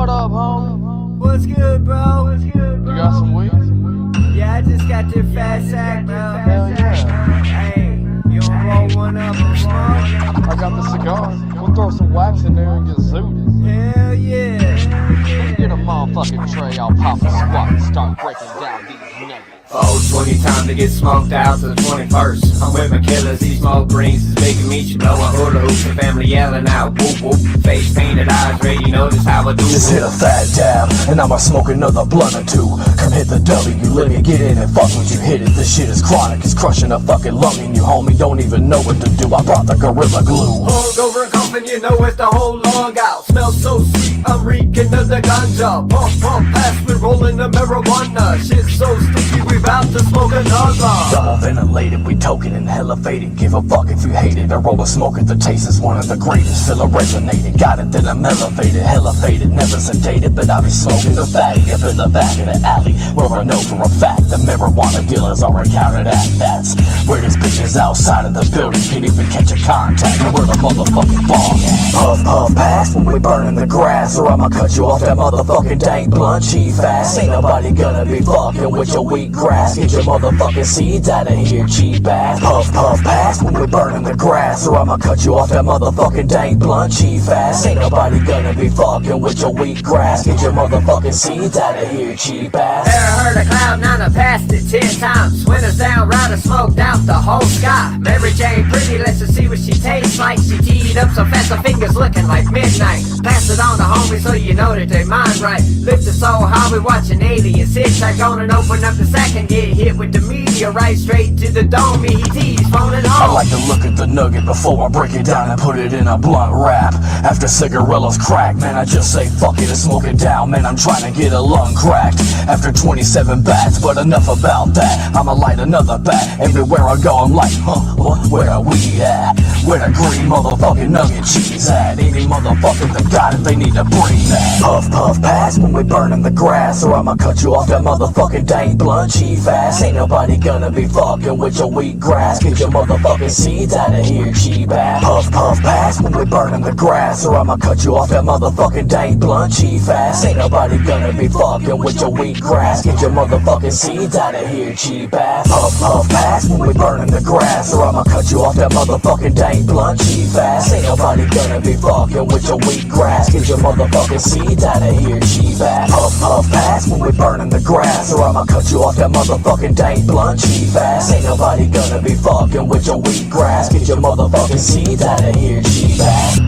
What up, homie? What's good, bro? What's good, bro? You got some weed? Yeah, I just got your fat sack, bro. Hell yeah. Hey, you wanna roll one up and smoke? I got the cigar. We'll throw some wax in there and get zooted. Hell yeah. Let me get a motherfucking tray. I'll pop a squat and start breaking down these nuggets. 420, time to get smoked out to the 21st. I'm with my killers, these smoke rings is making me you blow a hula hoop. The family yelling out, whoop whoop. Face painted eyes, ready, notice how I do. Just hit a fat dab, and I'ma smoke another blunt or two. Come hit the W, let me get in and fuck when you hit it. This shit is chronic, it's crushing a fucking lung in you, homie. Don't even know what to do, I brought the Gorilla Glue. Hold over and coughing, you know it's the whole log out. Smells so sweet, I'm reeking of the ganja. Pump, pump, pass, we rolling the marijuana. Shit's so sticky, we bout to smoke another. Double ventilated, we token and elevated. Give a fuck if you hate it. A roll of smoke at the taste is one of the greatest. Feel it resonated, got it, then I'm elevated. Hella faded, never sedated, but I be smoking the fatty up in the back of the alley, where I know for a fact the marijuana dealers are encountered at. That's where this bitch is outside of the building, can't even catch a contact, and where the motherfucking ball at. Puff, puff, pass when we burning the grass, or I'ma cut you off that motherfucking dang blunt cheap fast. Ain't nobody gonna be fucking with your weak grass. Get your motherfucking seeds out of here, cheap ass. Puff, puff, pass when we burning the grass, or I'ma cut you off that motherfucking dang blunt cheap fast. Ain't nobody gonna be fucking with your weak grass. Get your motherfucking seeds out of here, cheap ass. Ever heard of cloud nine? I passed it 10 times. Winter's down, rider smoked out the whole sky. Mary Jane pretty, let's just see what she tastes like. She teed up so fast, her fingers looking like midnight. Pass it on to homies so you know that they mind right. Lift it so high, we watching aliens. Zigzag on and open up the sack and get hit with the meteorite straight to the dome. He teased, phoning home. I like to look at the nugget before I break it down and put it in a blunt wrap. After cigarillos crack, man, I just say fuck it and smoke it down. Man, I'm trying to get a lung cracked after 27 bats, but enough about that. I'ma light another bat. Everywhere I go, I'm like, what? Where are we at? Where the green motherfucking nugget cheese at? Any motherfucker that got it, they need to bring that. Puff, puff, pass when we burning the grass, or I'ma cut you off that motherfucking dang blunt cheap fast. Ain't nobody gonna be fucking with your weak grass. Get your motherfucking seeds out of here, cheap ass. Puff, puff, pass when we burning the grass, or I'ma cut you off that motherfucking dang blunt cheap fast. Ain't nobody gonna be fucking with your weak grass. Get your motherfucking seeds out of here, cheap ass. Puff, puff, pass when we burning the grass, or I'ma cut you off that motherfucking dang blunt cheap fast. Ain't nobody gonna be fucking with your weak grass. Get your motherfucking seeds out of here, cheap ass. Puff, puff, pass when we burning the grass, or I'ma cut you off that motherfucking dang blunt cheap fast. Ain't nobody gonna be fucking with your weak grass. Get your motherfucking seeds out of here, cheap ass.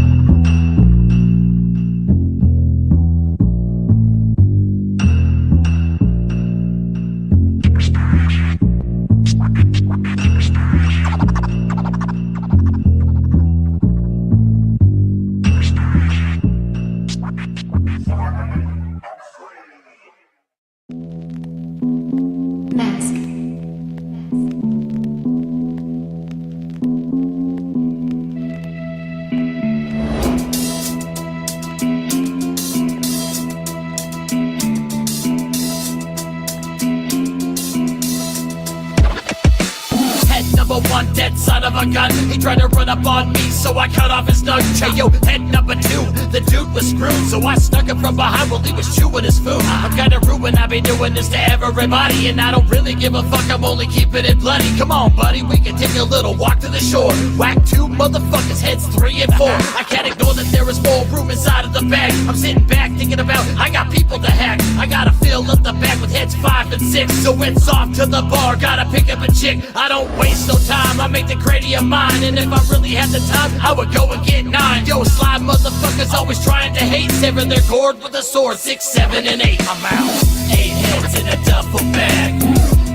One dead son of a gun. He tried to run up on me, so I cut off his nug. Hey yo, head number 2, the dude was screwed, so I snuck him from behind while he was chewing his food. I'm kinda ruined, I've been doing this to everybody, and I don't really give a fuck, I'm only keeping it bloody. Come on buddy, we can take a little walk to the shore. Whack 2 motherfuckers, heads 3 and 4. I can't ignore that there is more room inside of the bag. I'm sitting back thinking about, I got people to hack. I gotta fill up the bag with heads 5 and 6. So it's off to the bar, gotta pick up a chick. I don't waste no time, I make the cranium mine. And if I really had the time, I would go and get 9. Yo, sly motherfuckers always trying to hate, severing their cord with a sword. 6, 7, and 8, I'm out. 8 heads in a duffel bag.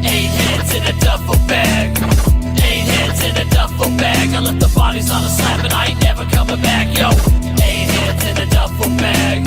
8 heads in a duffel bag. 8 heads in a duffel bag. I left the bodies on a slab and I ain't never coming back. Yo, 8 heads in a duffel bag.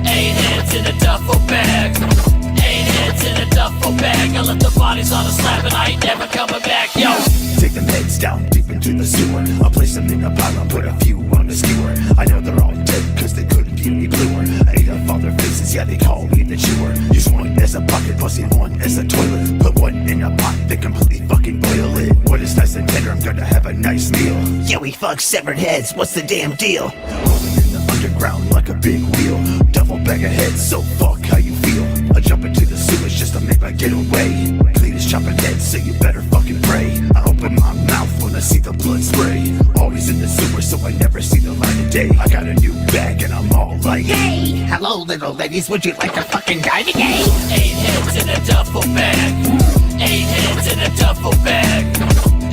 8 heads in a duffel bag. 8 heads in a duffel bag. I left the bodies on a slab and I ain't never coming back. Yo, take them heads down deep into the sewer. I'll place them in a pile and put a few on the skewer. I know they're all dead cause they couldn't be any bluer. I ate up all their faces, yeah they call me the chewer. Use one as a bucket, pussy one as a toilet. Put one in a pot, they completely fucking boil it. When it's nice and tender, I'm gonna have a nice meal. Yeah, we fuck severed heads, what's the damn deal? Rolling in the underground like a big wheel. Double bag of heads, so fuck how you feel. I jump into the sewers just to make my getaway. Cletus chopping heads, so you better fucking pray. I open my mouth when I see the blood spray. Always in the sewer, so I never see the light of day. I got a new bag and I'm all like, Hey, hello little ladies, would you like to fucking die today? 8 heads in a duffel bag. 8 heads in a duffel bag.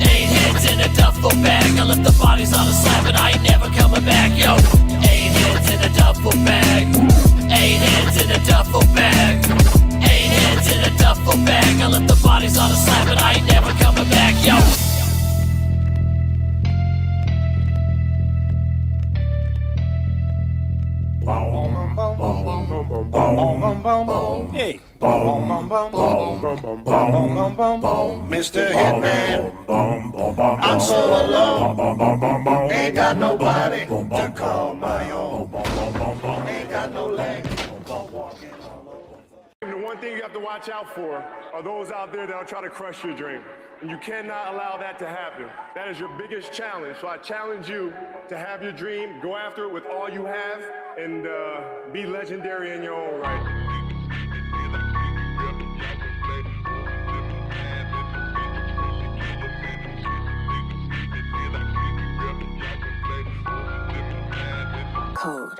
8 heads in a duffel bag. I left the bodies on the slab and I ain't never coming back, yo. 8 heads in a duffel bag. 8 heads in a duffel bag. 8 heads in a duffel bag. I left the bodies on the slab and I ain't never coming back, yo. Hey. Mr. Hitman, I'm so alone. Ain't got nobody to call my own. Ain't got no legs. The one thing you have to watch out for are those out there that'll try to crush your dream. And you cannot allow that to happen. That is your biggest challenge. So I challenge you to have your dream, go after it with all you have, and be legendary in your own right. Code.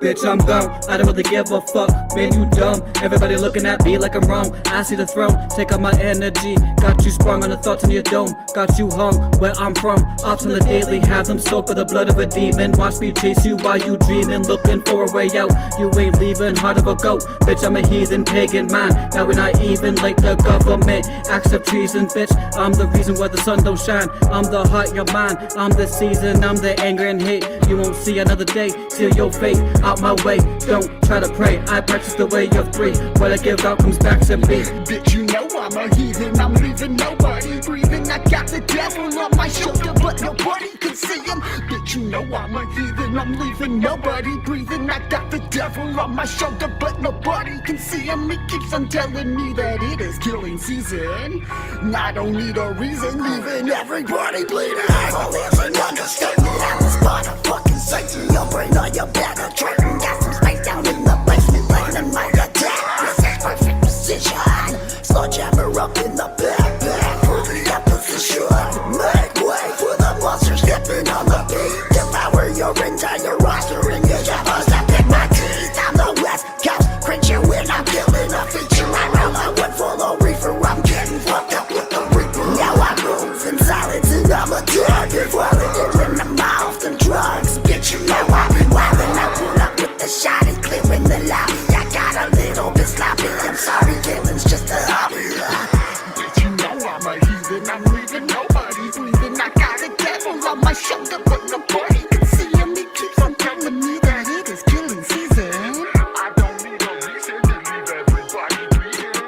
Bitch, I'm gone, I don't really give a fuck, man, you dumb. Everybody looking at me like I'm wrong. I see the throne, take out my energy. Got you sprung on the thoughts in your dome. Got you hung where I'm from. Ops on the daily, have them soaked with the blood of a demon. Watch me chase you while you dreaming, looking for a way out. You ain't leaving, heart of a goat. Bitch, I'm a heathen, pagan man. Now we're not even like the government. Accept treason, bitch, I'm the reason why the sun don't shine. I'm the heart, your mind, I'm the season. I'm the anger and hate. You won't see another day, seal your fate. Out my way, don't try to pray. I practice the way of three. What I give out comes back to me. Bitch, you know I'm a heathen. I'm leaving nobody breathing. I got the devil on my shoulder, but nobody can see him. Bitch, you know I'm a heathen. I'm leaving nobody breathing. I got the devil on my shoulder, but nobody can see him. He keeps on telling me that it is killing season. And I don't need a reason, leaving everybody bleeding. I'm living understatement. I was part of fucking Satan. Your brain on your back. Got some space down in the basement, laying my attack. This is perfect precision. Slow jammer up in the back, for the opposition. Make way for the monsters stepping on the beat. Devour your entire roster and your jabbers up in my teeth. I'm the West Coast creature when I'm killing a feature. I roll a wood full of reefer. I'm getting fucked up with the reaper. Now I move in silence and I'm a target. Swallowed in the mouth and drugs. Bitch, you know I've been wildin'. I pull up with the shot and clearing the lobby. I got a little bit sloppy. I'm sorry, killing's just a hobby. Bitch, you know I'm a heathen. I'm leaving nobody breathing. I got the devil on my shoulder, but nobody can see him. He keeps on telling me that it is killing season. I don't need a reason to leave everybody breathing.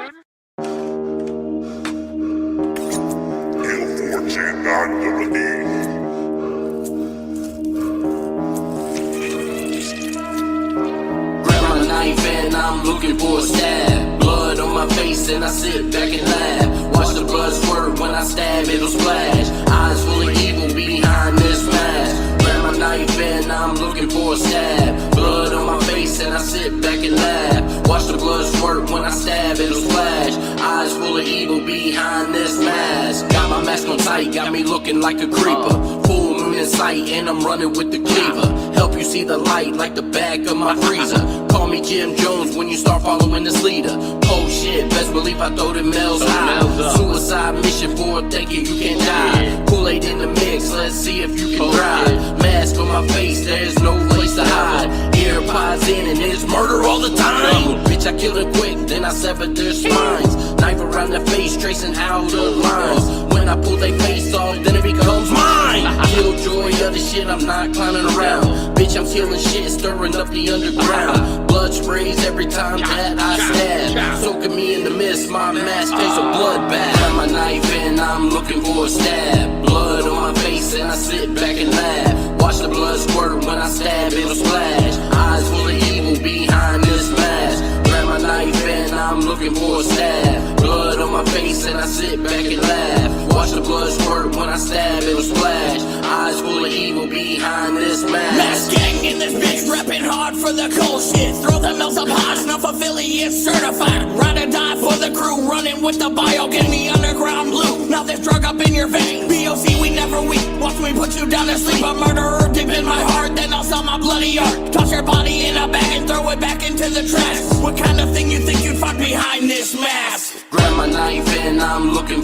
And I'm looking for a stab. Blood on my face and I sit back and laugh. Watch the blood squirt when I stab, it'll splash. Eyes full of evil behind this mask. Grab my knife and I'm looking for a stab. Blood on my face and I sit back and laugh. Watch the blood squirt when I stab, it'll splash. Eyes full of evil behind this mask. Got my mask on tight, got me looking like a creeper. Full moon in sight and I'm running with the cleaver. Help you see the light like the back of my freezer. Call me Jim Jones when you start following this leader. Oh shit, best believe I throw them L's high. Suicide mission for a decade, you can't die. Kool-Aid in the mix, let's see if you can drive. Mask on my face, there's no place to hide. AirPods in and there's murder all the time. Bitch, I kill it quick, then I sever their spines. Knife around their face, tracing out the lines. When I pull their face off, then it becomes mine. Killjoy, other shit, I'm not clowning around. Bitch, I'm killing shit, stirring up the underground. Blood sprays every time that I stab. Soaking me in the mist, my mask takes a bloodbath. Got my knife and I'm looking for a stab. Blood on my face and I sit back and laugh. Watch the blood squirt when I stab, it'll splash. Eyes full of evil behind this mask. Grab my knife and I'm looking for a stab. Blood on my face and I sit back and laugh. Watch the blood squirt when I stab, it'll splash. Eyes full of evil behind this mask. Mask gang in this bitch, reppin' hard. hard for the cold shit. Throw the mills up high, snuff affiliate certified. Ride or die for the crew, running with the bio, give me underground blue. Now there's drug up in your vein. BOC, we never weak. Watch me put you down to sleep. A murderer deep in my heart, then I'll sell my bloody art. Toss your body in a bag and throw it back into the trash. What kind of thing you think you'd find behind this mask? Grab my knife and I'm looking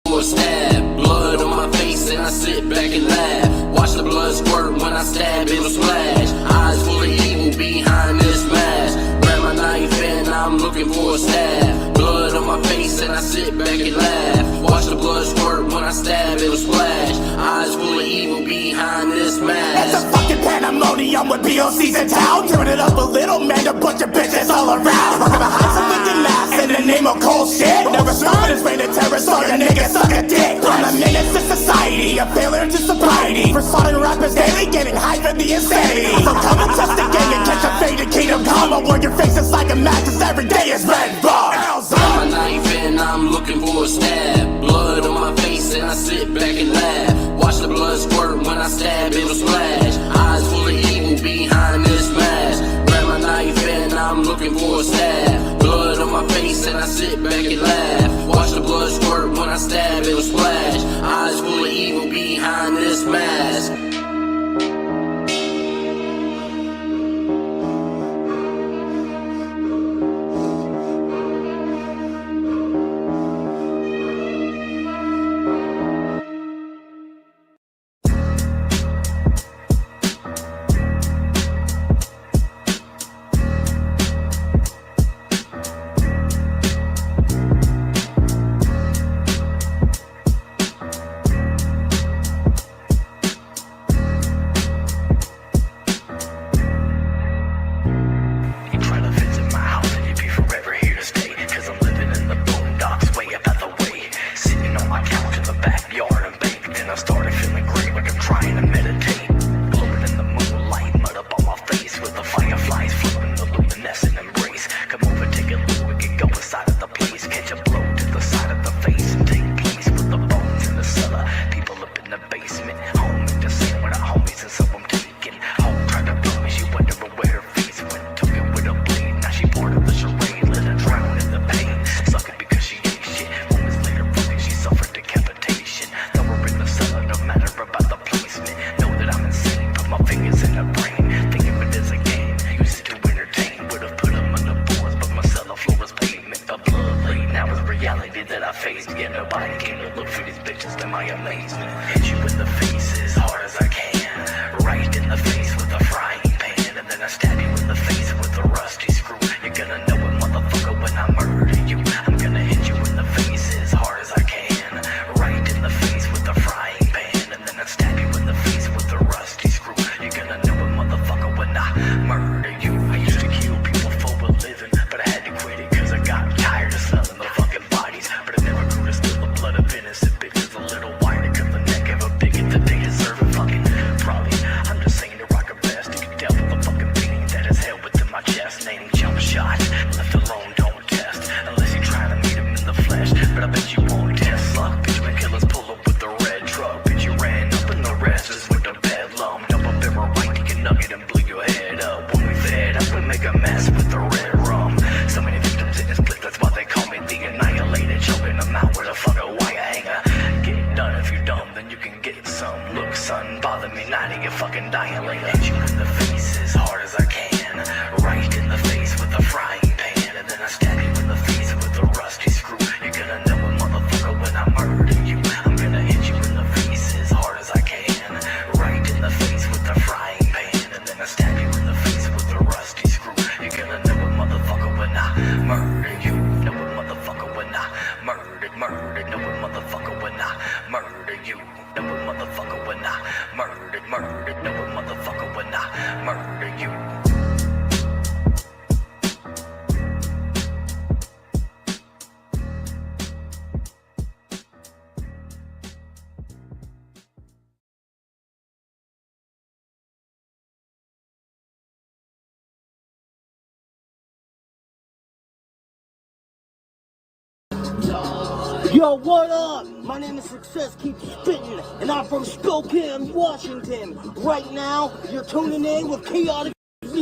for a stab. Blood on my face and I sit back and laugh. Watch the blood squirt when I stab, it'll splash. Eyes full of evil behind this mask. Grab my knife and I'm looking for a stab. Blood on my face and I sit back and laugh. Watch the blood squirt when I stab, it'll splash. Eyes full of evil behind this mask. It's a fucking pandemonium with BOCs in town. Turn it up a little, man, a bunch of bitches all around. Rockin' behind some wicked masks in the name of cold shit. Never stopping this reign of terror, so your niggas suck a dick. I'm a menace to society, a failure to sobriety. For slaughtering rappers daily, getting high for the insanity. So come and test the gang and catch a faded kingdom come. I'll wear your faces like a mattress, every day is red bar. Grab my knife and I'm looking for a stab. Blood on my face and I sit back and laugh. Watch the blood squirt when I stab, it'll splash. Eyes full of evil behind this mask. Grab my knife and I'm looking for a stab. Blood on my face and I sit back and laugh. Watch the blood squirt when I stab, it'll splash. Eyes full of evil behind this mask. Yo, what up? My name is Success Keeps Spittin', and I'm from Spokane, Washington. Right now, you're tuning in with Chaotic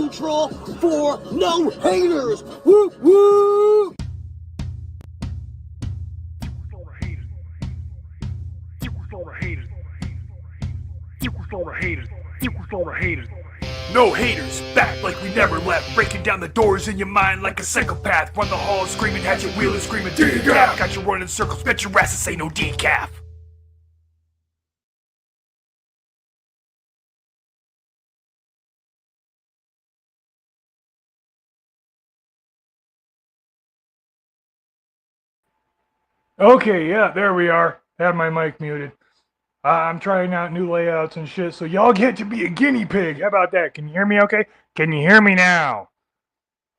control for no haters. Woo woo! No haters, back like we never left. Breaking down the doors in your mind like a psychopath. Run the halls screaming, hatchet wheeling, screaming decaf. Got you running circles, bet your ass this ain't no decaf. Okay, yeah, there we are. Have my mic muted. I'm trying out new layouts and shit, so y'all get to be a guinea pig. How about that? Can you hear me okay? Can you hear me now?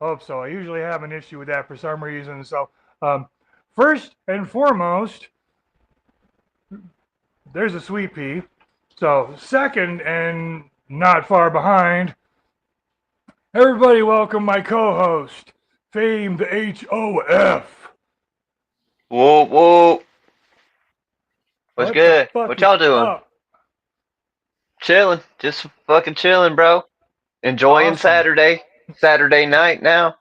Hope so. I usually have an issue with that for some reason. So, first and foremost, there's a sweet pea. So, second and not far behind, everybody welcome my co-host, famed HOF. Whoa, whoa. What's good? What y'all doing? Chilling. Just fucking chilling, bro. Enjoying Awesome. Saturday night now.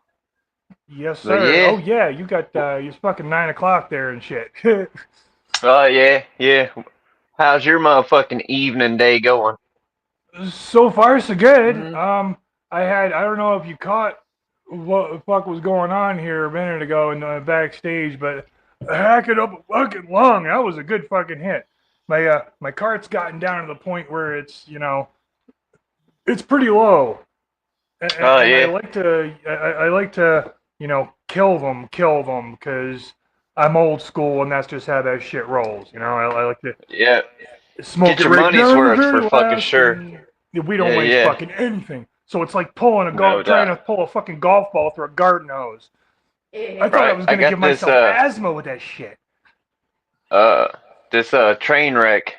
Yes, sir. Yeah. Oh, yeah. You got it's fucking 9 o'clock there and shit. Oh, yeah, yeah. How's your motherfucking evening day going? So far, so good. Mm-hmm. I don't know if you caught what the fuck was going on here a minute ago in the backstage, but hack it up a fucking lung. That was a good fucking hit. My cart's gotten down to the point where it's, it's pretty low. And Oh, yeah. I like to, kill them, because I'm old school and that's just how that shit rolls. I like to Yeah. smoke Get it your right money's down to the worth very for fucking last, sure. and we don't Yeah, waste yeah. fucking anything. So it's like pulling No trying doubt. to pull a fucking golf ball through a garden hose. I thought I Right. was I gonna got give this, myself asthma with that shit. this train wreck.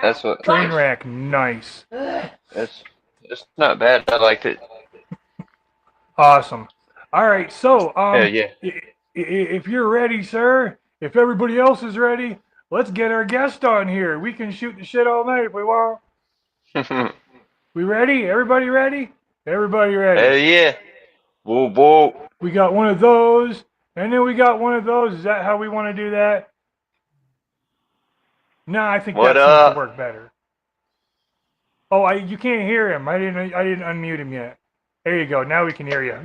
That's what. Train wreck, nice. It's not bad. I liked it. Awesome. All right, so Yeah. if you're ready, sir, if everybody else is ready, let's get our guest on here. We can shoot the shit all night if we want. We ready? Everybody ready? Everybody ready? Hell yeah. Whoa, whoa. We got one of those, and then we got one of those. Is that how we want to do that? No, I think What that seems up? to work better. Oh, you can't hear him. I didn't unmute him yet. There you go. Now we can hear you.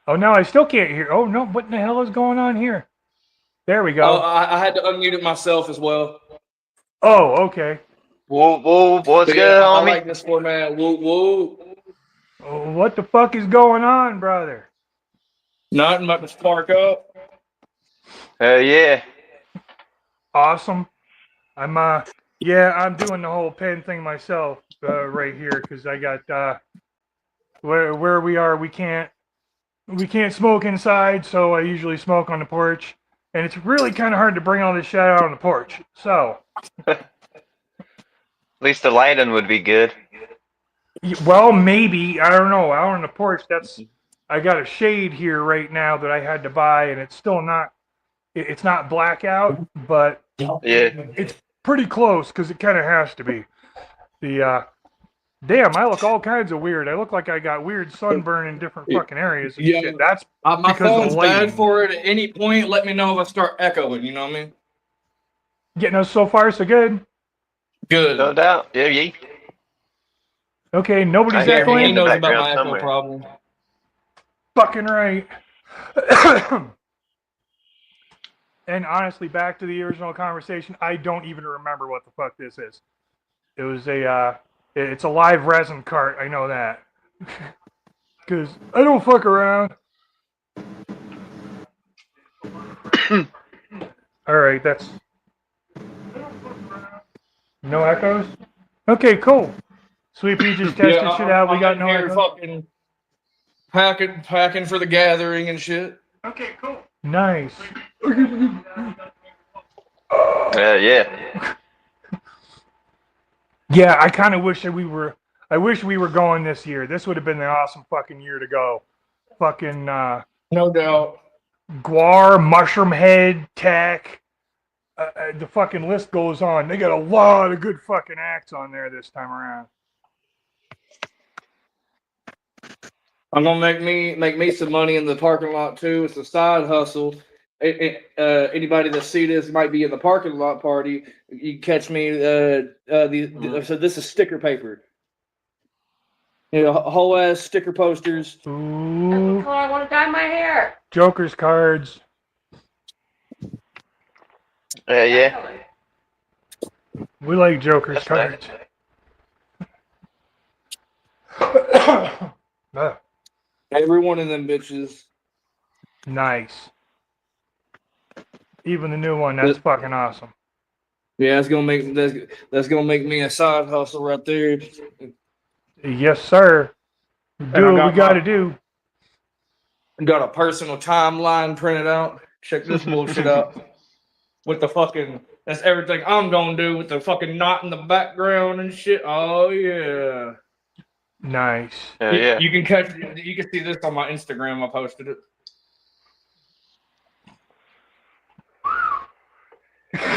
Oh, no, I still can't hear. Oh, no, what in the hell is going on here? There we go. Oh, I had to unmute it myself as well. Oh, okay. Whoa, whoa, what's But good, yeah, I homie? like this format. Woo, woo. Oh, what the fuck is going on, brother? Nothing but to spark up. Hell yeah. Awesome. I'm doing the whole pen thing myself right here because I got where we are. We can't smoke inside, so I usually smoke on the porch, and it's really kind of hard to bring all this shit out on the porch. So, At least the lighting would be good. well, maybe I don't know. Out on the porch, I got a shade here right now that I had to buy, and it's still not. It's not blackout, but Yeah. it's pretty close because it kind of has to be. Damn, I look all kinds of weird. I look like I got weird sunburn in different fucking areas. And Yeah. shit. That's My because of phone's lighting. bad for it. At any point, let me know if I start echoing. You know what I mean? Getting us so far, so good. Good. No doubt. Yeah, yeah. Okay, nobody's I hear echoing. He knows about background my echo somewhere. problem. Fucking right. And honestly, back to the original conversation, I don't even remember what the fuck this is. It was it's a live resin cart. I know that. Because I don't fuck around. All right, that's no echoes. Okay, cool. Sweet Pea just tested shit out. We got no here echoes. fucking packing for the gathering and shit. Okay, cool. Nice. Yeah. Yeah, I kind of wish that I wish we were going this year. This would have been the awesome fucking year to go. Fucking no doubt. Guar, Mushroom Head, Tech, the fucking list goes on. They got a lot of good fucking acts on there this time around. I'm gonna make me some money in the parking lot too. It's a side hustle. Anybody that see this might be in the parking lot party. You can catch me. So this is sticker paper. You know, whole ass sticker posters. Ooh. I want to dye my hair. Joker's cards. Yeah. We like Joker's cards. Every one of them bitches. Nice. Even the new one, that's fucking awesome. Yeah, that's gonna make me a side hustle right there. Yes, sir. Do what we gotta do. Got a personal timeline printed out. Check this bullshit out. With the fucking, that's everything I'm gonna do with the fucking knot in the background and shit. Oh yeah. Nice. Yeah. You can see this on my Instagram. I posted it.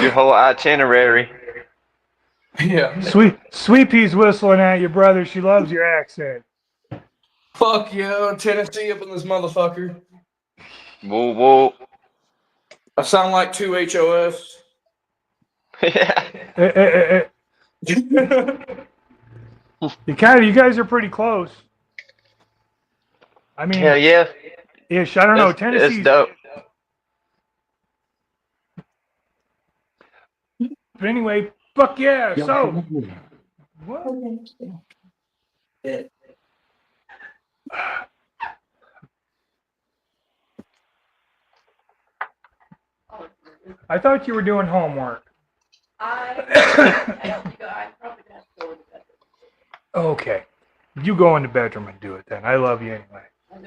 Your whole itinerary. Yeah. Sweet Pea's whistling at you, brother. She loves your accent. Fuck yeah, Tennessee up in this motherfucker. Whoa, whoa. I sound like 2 HOS. Yeah. You guys are pretty close. I mean, yeah. Ish, I don't know. Tennessee's It's dope. But anyway, fuck yeah. So, what? I thought you were doing homework. Okay. You go in the bedroom and do it then. I love you anyway. I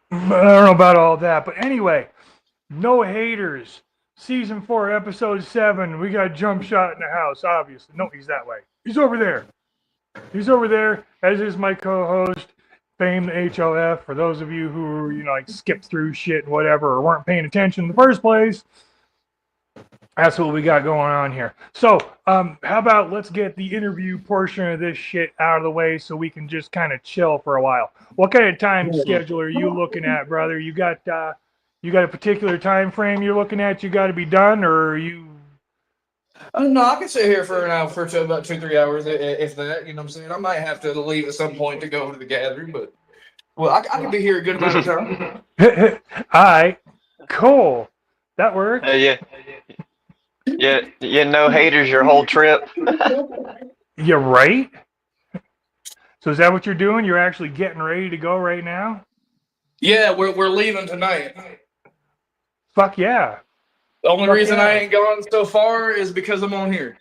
don't know about all that, but anyway, no haters. Season 4, episode 7. We got Jumpshot in the house, obviously. No, he's that way. He's over there. He's over there, as is my co-host, famed HLF. For those of you who, like skipped through shit and whatever, or weren't paying attention in the first place, that's what we got going on here. So, how about let's get the interview portion of this shit out of the way so we can just kind of chill for a while. What kind of time schedule are you looking at, brother? You got a particular time frame you're looking at? You got to be done, or are you? No, I can sit here for an hour, for about 2-3 hours, if that. You know what I'm saying? I might have to leave at some point to go to the gathering, but I can be here a good amount of time. All right, cool. That works. Yeah, no haters your whole trip. You're right. So is that what you're doing? You're actually getting ready to go right now? Yeah, we're leaving tonight. Fuck yeah. The only reason I ain't gone so far is because I'm on here.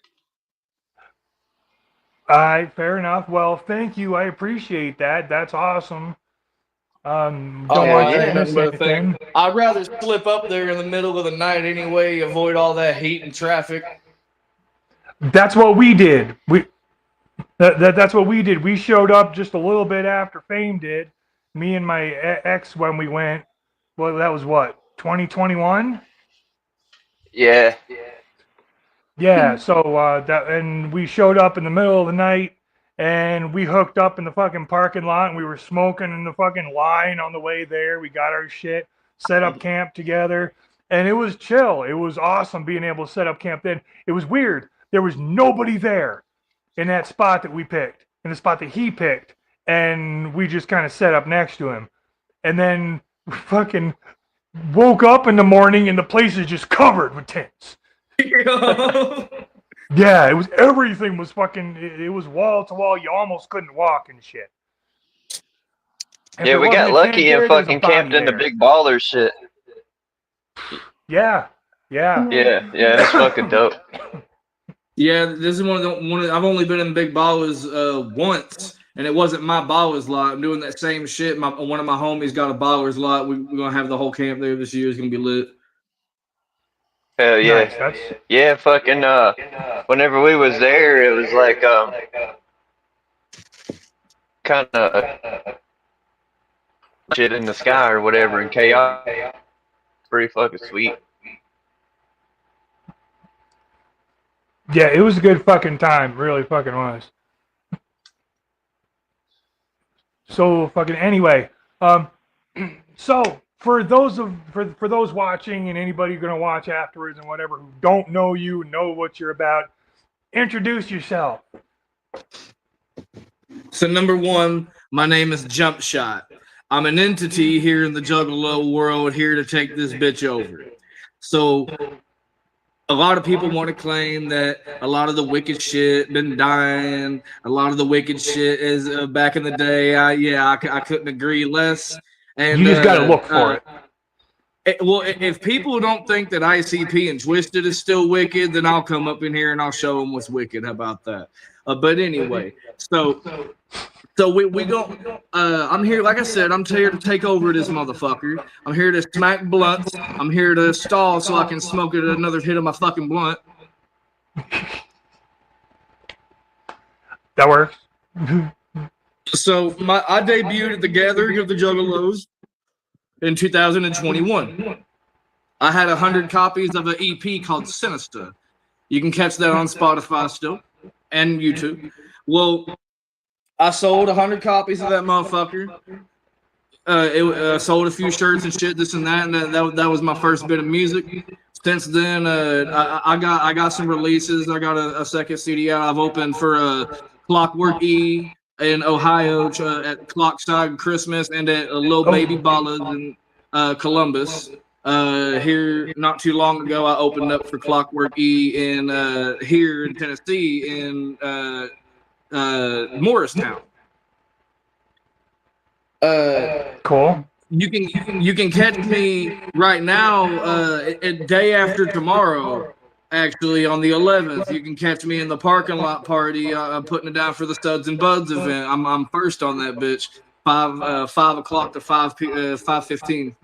All right, fair enough. Well, thank you. I appreciate that. That's awesome. Don't want to miss anything. I'd rather slip up there in the middle of the night anyway, avoid all that heat and traffic. That's what we did. That's what we did. We showed up just a little bit after Fame did. Me and my ex when we went. Well, that was what, 2021? Yeah. Yeah. So and we showed up in the middle of the night. And we hooked up in the fucking parking lot, and we were smoking in the fucking line on the way there. We got our shit, set up camp together, and it was chill. It was awesome being able to set up camp then. It was weird. There was nobody there in that spot that we picked, in the spot that he picked, and we just kind of set up next to him. And then we fucking woke up in the morning, and the place is just covered with tents. Yeah, it was, everything was fucking, it was wall to wall. You almost couldn't walk and shit. Yeah, we got lucky and fucking camped in the big baller shit. Yeah. That's fucking dope. Yeah, this is one of I've only been in big ballers once, and it wasn't my ballers lot. I'm doing that same shit. One of my homies got a ballers lot. We're gonna have the whole camp there this year. It's gonna be lit. Hell yeah. Nice. Yeah, fucking whenever we was there, it was like kind of shit in the sky or whatever, and chaos. pretty fucking sweet. Yeah, it was a good fucking time. Really fucking was. So fucking anyway, so for those watching and anybody gonna watch afterwards and whatever who don't know you, know what you're about, introduce yourself. So number one, my name is Jumpshot. I'm an entity here in the Juggalo world, here to take this bitch over. So a lot of people want to claim that a lot of the wicked shit been dying. A lot of the wicked shit is back in the day. I couldn't agree less. And You just got to look for it. Well, if people don't think that ICP and Twisted is still wicked, then I'll come up in here and I'll show them what's wicked. How about that? But anyway, so we go. I'm here, like I said, I'm here to take over this motherfucker. I'm here to smack blunts. I'm here to stall so I can smoke it another hit of my fucking blunt. That works. So I debuted at the Gathering of the Juggalos in 2021. I had 100 copies of an EP called Sinister. You can catch that on Spotify still and YouTube. Well, I sold 100 copies of that motherfucker. Sold a few shirts and shit, this and that, and that was my first bit of music. Since then, I got some releases. I got a second CD out. I've opened for Clockwork E in Ohio at Clockside Christmas, and at Lil Baby Ballads in Columbus. Here not too long ago, I opened up for Clockwork E in here in Tennessee in Morristown. Cool. You can catch me right now day after tomorrow, actually on the 11th. You can catch me in the parking lot party. I'm putting it down for the Studs and Buds event. I'm first on that bitch. 5 o'clock to 5:15.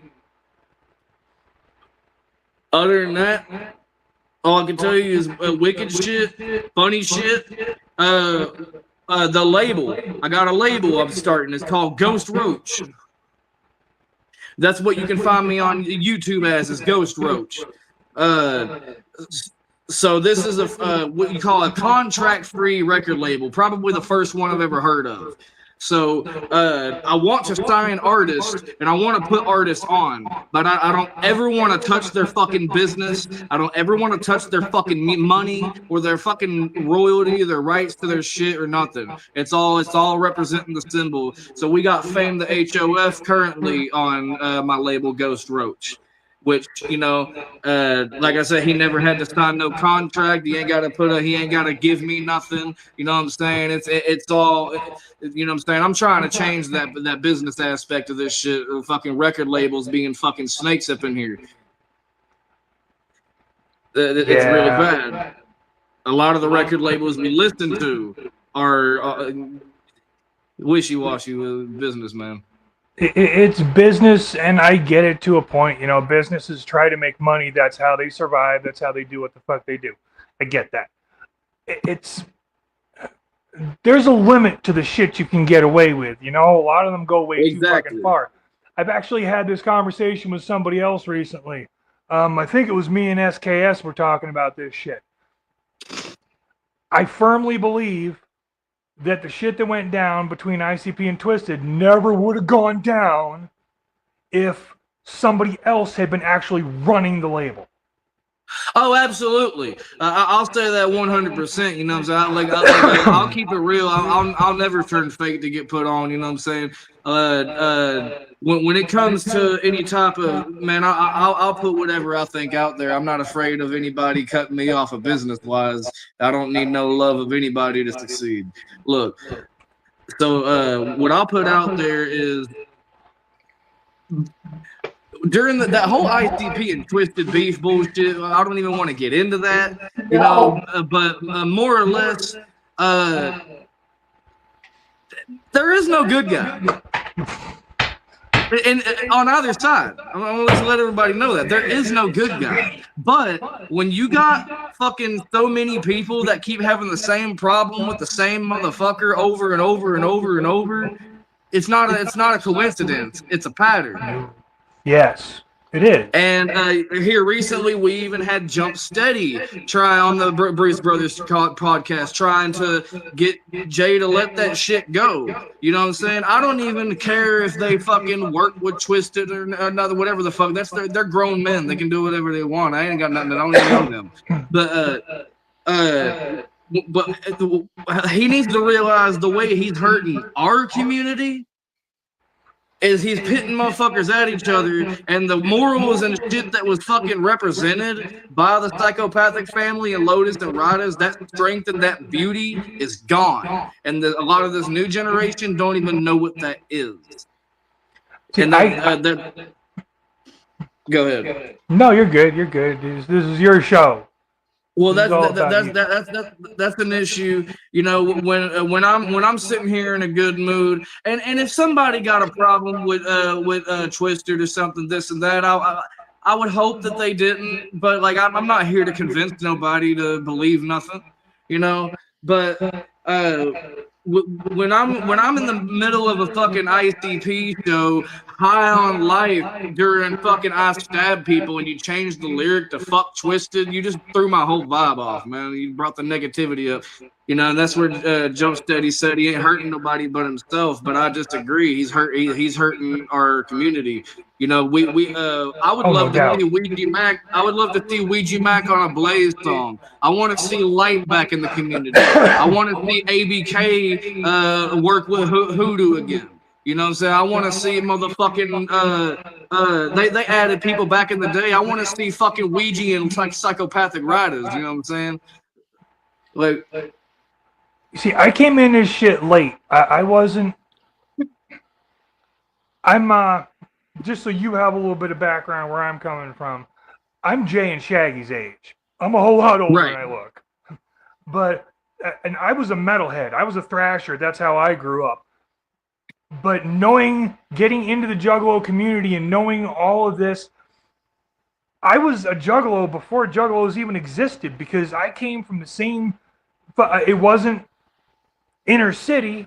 Other than that, all I can tell you is wicked shit, funny shit. The label. I got a label I'm starting. It's called Ghostroach. That's what you can find me on YouTube as, is Ghostroach. So this is what you call a contract-free record label. Probably the first one I've ever heard of. So I want to sign artists, and I want to put artists on, but I don't ever want to touch their fucking business. I don't ever want to touch their fucking money or their fucking royalty, their rights to their shit or nothing. It's all representing the symbol. So we got Fame the HOF currently on my label Ghostroach. Which, you know, like I said, he never had to sign no contract. He ain't got to give me nothing. You know what I'm saying? It's all, you know what I'm saying? I'm trying to change that business aspect of this shit. Fucking record labels being fucking snakes up in here. It's really bad. A lot of the record labels we listen to are wishy-washy with business, man. It's business, and I get it to a point. You know, businesses try to make money. That's how they survive. That's how they do what the fuck they do. I get that. There's a limit to the shit you can get away with. You know, a lot of them go way too fucking far. I've actually had this conversation with somebody else recently. I think it was me and SKS were talking about this shit. I firmly believe that the shit that went down between ICP and Twisted never would have gone down if somebody else had been actually running the label. Oh, absolutely. I'll say that 100%. You know what I'm saying? I'll keep it real. I'll never turn fake to get put on. You know what I'm saying? When it comes to any type of, man, I'll put whatever I think out there. I'm not afraid of anybody cutting me off of business wise. I don't need no love of anybody to succeed. Look, so what I'll put out there is, during that whole ICP and Twisted Beef bullshit, I don't even want to get into that, you know, but more or less, there is no good guy. And on either side, I'm going to let everybody know that there is no good guy. But when you got fucking so many people that keep having the same problem with the same motherfucker over and over and over and over, it's not a coincidence. It's a pattern. Yes. It is. And here recently, we even had Jump Steady try on the Bruce Brothers podcast, trying to get Jay to let that shit go. You know what I'm saying? I don't even care if they fucking work with Twisted or another, whatever the fuck. They're grown men. They can do whatever they want. I ain't got nothing. I don't even know them. But he needs to realize the way he's hurting our community is he's pitting motherfuckers at each other, and the morals and shit that was fucking represented by the psychopathic family and Lotus and Radas, that strength and that beauty is gone. And a lot of this new generation don't even know what that is. And go ahead. No, you're good. You're good. This is your show. Well, that's an issue, you know. When I'm sitting here in a good mood, and if somebody got a problem with Twisted or something, this and that, I would hope that they didn't. But like, I'm not here to convince nobody to believe nothing, you know. But when I'm in the middle of a fucking ICP show, high on life, during fucking I Stab People, and you changed the lyric to fuck Twisted, you just threw my whole vibe off, man. You brought the negativity up, you know. And that's where Jump Steady said he ain't hurting nobody but himself. But I disagree. He's hurting our community. You know, I would love to see Ouija Mac. I would love to see Ouija Mac on a Blaze song. I want to see light back in the community. I want to see ABK work with Hoodoo again. You know what I'm saying? I want to see motherfucking they added people back in the day. I want to see fucking Ouija and like psychopathic riders. You know what I'm saying? Like, you see, I came in this shit late. I wasn't. I'm just so you have a little bit of background where I'm coming from. I'm Jay and Shaggy's age. I'm a whole lot older than I look. But and I was a metalhead. I was a thrasher. That's how I grew up. But getting into the Juggalo community and knowing all of this, I was a Juggalo before Juggalos even existed, because I came from the same, it wasn't inner city,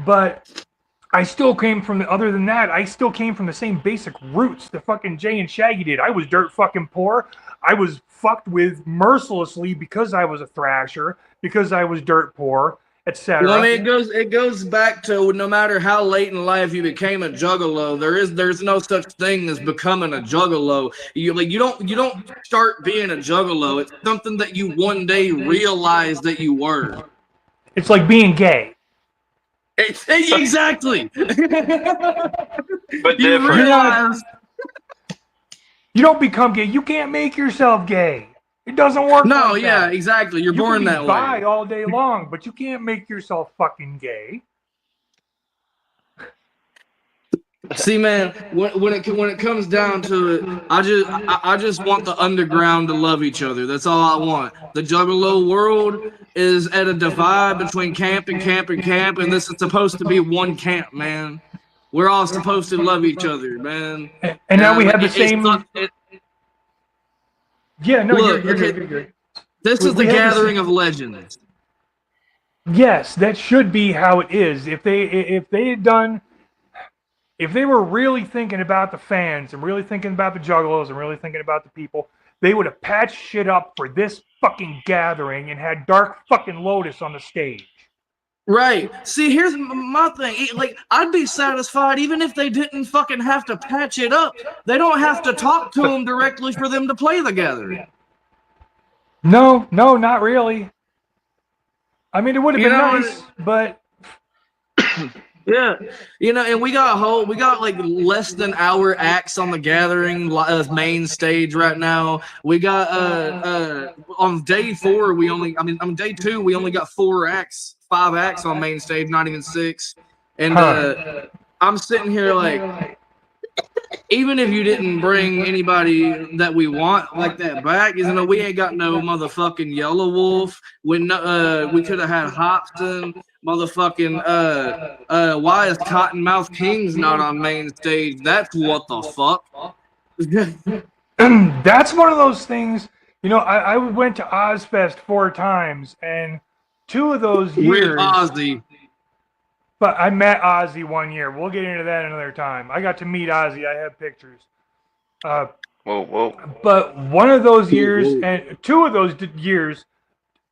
but I still came from other than that, I still came from the same basic roots that fucking Jay and Shaggy did. I was dirt fucking poor. I was fucked with mercilessly because I was a thrasher, because I was dirt poor, etc. Well, I mean, it goes back to no matter how late in life you became a Juggalo, there's no such thing as becoming a Juggalo. You don't start being a Juggalo. It's something that you one day realize that you were. It's like being gay. Exactly. But you realize you don't become gay. You can't make yourself gay. It doesn't work. No, like yeah, that. exactly. You're born that way. Bi all day long, but you can't make yourself fucking gay. See, man, when it comes down to it, I just want the underground to love each other. That's all I want. The Juggalo world is at a divide between camp and camp and camp, and this is supposed to be one camp, man. We're all supposed to love each other, man. And now we have the same. Yeah, no, look, you're good. This is the gathering of legends. Yes, that should be how it is. If they were really thinking about the fans and really thinking about the Juggalos and really thinking about the people, they would have patched shit up for this fucking gathering and had Dark fucking Lotus on the stage. Right. See, here's my thing. Like, I'd be satisfied even if they didn't fucking have to patch it up. They don't have to talk to them directly for them to play the gathering. No, not really. I mean, it would have been nice, but yeah, and we got like less than hour acts on the gathering main stage right now. We got on day 4 on day 2 we only got 5 acts on main stage, not even 6. And I'm sitting here like, even if you didn't bring anybody that we want like that back, we ain't got no motherfucking Yellow Wolf. We could have had Hobson. Motherfucking why is Cottonmouth King's not on main stage? That's what the fuck. That's one of those things. I went to Ozfest 4 times, and 2 of those years. Ozzy. But I met Ozzy one year. We'll get into that another time. I got to meet Ozzy. I have pictures. Whoa. But one of those years and two of those years,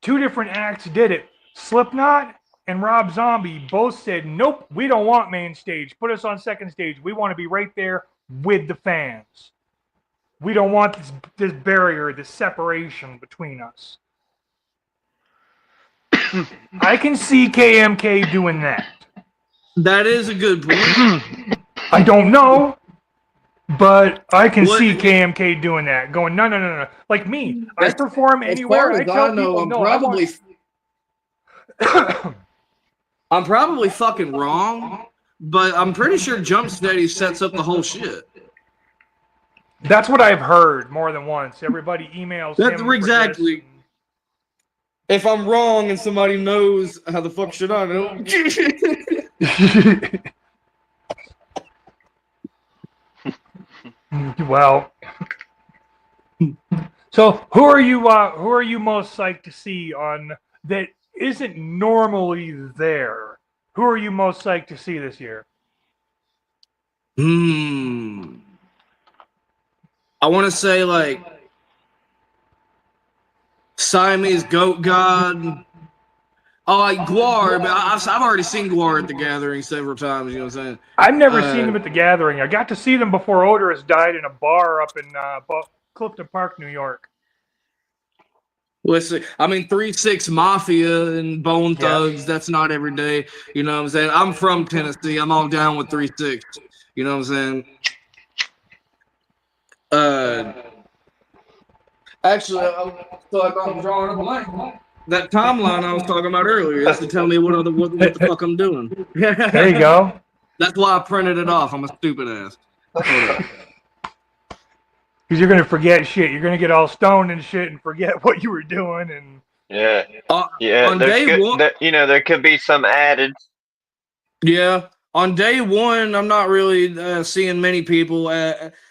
two different acts did it. Slipknot and Rob Zombie both said, nope, we don't want main stage. Put us on second stage. We want to be right there with the fans. We don't want this barrier, this separation between us. I can see KMK doing that. That is a good point. I don't know, but I can see KMK doing that. Going, no. Like me, I perform anywhere. As far as I know, I'm probably fucking wrong, but I'm pretty sure Jump Steady sets up the whole shit. That's what I've heard more than once. Everybody emails him. Exactly. If I'm wrong and somebody knows, how the fuck should I know? Well, so who are you most psyched to see on that isn't normally there? Who are you most psyched to see this year? I want to say like Siamese Goat God. Oh, like Guar, but I've already seen Guar at the Gathering several times. You know what I'm saying? I've never seen them at the Gathering. I got to see them before Odorous died in a bar up in Clifton Park, New York. Listen, I mean 3-6 Mafia and Bone Thugs. That's not every day. You know what I'm saying? I'm from Tennessee. I'm all down with 3-6. You know what I'm saying? Actually, I'm drawing a blank. That timeline I was talking about earlier is to tell me what the fuck I'm doing. There you go. That's why I printed it off. I'm a stupid ass. Because you're gonna forget shit. You're gonna get all stoned and shit and forget what you were doing. And on day one, there could be some added. Yeah, on day one, I'm not really seeing many people.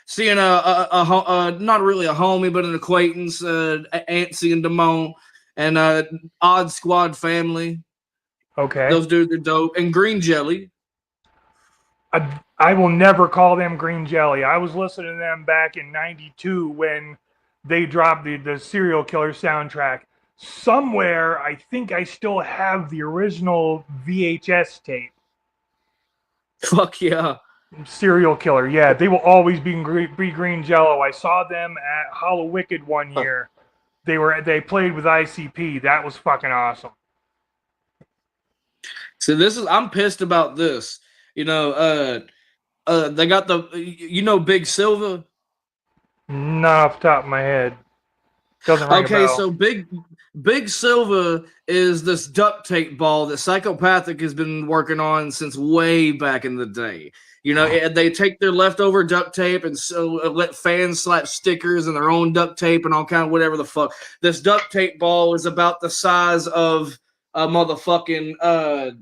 Seeing not really a homie, but an acquaintance, Antsy and Damone. And Odd Squad Family. Okay. Those dudes are dope. And Green Jelly. I will never call them Green Jelly. I was listening to them back in '92 when they dropped the Serial Killer soundtrack. Somewhere, I think I still have the original VHS tape. Fuck yeah. Serial Killer. Yeah, they will always be Green Jello. I saw them at Hollow Wicked one year. They played with ICP. That was fucking awesome. So I'm pissed about this. You know, they got Big Silva? Not off the top of my head. Doesn't ring a bell. So Big Silva is this duct tape ball that Psychopathic has been working on since way back in the day. You know, they take their leftover duct tape and so let fans slap stickers and their own duct tape and all kind of whatever the fuck. This duct tape ball is about the size of a motherfucking a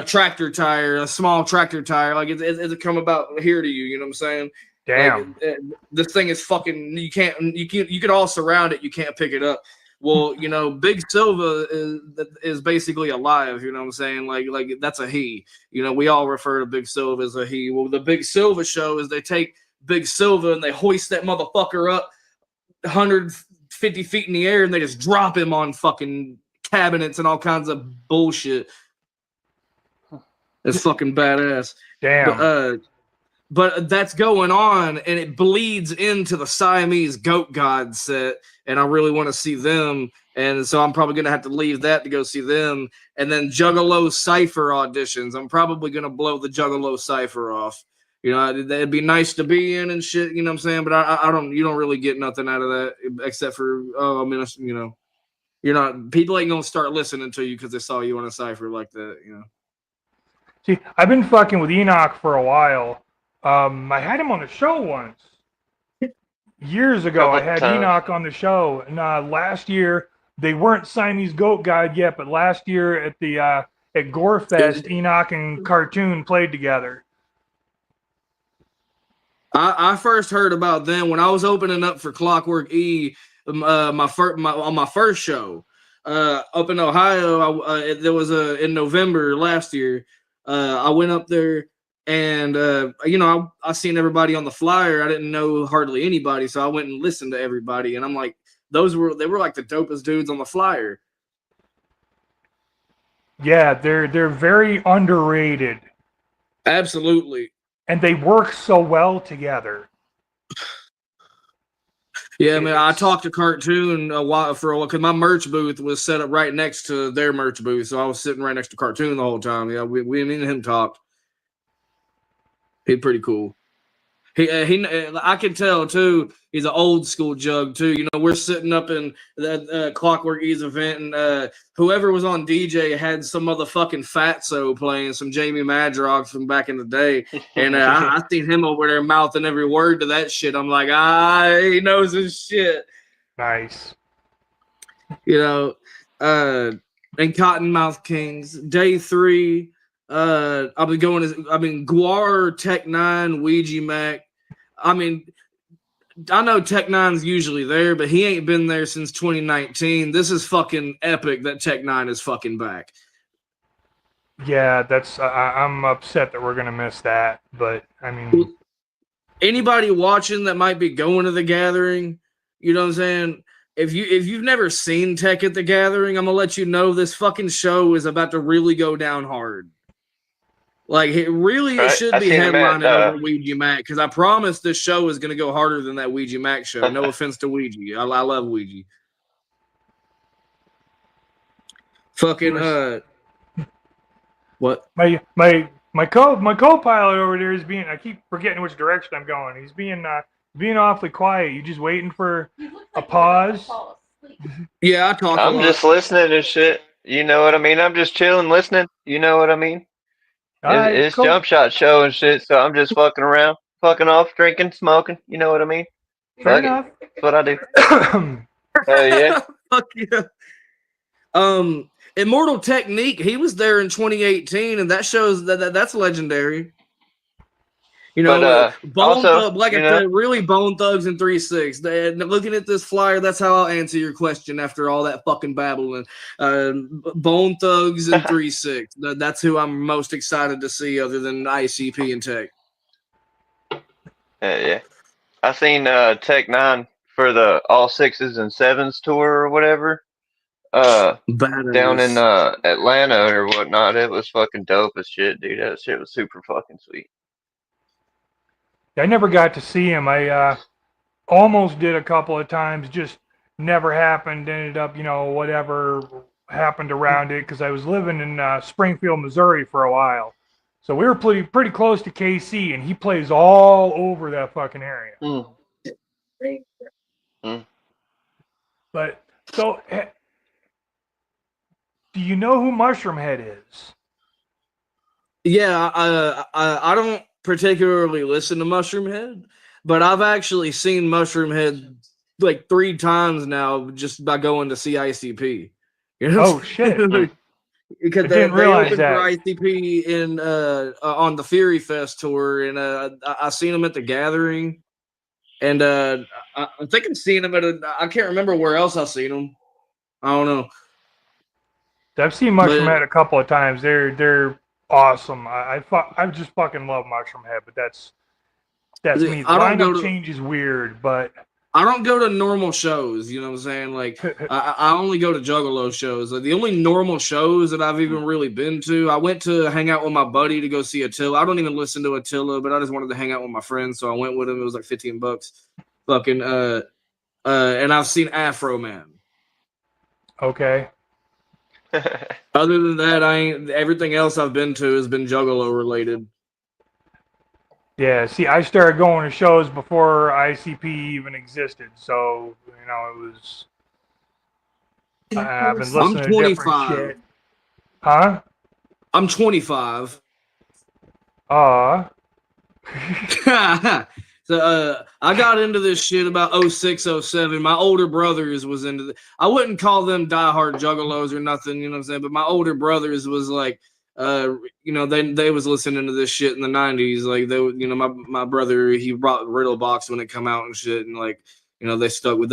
tractor tire, a small tractor tire. Like it's come about here to you. You know what I'm saying? Damn. Like, this thing is fucking. You can all surround it. You can't pick it up. Well, you know, Big Silva is basically alive. You know what I'm saying? Like that's a he. You know, we all refer to Big Silva as a he. Well, the Big Silva show is they take Big Silva and they hoist that motherfucker up 150 feet in the air and they just drop him on fucking cabinets and all kinds of bullshit. It's fucking badass. Damn. But that's going on, and it bleeds into the Siamese Goat God set, and I really want to see them, and so I'm probably going to have to leave that to go see them, and then Juggalo Cypher auditions. I'm probably going to blow the Juggalo Cypher off. You know, it'd be nice to be in and shit, you know what I'm saying? But you don't really get nothing out of that, except for, you know, people ain't going to start listening to you because they saw you on a Cypher like that, you know. See, I've been fucking with Enoch for a while. I had him on the show once. Years ago, I had Enoch on the show. And last year, they weren't Siamese Goat God yet, but last year at the at Gorefest, Enoch and Cartoon played together. I first heard about them when I was opening up for Clockwork E on my first show up in Ohio. There was in November last year. I went up there. And you know, I seen everybody on the flyer. I didn't know hardly anybody, so I went and listened to everybody. And I'm like, they were like the dopest dudes on the flyer. Yeah, they're very underrated. Absolutely. And they work so well together. Yeah, man. I talked to Cartoon a while because my merch booth was set up right next to their merch booth, so I was sitting right next to Cartoon the whole time. Yeah, me and him talked. He's pretty cool. I can tell too. He's an old school jug too. You know, we're sitting up in the Clockwork E's event, and whoever was on DJ had some motherfucking Fatso playing, some Jamie Madrox from back in the day, and I seen him over there mouthing every word to that shit. I'm like, he knows his shit. Nice. You know, and Cottonmouth Kings, Day 3. I've been Guar, Tech 9, Ouija Mac. I mean, I know Tech 9's usually there, but he ain't been there since 2019. This is fucking epic that Tech 9 is fucking back. Yeah, that's I'm upset that we're gonna miss that, but I mean, anybody watching that might be going to the gathering, you know what I'm saying? If you've never seen Tech at the gathering, I'm gonna let you know this fucking show is about to really go down hard. Like, it should be headlining over Ouija Mac, because I promise this show is going to go harder than that Ouija Mac show. No offense to Ouija. I love Ouija. Fucking, what? My co-pilot over there is being, I keep forgetting which direction I'm going. He's being awfully quiet. You just waiting for a pause? Yeah, I talk I'm just listening to shit. You know what I mean? I'm just chilling, listening. You know what I mean? It's cool. Jumpshot show and shit, so I'm just fucking around, fucking off, drinking, smoking. You know what I mean? Fair enough. That's what I do. Yeah. Fuck yeah. Immortal Technique, he was there in 2018, and that shows that's legendary. You know, Bone Thug, like I said, really Bone Thugs and 3-6. Looking at this flyer, that's how I'll answer your question after all that fucking babbling. Bone Thugs and 3-6. That's who I'm most excited to see, other than ICP and Tech. Yeah. I seen Tech 9 for the All 6s and 7s tour or whatever. Down in Atlanta or whatnot. It was fucking dope as shit, dude. That shit was super fucking sweet. I never got to see him. I almost did a couple of times, just never happened. Ended up, whatever happened around it, because I was living in Springfield, Missouri for a while. So we were pretty close to KC, and he plays all over that fucking area. But, so, do you know who Mushroom Head is? Yeah, I don't particularly listen to Mushroom Head, but I've actually seen Mushroom Head like 3 times now just by going to see ICP. You know? Oh shit! Because they opened for ICP in on the Fury Fest tour, and I seen them at the gathering, and I think I'm seeing them at I can't remember where else I seen them. I don't know. I've seen Mushroom Head a couple of times. They're awesome. I just fucking love Mushroom Head, but that's me. Lineup change is weird, but I don't go to normal shows. You know what I'm saying? Like I only go to Juggalo shows. Like, the only normal shows that I've even really been to, I went to hang out with my buddy to go see Attila. I don't even listen to Attila, but I just wanted to hang out with my friends, so I went with him. It was like $15. Fucking and I've seen Afro Man. Okay. Other than that, everything else I've been to has been Juggalo related. Yeah, see, I started going to shows before ICP even existed, so it was. I've been listening to different shit. Huh? I'm 25. So I got into this shit about 06, 07. My older brothers was into I wouldn't call them diehard juggalos or nothing, you know what I'm saying? But my older brothers was like, they was listening to this shit in the 90s. Like, they, my brother, he brought Riddle Box when it come out and shit, and like, they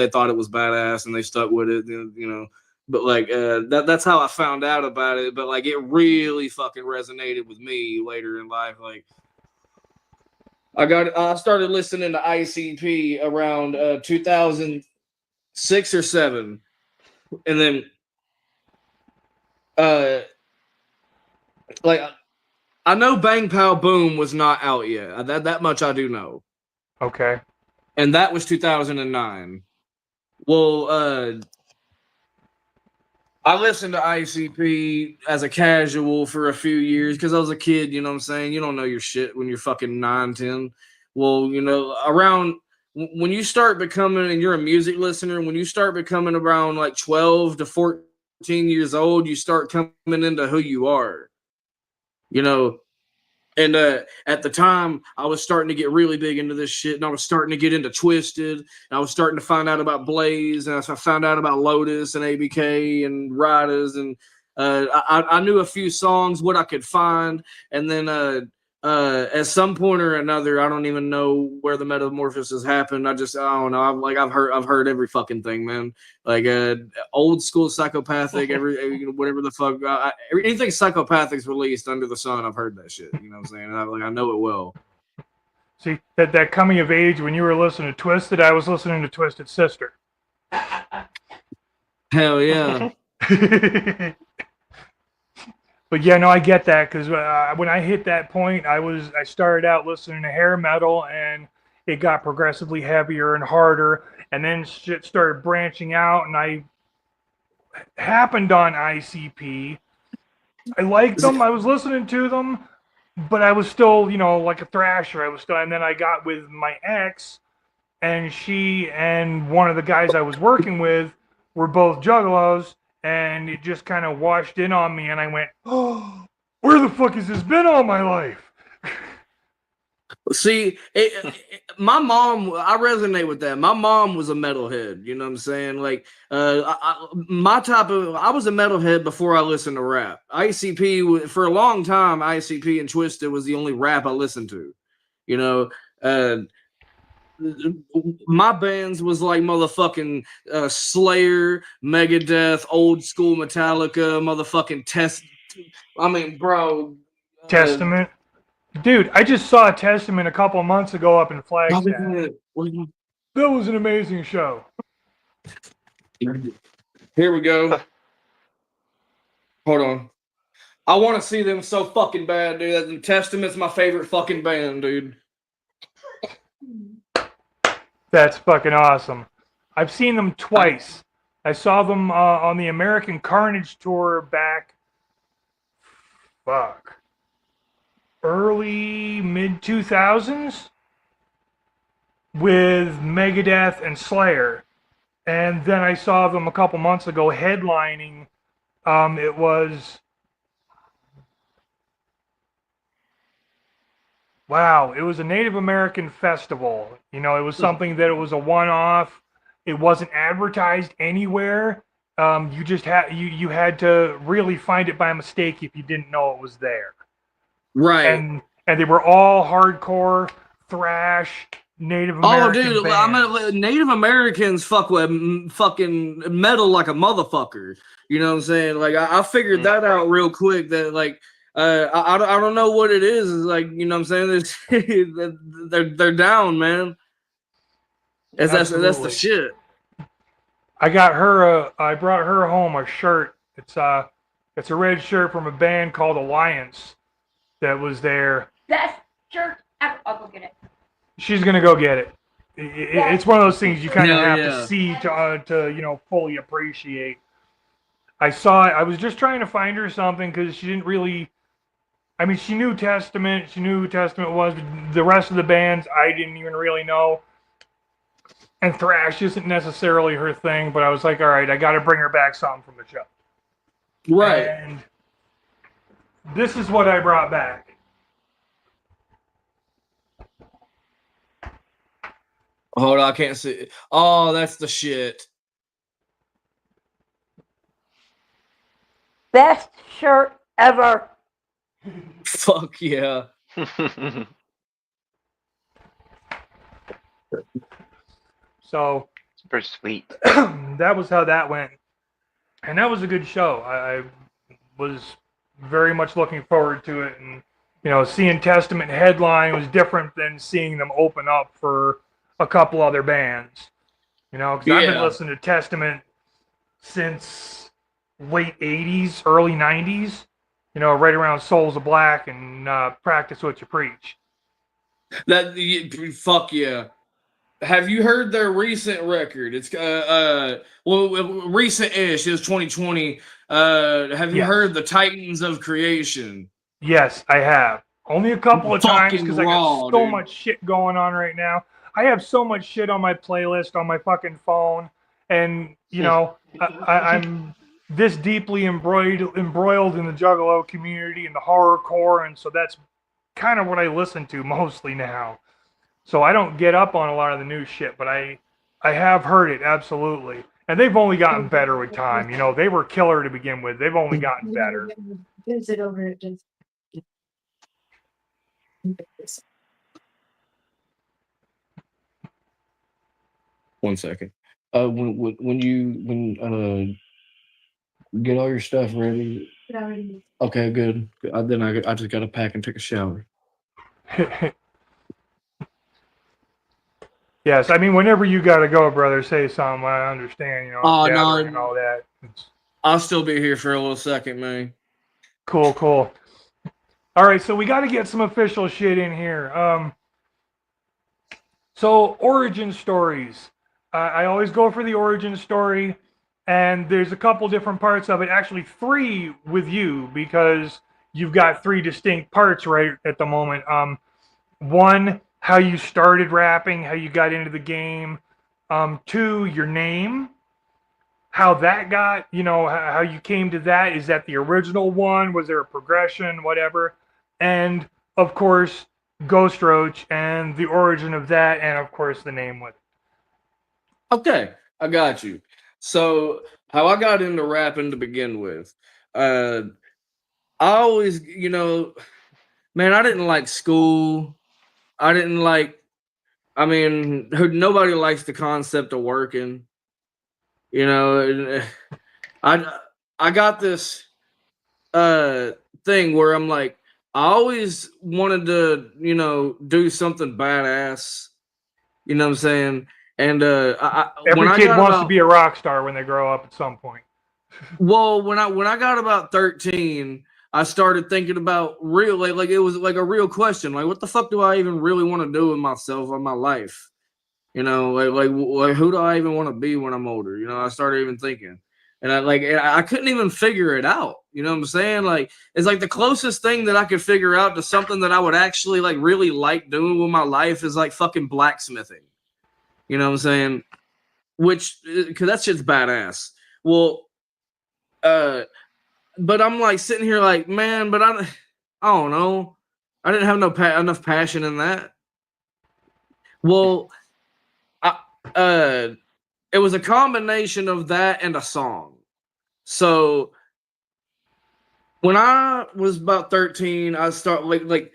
thought it was badass and they stuck with it, But like that's how I found out about it. But like, it really fucking resonated with me later in life. Like, I started listening to ICP around 2006 or 7, and then like I know Bang Pow Boom was not out yet. That much I do know. Okay. And that was 2009. Well, I listened to ICP as a casual for a few years because I was a kid, you know what I'm saying? You don't know your shit when you're fucking 9, 10. Well, you know, around when you start becoming, and you're a music listener, when you start becoming around like 12 to 14 years old, you start coming into who you are, you know. And at the time, I was starting to get really big into this shit, and I was starting to get into Twisted, and I was starting to find out about Blaze, and I found out about Lotus and ABK and Riders, and I knew a few songs, what I could find, and then at some point or another, I don't even know where the metamorphosis happened. I don't know. I've heard every fucking thing, man. Like old school psychopathic, whatever the fuck, anything psychopathic's released under the sun, I've heard that shit. You know what I'm saying? I know it well. See, that coming of age when you were listening to Twisted, I was listening to Twisted Sister. Hell yeah. But yeah, no, I get that because when I hit that point, I started out listening to hair metal, and it got progressively heavier and harder, and then shit started branching out, and I happened on ICP. I liked them. I was listening to them, but I was still, you know, like a thrasher. And then I got with my ex, and she and one of the guys I was working with were both juggalos. And it just kind of washed in on me, and I went, "Oh, where the fuck has this been all my life?" See, my mom, I resonate with that. My mom was a metalhead, you know what I'm saying? Like, I was a metalhead before I listened to rap. ICP, for a long time, ICP and Twisted was the only rap I listened to, you know? My bands was like motherfucking Slayer, Megadeth, old school Metallica, motherfucking bro. Testament. Dude, I just saw Testament a couple months ago up in Flagstaff. That was an amazing show. Here we go. Hold on. I want to see them so fucking bad, dude. Testament's my favorite fucking band, dude. That's fucking awesome. I've seen them twice. I saw them on the American Carnage tour back, early, mid-2000s with Megadeth and Slayer. And then I saw them a couple months ago headlining. It was a Native American festival. You know, it was something that it was a one-off. It wasn't advertised anywhere. You just you had to really find it by mistake if you didn't know it was there. Right. And they were all hardcore thrash Native American dude, bands. Native Americans fuck with fucking metal like a motherfucker. You know what I'm saying? Like I figured that out real quick. That like I don't know what it is. It's like, you know what I'm saying? they're down, man. That's the shit. I got her. I brought her home a shirt. It's a red shirt from a band called Alliance that was there. Best shirt ever. I'll go get it. She's gonna go get it. It's one of those things you kind of have to see to you know, fully appreciate. I was just trying to find her something because she didn't really. I mean, she knew Testament. She knew who Testament was. But the rest of the bands, I didn't even really know. And thrash isn't necessarily her thing, but I was like, all right, I got to bring her back something from the show. Right. And this is what I brought back. Hold on, I can't see. Oh, that's the shit. Best shirt ever. Fuck yeah. So it's pretty sweet. That was how that went. And that was a good show. I was very much looking forward to it, and You know, seeing Testament headline was different than seeing them open up for a couple other bands. You know, because I've been listening to Testament since late 80s, early 90s, you know, right around Souls of Black and Practice What You Preach. Fuck yeah. Have you heard their recent record? It's recent-ish. It was 2020. Have you heard the Titans of Creation? Yes, I have. Only a couple of times because I got so much shit going on right now. I have so much shit on my playlist on my fucking phone, and you know, I'm this deeply embroiled in the Juggalo community and the horrorcore, and so that's kind of what I listen to mostly now. So I don't get up on a lot of the new shit, but I have heard it absolutely, and they've only gotten better with time. You know, they were killer to begin with. They've only gotten better. Visit over at just. 1 second. When you get all your stuff ready. Okay, good. Then I just gotta pack and take a shower. Yes, I mean, whenever you gotta go, brother, say something. I understand, you know, gathering and all that. I'll still be here for a little second, man. Cool. All right, so we got to get some official shit in here. So origin stories. I always go for the origin story, and there's a couple different parts of it. Actually, 3 with you because you've got 3 distinct parts right at the moment. 1, how you started rapping, how you got into the game. 2, your name, how that got, you know, how you came to that. Is that the original one? Was there a progression, whatever? And of course, Ghostroach and the origin of that, and of course the name with it. Okay, I got you. So how I got into rapping to begin with, I always, you know, man, I didn't like school. I didn't like, I mean, nobody likes the concept of working. You know, I got this thing where I'm like, I always wanted to, you know, do something badass. You know what I'm saying? And every kid wants to be a rock star when they grow up at some point. Well, when I got about 13, I started thinking about real, like it was like a real question, like what the fuck do I even really want to do with myself or my life? You know, like who do I even want to be when I'm older? You know, I started even thinking, and I couldn't even figure it out. You know what I'm saying? Like it's like the closest thing that I could figure out to something that I would actually like really like doing with my life is like fucking blacksmithing. You know what I'm saying? Which, because that shit's badass. Well, but I'm like sitting here like, man, but I don't know. I didn't have enough passion in that. Well, it was a combination of that and a song. So when I was about 13, I started like,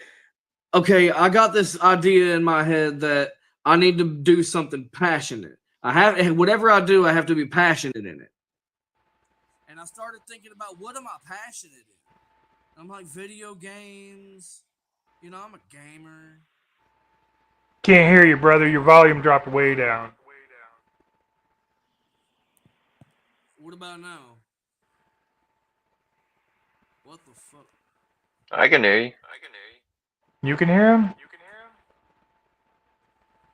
okay, I got this idea in my head that I need to do something passionate. Whatever I do, I have to be passionate in it. And I started thinking about what am I passionate in? I'm like video games. You know, I'm a gamer. Can't hear you, brother. Your volume dropped way down. What about now? What the fuck? I can hear you. You can hear him?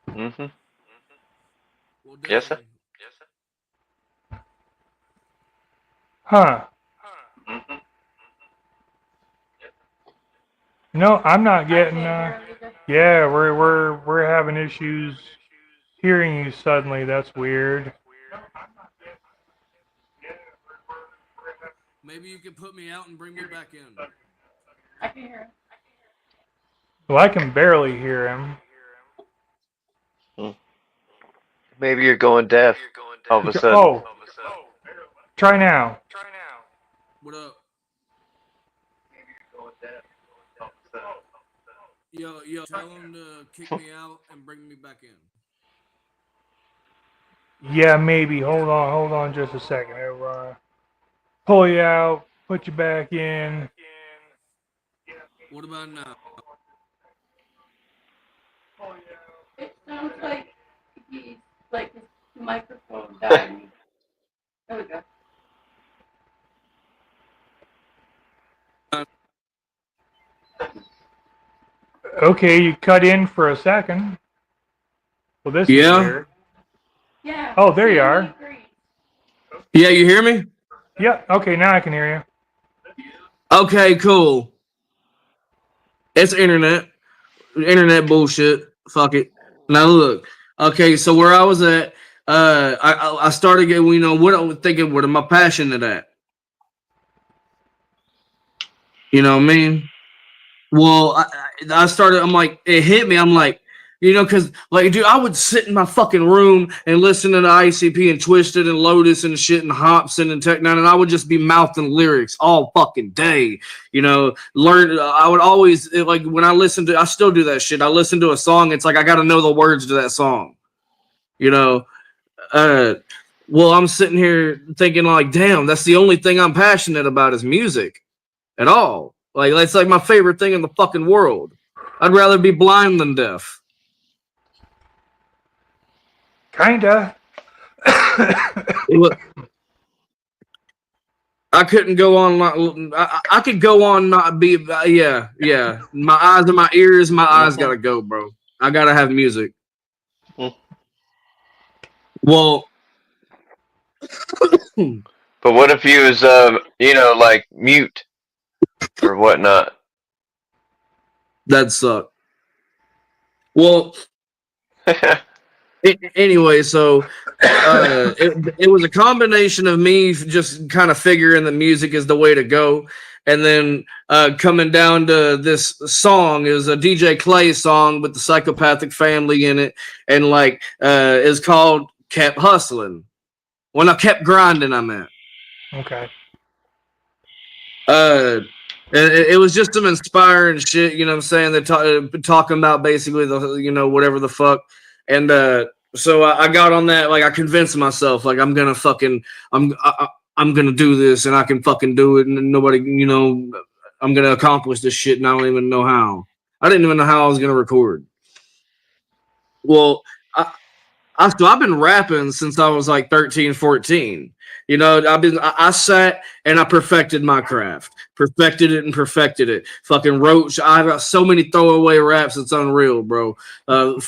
Mm-hmm. Well, yes, sir. Huh. No, I'm not getting. Yeah, we're having issues hearing you suddenly. That's weird. Maybe you can put me out and bring me back in. I can hear him. Well, I can barely hear him. Maybe you're going deaf all of a sudden. Oh, try now. What up? Yo, tell him to kick me out and bring me back in. Yeah, maybe. Hold on just a second. Pull you out, put you back in. What about now? It sounds like he's like his microphone died. There we go. Okay, you cut in for a second. Well, this is weird. Yeah. Oh, there you are. Yeah, you hear me? Yeah. Okay, now I can hear you. Okay, cool. It's internet bullshit. Fuck it. Now look. Okay, so where I was at, I started getting, you know, what I'm thinking, what am I passionate at? You know what I mean? Well, I started, I'm like, it hit me. I'm like, you know, because, like, dude, I would sit in my fucking room and listen to the ICP and Twisted and Lotus and shit and Hobson and Tech Nine, and I would just be mouthing lyrics all fucking day. You know, I would always, like, when I listen to, I still do that shit. I listen to a song, it's like I got to know the words to that song. You know, well, I'm sitting here thinking, like, damn, that's the only thing I'm passionate about is music at all. Like, it's like my favorite thing in the fucking world. I'd rather be blind than deaf. Kinda. Look, I couldn't go on. I could go on not be. Yeah. My eyes and my ears. My eyes gotta go, bro. I gotta have music. Well, but what if you was you know, like mute or whatnot? That'd suck. Well. Anyway, so it was a combination of me just kind of figuring that music is the way to go, and then coming down to this song is a DJ Clay song with the Psychopathic Family in it, and like is called "Kept Hustling." When I kept grinding, I meant. Okay. It was just some inspiring shit, you know what I'm saying? They're talking about basically the, you know, whatever the fuck. And so I got on that, like I convinced myself, like I'm gonna do this, and I can fucking do it, and nobody, you know, I'm gonna accomplish this shit, and I don't even know how. I didn't even know how I was gonna record. Well, I've been rapping since I was like 13, 14. You know, I sat and I perfected my craft, perfected it. Fucking wrote. I got so many throwaway raps. It's unreal, bro. We're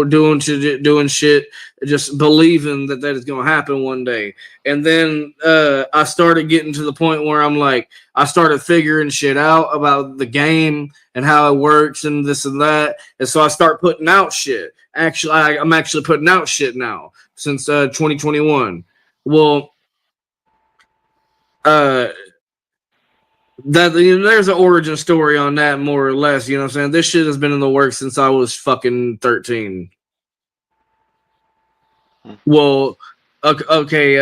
doing shit, just believing that is gonna happen one day. And then I started getting to the point where I'm like, I started figuring shit out about the game and how it works and this and that. And so I start putting out shit. Actually, I'm actually putting out shit now since 2021. Well, there's an origin story on that, more or less. You know what I'm saying? This shit has been in the works since I was fucking 13. Well, okay.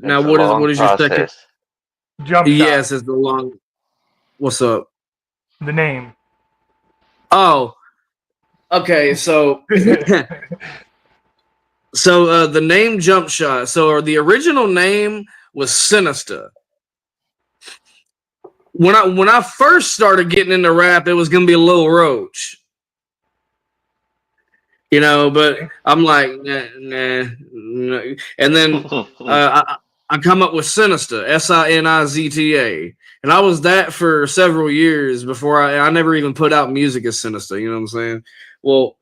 Now what is your second? Jumpshot. Yes, it's the long. What's up? The name. Oh, okay. So, so the name Jumpshot. So the original name was Sinister. When I first started getting into rap, it was gonna be Lil Roach. You know, but I'm like, nah. And then I come up with Sinister, Sinizta, and I was that for several years before I never even put out music as Sinister. You know what I'm saying? Well,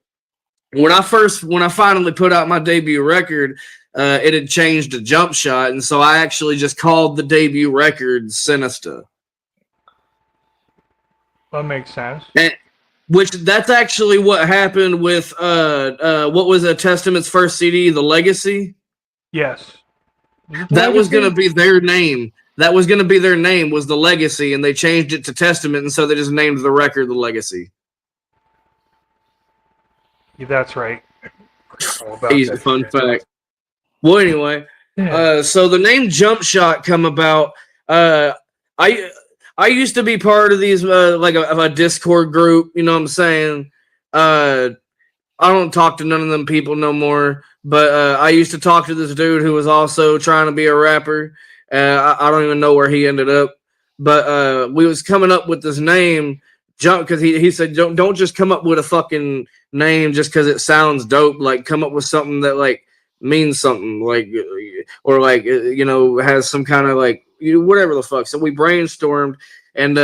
when I finally put out my debut record, it had changed to Jumpshot, and so I actually just called the debut record Sinister. That makes sense. That's actually what happened with what was Testament's first CD, The Legacy? Yes. That was gonna be their name. That was gonna be their name, was The Legacy, and they changed it to Testament, and so they just named the record The Legacy. Yeah, that's right. Easy fun fact. Well, anyway, so the name Jumpshot come about. I used to be part of these like a Discord group, you know what I'm saying? I don't talk to none of them people no more, but I used to talk to this dude who was also trying to be a rapper. I don't even know where he ended up. but we was coming up with this name Jump because he said don't just come up with a fucking name just because it sounds dope. Like come up with something that like means something, like or like has some kind of like whatever the fuck. So we brainstormed, and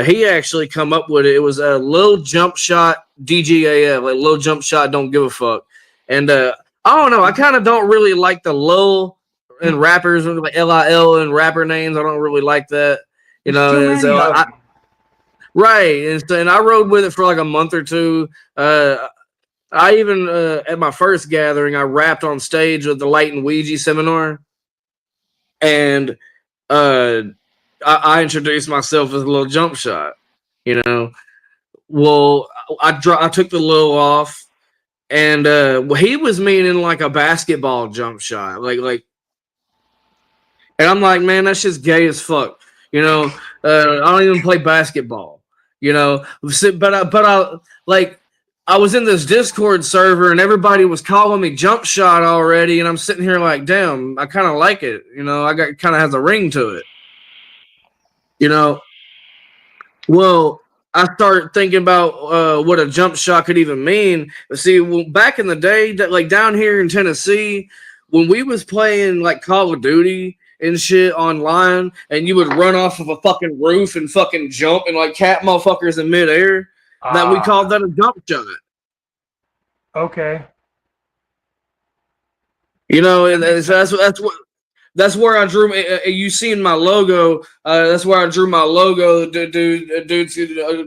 he actually come up with it. It was a Lil Jumpshot DGAF, like Lil Jumpshot don't give a fuck. And I don't know, I kind of don't really like the Lil and rappers like LIL and rapper names. I don't really like that, right. And I rode with it for like a month or two. I even at my first gathering, I rapped on stage with the Light and Ouija seminar, and I introduced myself as a Little Jump Shot. Well, I took the Lil off, and he was meaning like a basketball jump shot, like, and I'm like, man, that's just gay as fuck. I don't even play basketball. But I was in this Discord server and everybody was calling me Jump Shot already, and I'm sitting here like, damn, I kind of like it. I got kind of has a ring to it. Well, I started thinking about what a jump shot could even mean. But see, back in the day, like down here in Tennessee, when we was playing like Call of Duty and shit online, and you would run off of a fucking roof and fucking jump and like cat motherfuckers in midair. That we called that a jump shot. Okay. And that's where I drew. You seen my logo? That's where I drew my logo. Dude's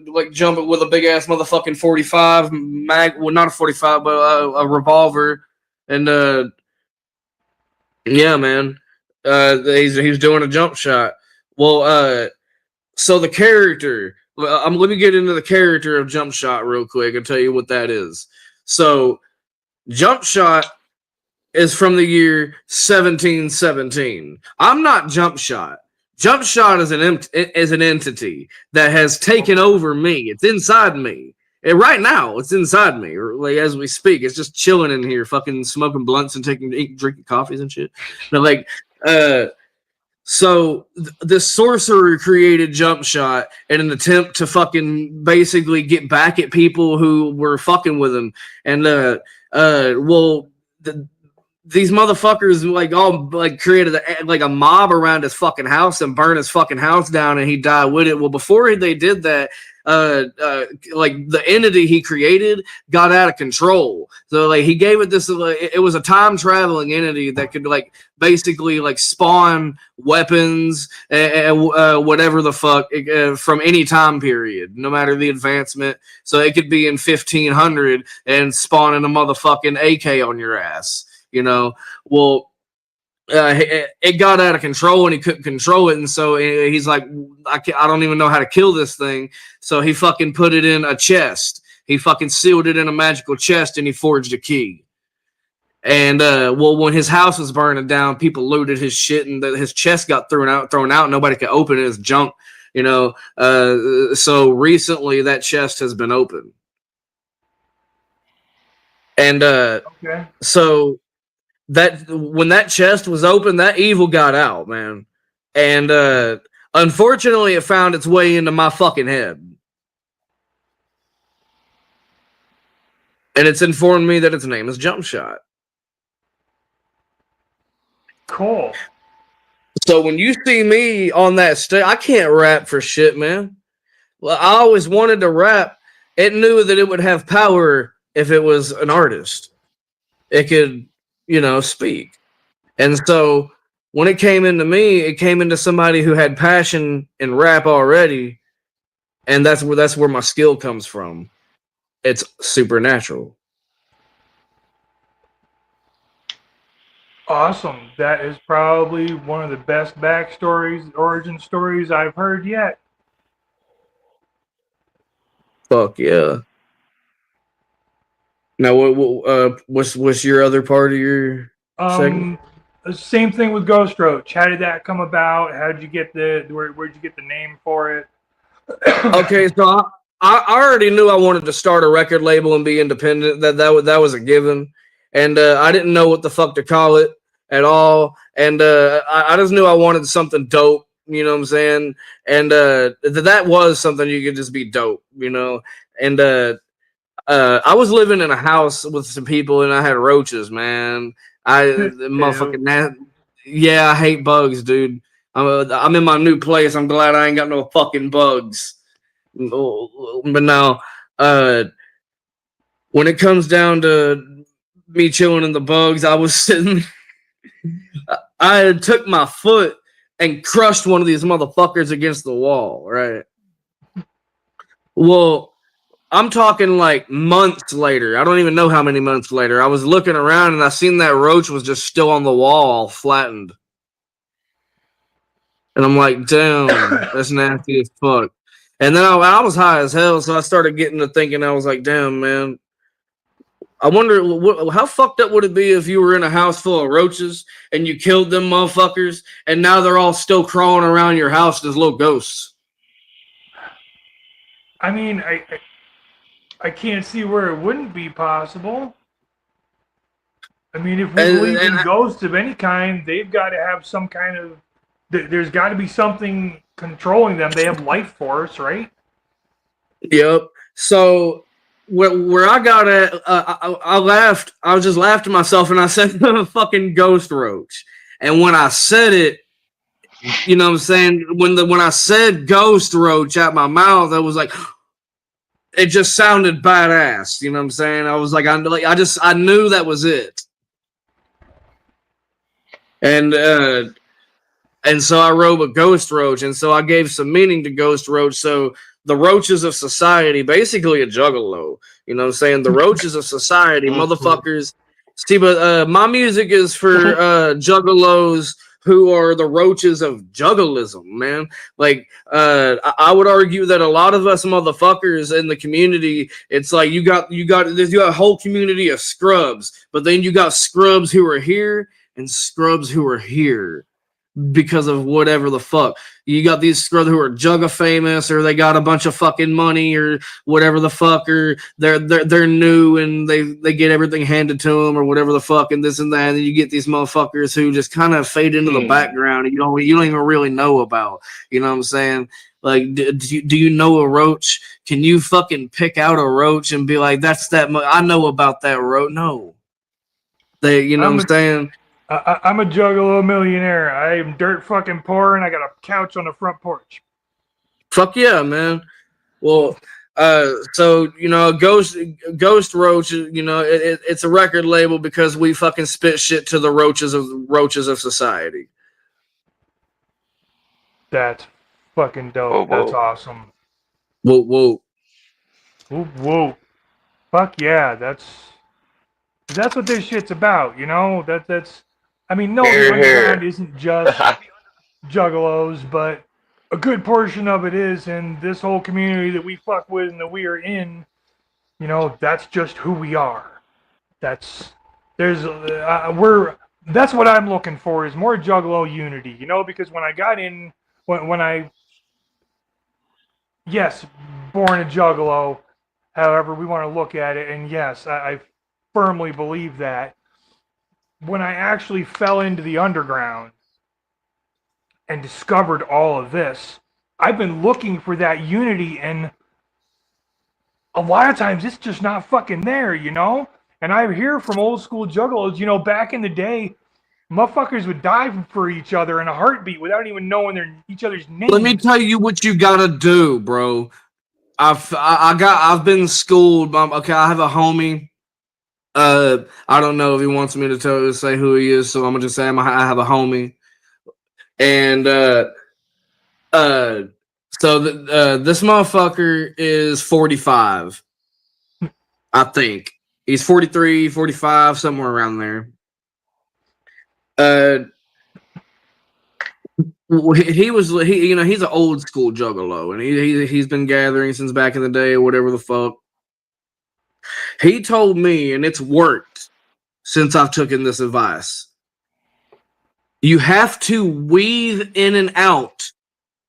like jumping with a big ass motherfucking 45 mag. Well, not a 45, but a revolver. And yeah, man, he's doing a jump shot. Well, so the character. Let me get into the character of Jump Shot real quick and tell you what that is. So, Jump Shot is from the year 1717. I'm not Jump Shot. Jump Shot is an entity that has taken over me. It's inside me. And right now, it's inside me. Like as we speak, it's just chilling in here, fucking smoking blunts and drinking coffees and shit. But so this sorcerer created Jump Shot in an attempt to fucking basically get back at people who were fucking with him. And these motherfuckers like all like created a mob around his fucking house and burned his fucking house down, and he died with it. Well, before they did that, like the entity he created got out of control. So like he gave it this, it was a time traveling entity that could like basically like spawn weapons and whatever the fuck from any time period, no matter the advancement. So it could be in 1500 and spawning a motherfucking AK on your ass. Well, it got out of control and he couldn't control it, and so he's like, I don't even know how to kill this thing. So he fucking put it in a chest. He fucking sealed it in a magical chest, and he forged a key. And when his house was burning down, people looted his shit, and his chest got thrown out. Nobody could open it. It's junk, So recently, that chest has been opened, and so. That when that chest was open, that evil got out, man. And unfortunately, it found its way into my fucking head. And it's informed me that its name is Jump Shot. Cool. So when you see me on that stage, I can't rap for shit, man. Well, I always wanted to rap. It knew that it would have power if it was an artist. It could... speak. And so when it came into me, it came into somebody who had passion in rap already. And that's where my skill comes from. It's supernatural. Awesome. That is probably one of the best origin stories I've heard yet. Fuck yeah. Now, what's your other part of your segment? Same thing with Ghostroach. How did that come about? How did you get where'd you get the name for it? Okay, so I already knew I wanted to start a record label and be independent. That was a given, and I didn't know what the fuck to call it at all. And I just knew I wanted something dope You know what I'm saying? And that was something you could just be dope, you know. And I was living in a house with some people, and I had roaches, man. Yeah, I hate bugs, dude. I'm in my new place. I'm glad I ain't got no fucking bugs. But now, when it comes down to me chilling in the bugs, I was sitting. I took my foot and crushed one of these motherfuckers against the wall, right? Well, I'm talking like months later. I don't even know how many months later. I was looking around and I seen that roach was just still on the wall, all flattened. And I'm like, damn, that's nasty as fuck. And then I was high as hell, so I started getting to thinking. I was like, damn, man. I wonder how fucked up would it be if you were in a house full of roaches and you killed them motherfuckers, and now they're all still crawling around your house as little ghosts. I mean, I can't see where it wouldn't be possible. I mean, if we believe in ghosts of any kind, they've got to have some kind of. There's got to be something controlling them. They have life force, right? Yep. So where I got at, I laughed. I just laughed to myself, and I said, "Fucking Ghostroach." And when I said it, you know what I'm saying? When I said Ghostroach out my mouth, I was like, it just sounded badass. You know what I'm saying? I was like, I knew that was it. And so I wrote a Ghostroach, and so I gave some meaning to Ghostroach. So the roaches of society, basically a juggalo. You know what I'm saying? The roaches of society, motherfuckers. See, but my music is for juggalos who are the roaches of juggalism, man. Like, I would argue that a lot of us motherfuckers in the community, it's like you got a whole community of scrubs, but then you got scrubs who are here and scrubs who are here. Because of whatever the fuck. You got these scrubs who are jugga famous, or they got a bunch of fucking money, or whatever the fuck, or they're new and they get everything handed to them, or whatever the fuck, and this and that. And then you get these motherfuckers who just kind of fade into the background and you don't even really know about. You know what I'm saying? Like, do you know a roach? Can you fucking pick out a roach and be like, that's that? I know about that roach. No, you know what I'm saying? I'm a juggalo millionaire. I'm dirt fucking poor, and I got a couch on the front porch. Fuck yeah, man. Well, so you know, Ghostroach, you know, it's a record label because we fucking spit shit to the roaches of society. That's fucking dope. That's awesome. Whoa. Fuck yeah, that's what this shit's about, you know? That's I mean, no, the underground isn't just juggalos, but a good portion of it is, and this whole community that we fuck with and that we are in, you know, that's just who we are. That's what I'm looking for, is more juggalo unity, you know, because when I got in, yes, born a juggalo, however we want to look at it, and yes, I firmly believe that. When I actually fell into the underground and discovered all of this, I've been looking for that unity, and a lot of times it's just not fucking there, you know? And I hear from old school juggalos, you know, back in the day, motherfuckers would die for each other in a heartbeat without even knowing each other's names. Let me tell you what you gotta do, bro. I've been schooled. Okay, I have a homie. I don't know if he wants me to say who he is, so I'm gonna just say I have a homie, and so this motherfucker is 45. I think he's 43, 45, somewhere around there. He's an old school juggalo, and he's been gathering since back in the day, or whatever the fuck. He told me, and it's worked since I've taken this advice, you have to weave in and out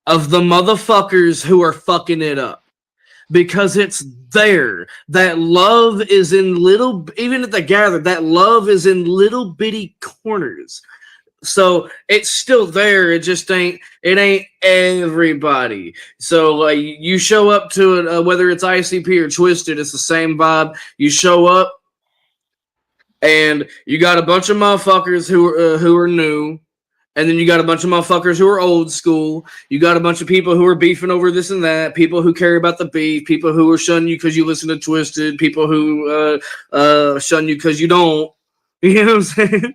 of the motherfuckers who are fucking it up, because it's there. That love is in even at the gather, that love is in little bitty corners. So it's still there. It just ain't everybody. So like you show up to it, whether it's ICP or Twisted, it's the same vibe. You show up and you got a bunch of motherfuckers who are new, and then you got a bunch of motherfuckers who are old school. You got a bunch of people who are beefing over this and that. People who care about the beef. People who are shunning you because you listen to Twisted. People who shun you because you don't. You know what I'm saying?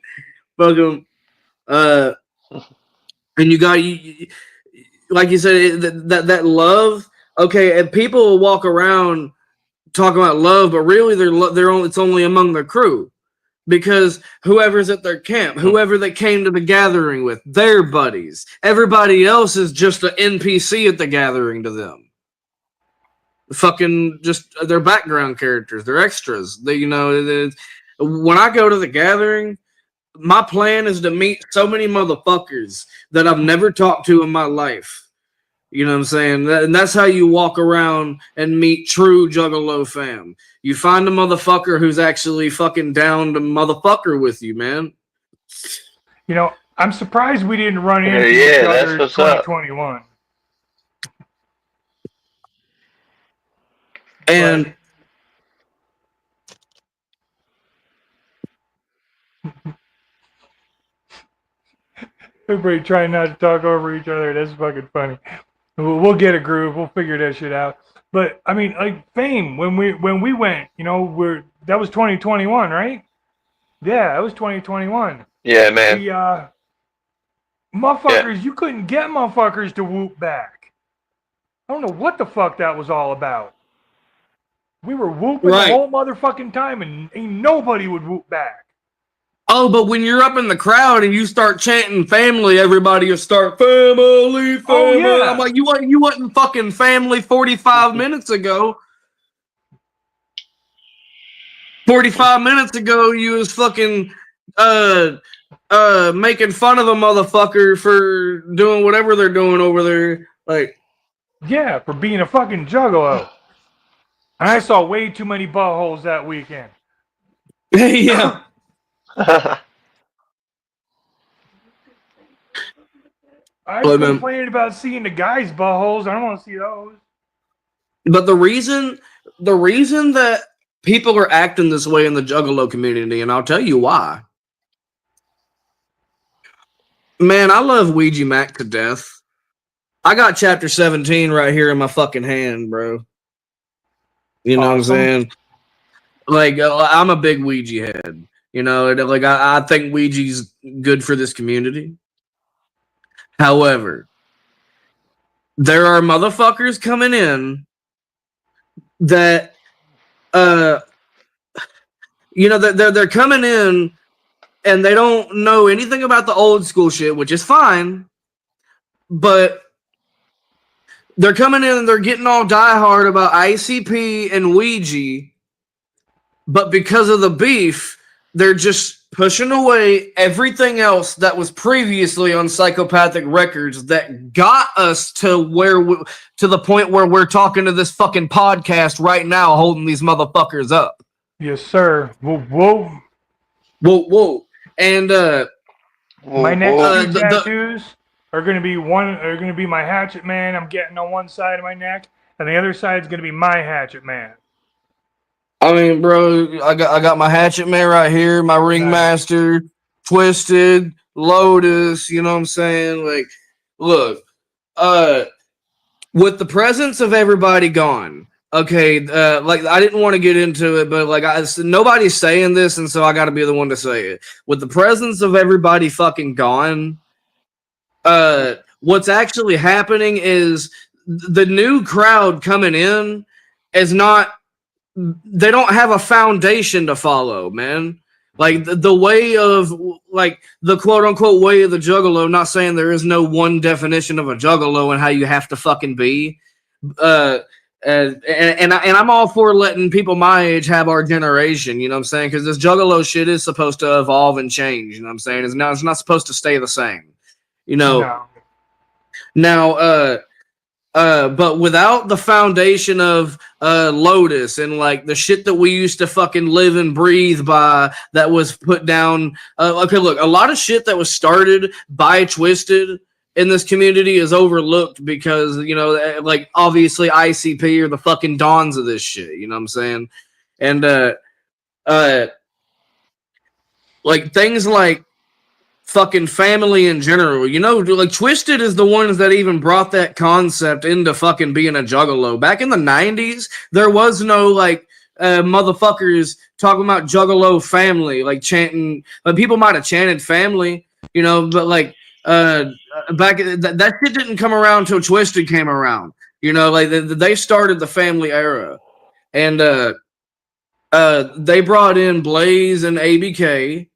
Fucking. And you got like you said, that love. Okay, and people will walk around talking about love, but really it's only among their crew, because whoever's at their camp, whoever they came to the gathering with, their buddies. Everybody else is just an NPC at the gathering to them. Fucking just their background characters, they're extras. When I go to the gathering, my plan is to meet so many motherfuckers that I've never talked to in my life. You know what I'm saying? And that's how you walk around and meet true Juggalo fam. You find a motherfucker who's actually fucking down to motherfucker with you, man. You know, I'm surprised we didn't run into each other in 2021. And everybody trying not to talk over each other. That's fucking funny. We'll get a groove. We'll figure that shit out. But I mean, like Fame, when we went, you know, that was 2021, right? Yeah, that was 2021. Yeah, man. The motherfuckers, you couldn't get motherfuckers to whoop back. I don't know what the fuck that was all about. We were whooping the whole motherfucking time, and ain't nobody would whoop back. Oh, but when you're up in the crowd and you start chanting family, everybody will start family, family. Oh, yeah. I'm like, you wasn't fucking family 45 minutes ago. 45 minutes ago, you was fucking making fun of the motherfucker for doing whatever they're doing over there. Like, yeah, for being a fucking juggalo. And I saw way too many buttholes that weekend. Yeah. I was complaining about seeing the guys' buttholes. I don't want to see those. But the reason that people are acting this way in the Juggalo community, and I'll tell you why. Man, I love Ouija Mac to death. I got chapter 17 right here in my fucking hand, bro. You know what I'm saying? Like, I'm a big Ouija head. You know, like I think Ouija's good for this community. However, there are motherfuckers coming in that, you know, they're coming in and they don't know anything about the old school shit, which is fine, but they're coming in and they're getting all diehard about ICP and Ouija, but because of the beef, they're just pushing away everything else that was previously on Psychopathic Records that got us to to the point where we're talking to this fucking podcast right now, holding these motherfuckers up. Yes, sir. Whoa, whoa, whoa, whoa. And my next two tattoos are gonna be my Hatchet Man. I'm getting on one side of my neck, and the other side is gonna be my Hatchet Man. I mean, bro, I got my Hatchet Man right here, my Ringmaster, Twisted, Lotus, you know what I'm saying? Like, look, with the presence of everybody gone, okay, like, I didn't want to get into it, but, like, nobody's saying this, and so I got to be the one to say it. With the presence of everybody fucking gone, what's actually happening is the new crowd coming in is not... They don't have a foundation to follow, man. Like the way of, like, the quote unquote way of the Juggalo. Not saying there is no one definition of a Juggalo and how you have to fucking be. And I'm all for letting people my age have our generation. You know what I'm saying? Because this Juggalo shit is supposed to evolve and change. You know what I'm saying? It's not supposed to stay the same. You know. No. Now, but without the foundation of Lotus and like the shit that we used to fucking live and breathe by, that was put down. Okay, look, a lot of shit that was started by Twisted in this community is overlooked because, you know, like obviously ICP are the fucking dons of this shit. You know what I'm saying? And like things like fucking family in general, you know, like Twisted is the ones that even brought that concept into fucking being a juggalo. Back in the 90s, there was no like motherfuckers talking about juggalo family, like chanting. Like people might have chanted family, you know, but like back that shit didn't come around till Twisted came around. You know, like they started the family era, and they brought in Blaze and ABK,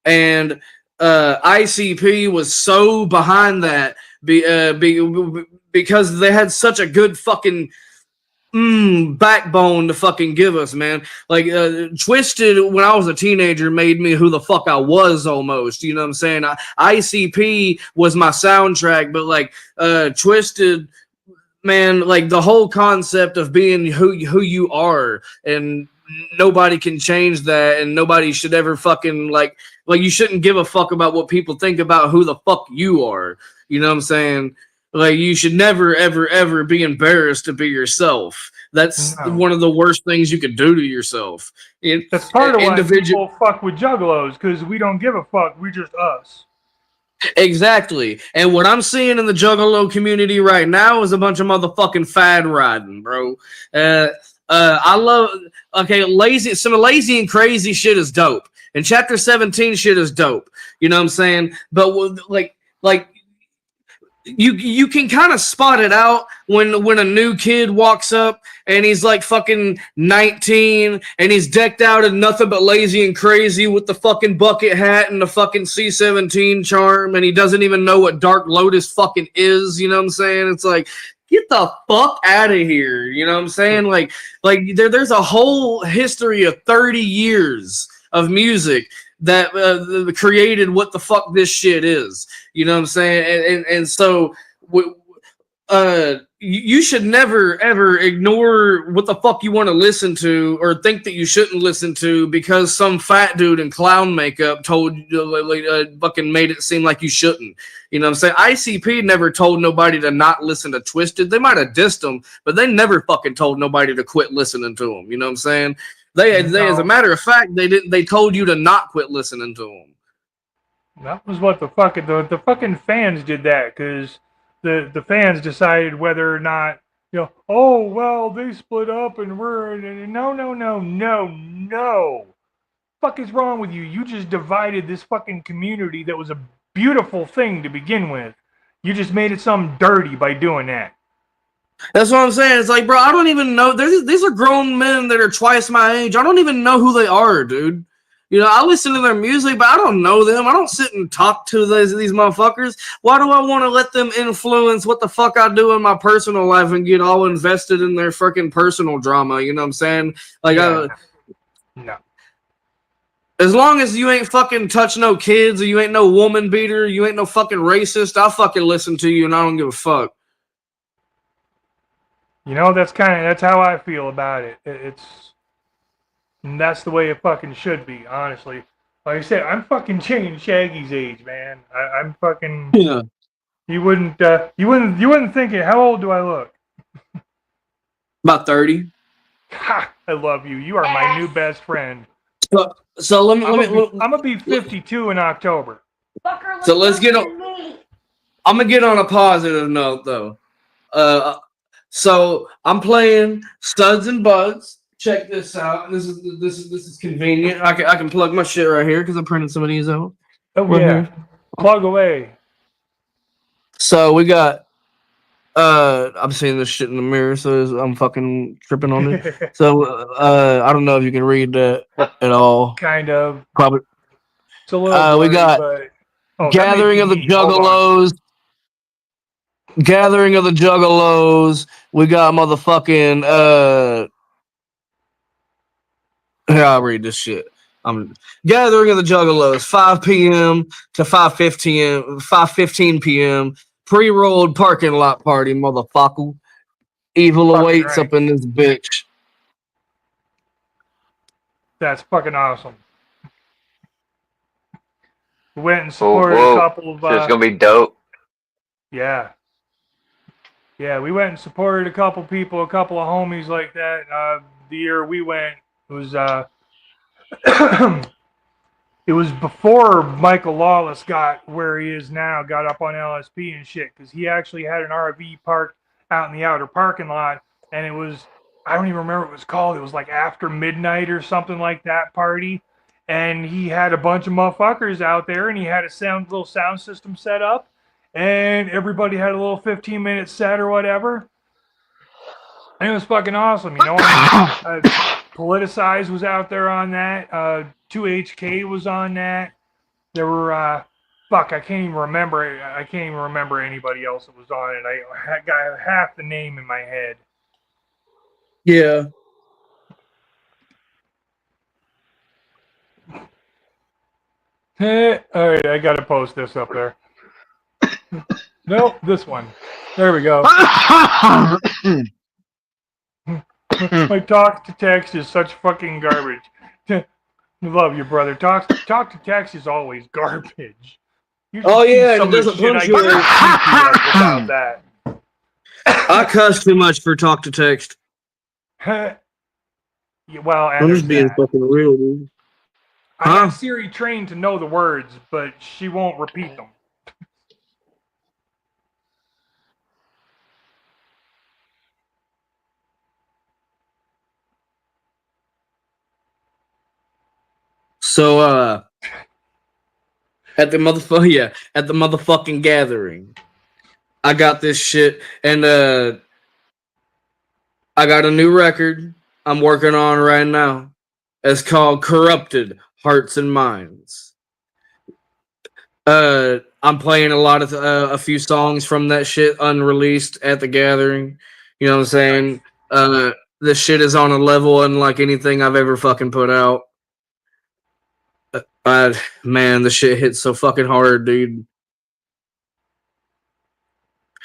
and ICP was so behind that because they had such a good fucking backbone to fucking give us, man. Like Twisted, when I was a teenager, made me who the fuck I was almost. You know what I'm saying? ICP was my soundtrack, but like Twisted, man, like the whole concept of being who you are, and nobody can change that, and nobody should ever fucking like you shouldn't give a fuck about what people think about who the fuck you are. You know what I'm saying? Like you should never ever be embarrassed to be yourself. That's one of the worst things you could do to yourself. That's part of why people fuck with juggalos, because we don't give a fuck. We're just us. Exactly. And what I'm seeing in the juggalo community right now is a bunch of motherfucking fad riding, bro. I love some lazy and crazy shit is dope. And chapter 17 shit is dope. You know what I'm saying? But like you can kind of spot it out when a new kid walks up and he's like fucking 19 and he's decked out in nothing but lazy and crazy with the fucking bucket hat and the fucking C17 charm, and he doesn't even know what Dark Lotus fucking is. You know what I'm saying? It's like, get the fuck out of here. You know what I'm saying? Like there's a whole history of 30 years of music that created what the fuck this shit is. You know what I'm saying? And so you should never ever ignore what the fuck you want to listen to or think that you shouldn't listen to because some fat dude in clown makeup told you, fucking made it seem like you shouldn't. You know what I'm saying? ICP never told nobody to not listen to Twisted. They might have dissed them, but they never fucking told nobody to quit listening to them. You know what I'm saying? They as a matter of fact, they told you to not quit listening to them. That was what the fucking fans did that, because the fans decided whether or not, you know, oh well, they split up and we're no. Fuck is wrong with you? You just divided this fucking community that was a beautiful thing to begin with. You just made it something dirty by doing that. That's what I'm saying. It's like, bro, I don't even know. These are grown men that are twice my age. I don't even know who they are, dude. You know, I listen to their music, but I don't know them. I don't sit and talk to these motherfuckers. Why do I want to let them influence what the fuck I do in my personal life and get all invested in their freaking personal drama? You know what I'm saying? Like, no. As long as you ain't fucking touch no kids, or you ain't no woman beater, you ain't no fucking racist, I'll fucking listen to you and I don't give a fuck. You know, that's how I feel about it. And that's the way it fucking should be, honestly. Like I said, I'm fucking Shaggy's age, man. I'm fucking. Yeah. You wouldn't think it. How old do I look? About 30. Ha! I love you. You are my new best friend. So let me. I'm gonna be 52 in October. So let's get on. I'm gonna get on a positive note though. So I'm playing Studs and Buds. Check this out. This is convenient. I can plug my shit right here because I'm printing some of these out. Oh right yeah, here. Plug away. So we got. I'm seeing this shit in the mirror, so I'm fucking tripping on it. So I don't know if you can read that at all. Kind of. Probably. It's a little we got Gathering of the Juggalos. Gathering of the Juggalos. We got motherfucking here, I'll read this shit. Gathering of the Juggalos, 5 p.m. to 5:15 p.m. pre-rolled parking lot party, motherfucker. Evil Fucking awaits right. up in this bitch. That's fucking awesome. We went and supported a couple of. So it's gonna be dope. Yeah. Yeah, we went and supported a couple people, a couple of homies like that. The year we went was it was before Michael Lawless got where he is now, got up on LSP and shit, because he actually had an RV parked out in the outer parking lot, and it was, I don't even remember what it was called. It was like after midnight or something like that party, and he had a bunch of motherfuckers out there, and he had a little sound system set up, and everybody had a little 15-minute set or whatever. And it was fucking awesome, you know. Politicized was out there on that. 2HK was on that. There were fuck, I can't even remember anybody else that was on it. I got half the name in my head. Yeah. All right, I gotta post this up there. Nope, this one. There we go. My talk to text is such fucking garbage. Love you, brother. Talk to text is always garbage. Oh yeah, some and it of the doesn't shit punch I you. get without that. I cuss too much for talk to text. Yeah, well, and I'm there's just being that. fucking real, dude. I have Siri trained to know the words, but she won't repeat them. So at the motherfucking gathering, I got this shit, and I got a new record I'm working on right now. It's called Corrupted Hearts and Minds. I'm playing a lot of a few songs from that shit unreleased at the gathering. You know what I'm saying? This shit is on a level unlike anything I've ever fucking put out. Man, the shit hits so fucking hard, dude.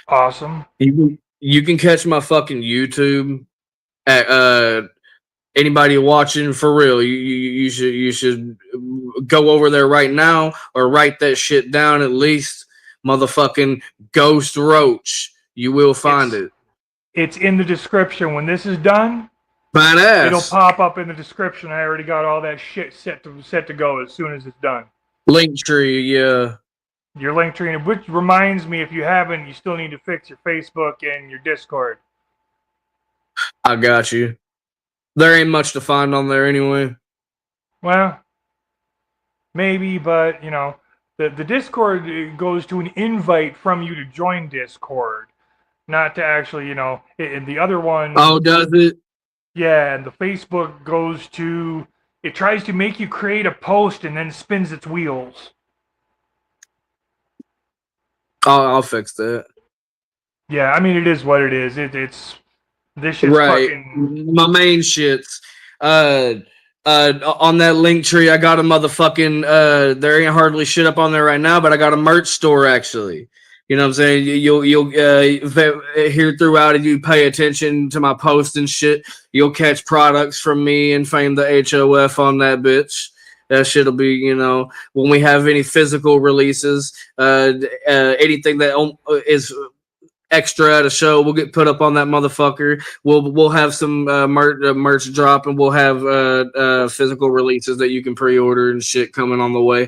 Awesome. You can catch my fucking YouTube at anybody watching for real. You should go over there right now or write that shit down at least. Motherfucking Ghostroach. You will find it. It's in the description. When this is done, Badass. it'll pop up in the description. I already got all that shit set to go as soon as it's done. Linktree, yeah. Your Linktree, which reminds me, if you haven't, you still need to fix your Facebook and your Discord. I got you. There ain't much to find on there anyway. Well, maybe, but, you know, the Discord goes to an invite from you to join Discord, not to actually, you know, and the other one... Oh, does it? Yeah, and the Facebook goes to... It tries to make you create a post and then spins its wheels. I'll fix that. Yeah, I mean, it is what it is. It's... This shit's right. fucking... My main shits. On that link tree, I got a motherfucking there ain't hardly shit up on there right now, but I got a merch store actually. You know what I'm saying? You'll here throughout, if you pay attention to my posts and shit, you'll catch products from me and Fame the HOF on that bitch. That shit'll be, you know, when we have any physical releases, anything that is extra at a show, we'll get put up on that motherfucker. We'll have some merch drop, and we'll have physical releases that you can pre-order and shit coming on the way.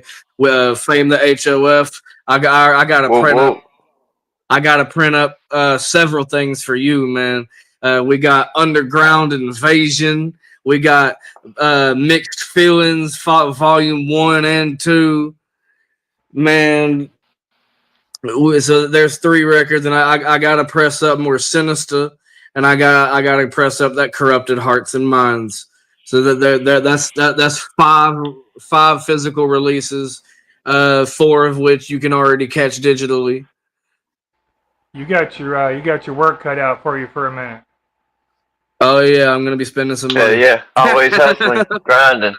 Fame the HOF. I gotta print up several things for you, man. We got Underground Invasion. We got Mixed Feelings Volume 1 and 2. Man. So there's 3 records, and I gotta press up more Sinister, and I gotta press up that Corrupted Hearts and Minds. So that's 5 physical releases, 4 of which you can already catch digitally. You got your work cut out for you for a minute. Oh yeah, I'm gonna be spending some money. Yeah, always hustling, grinding.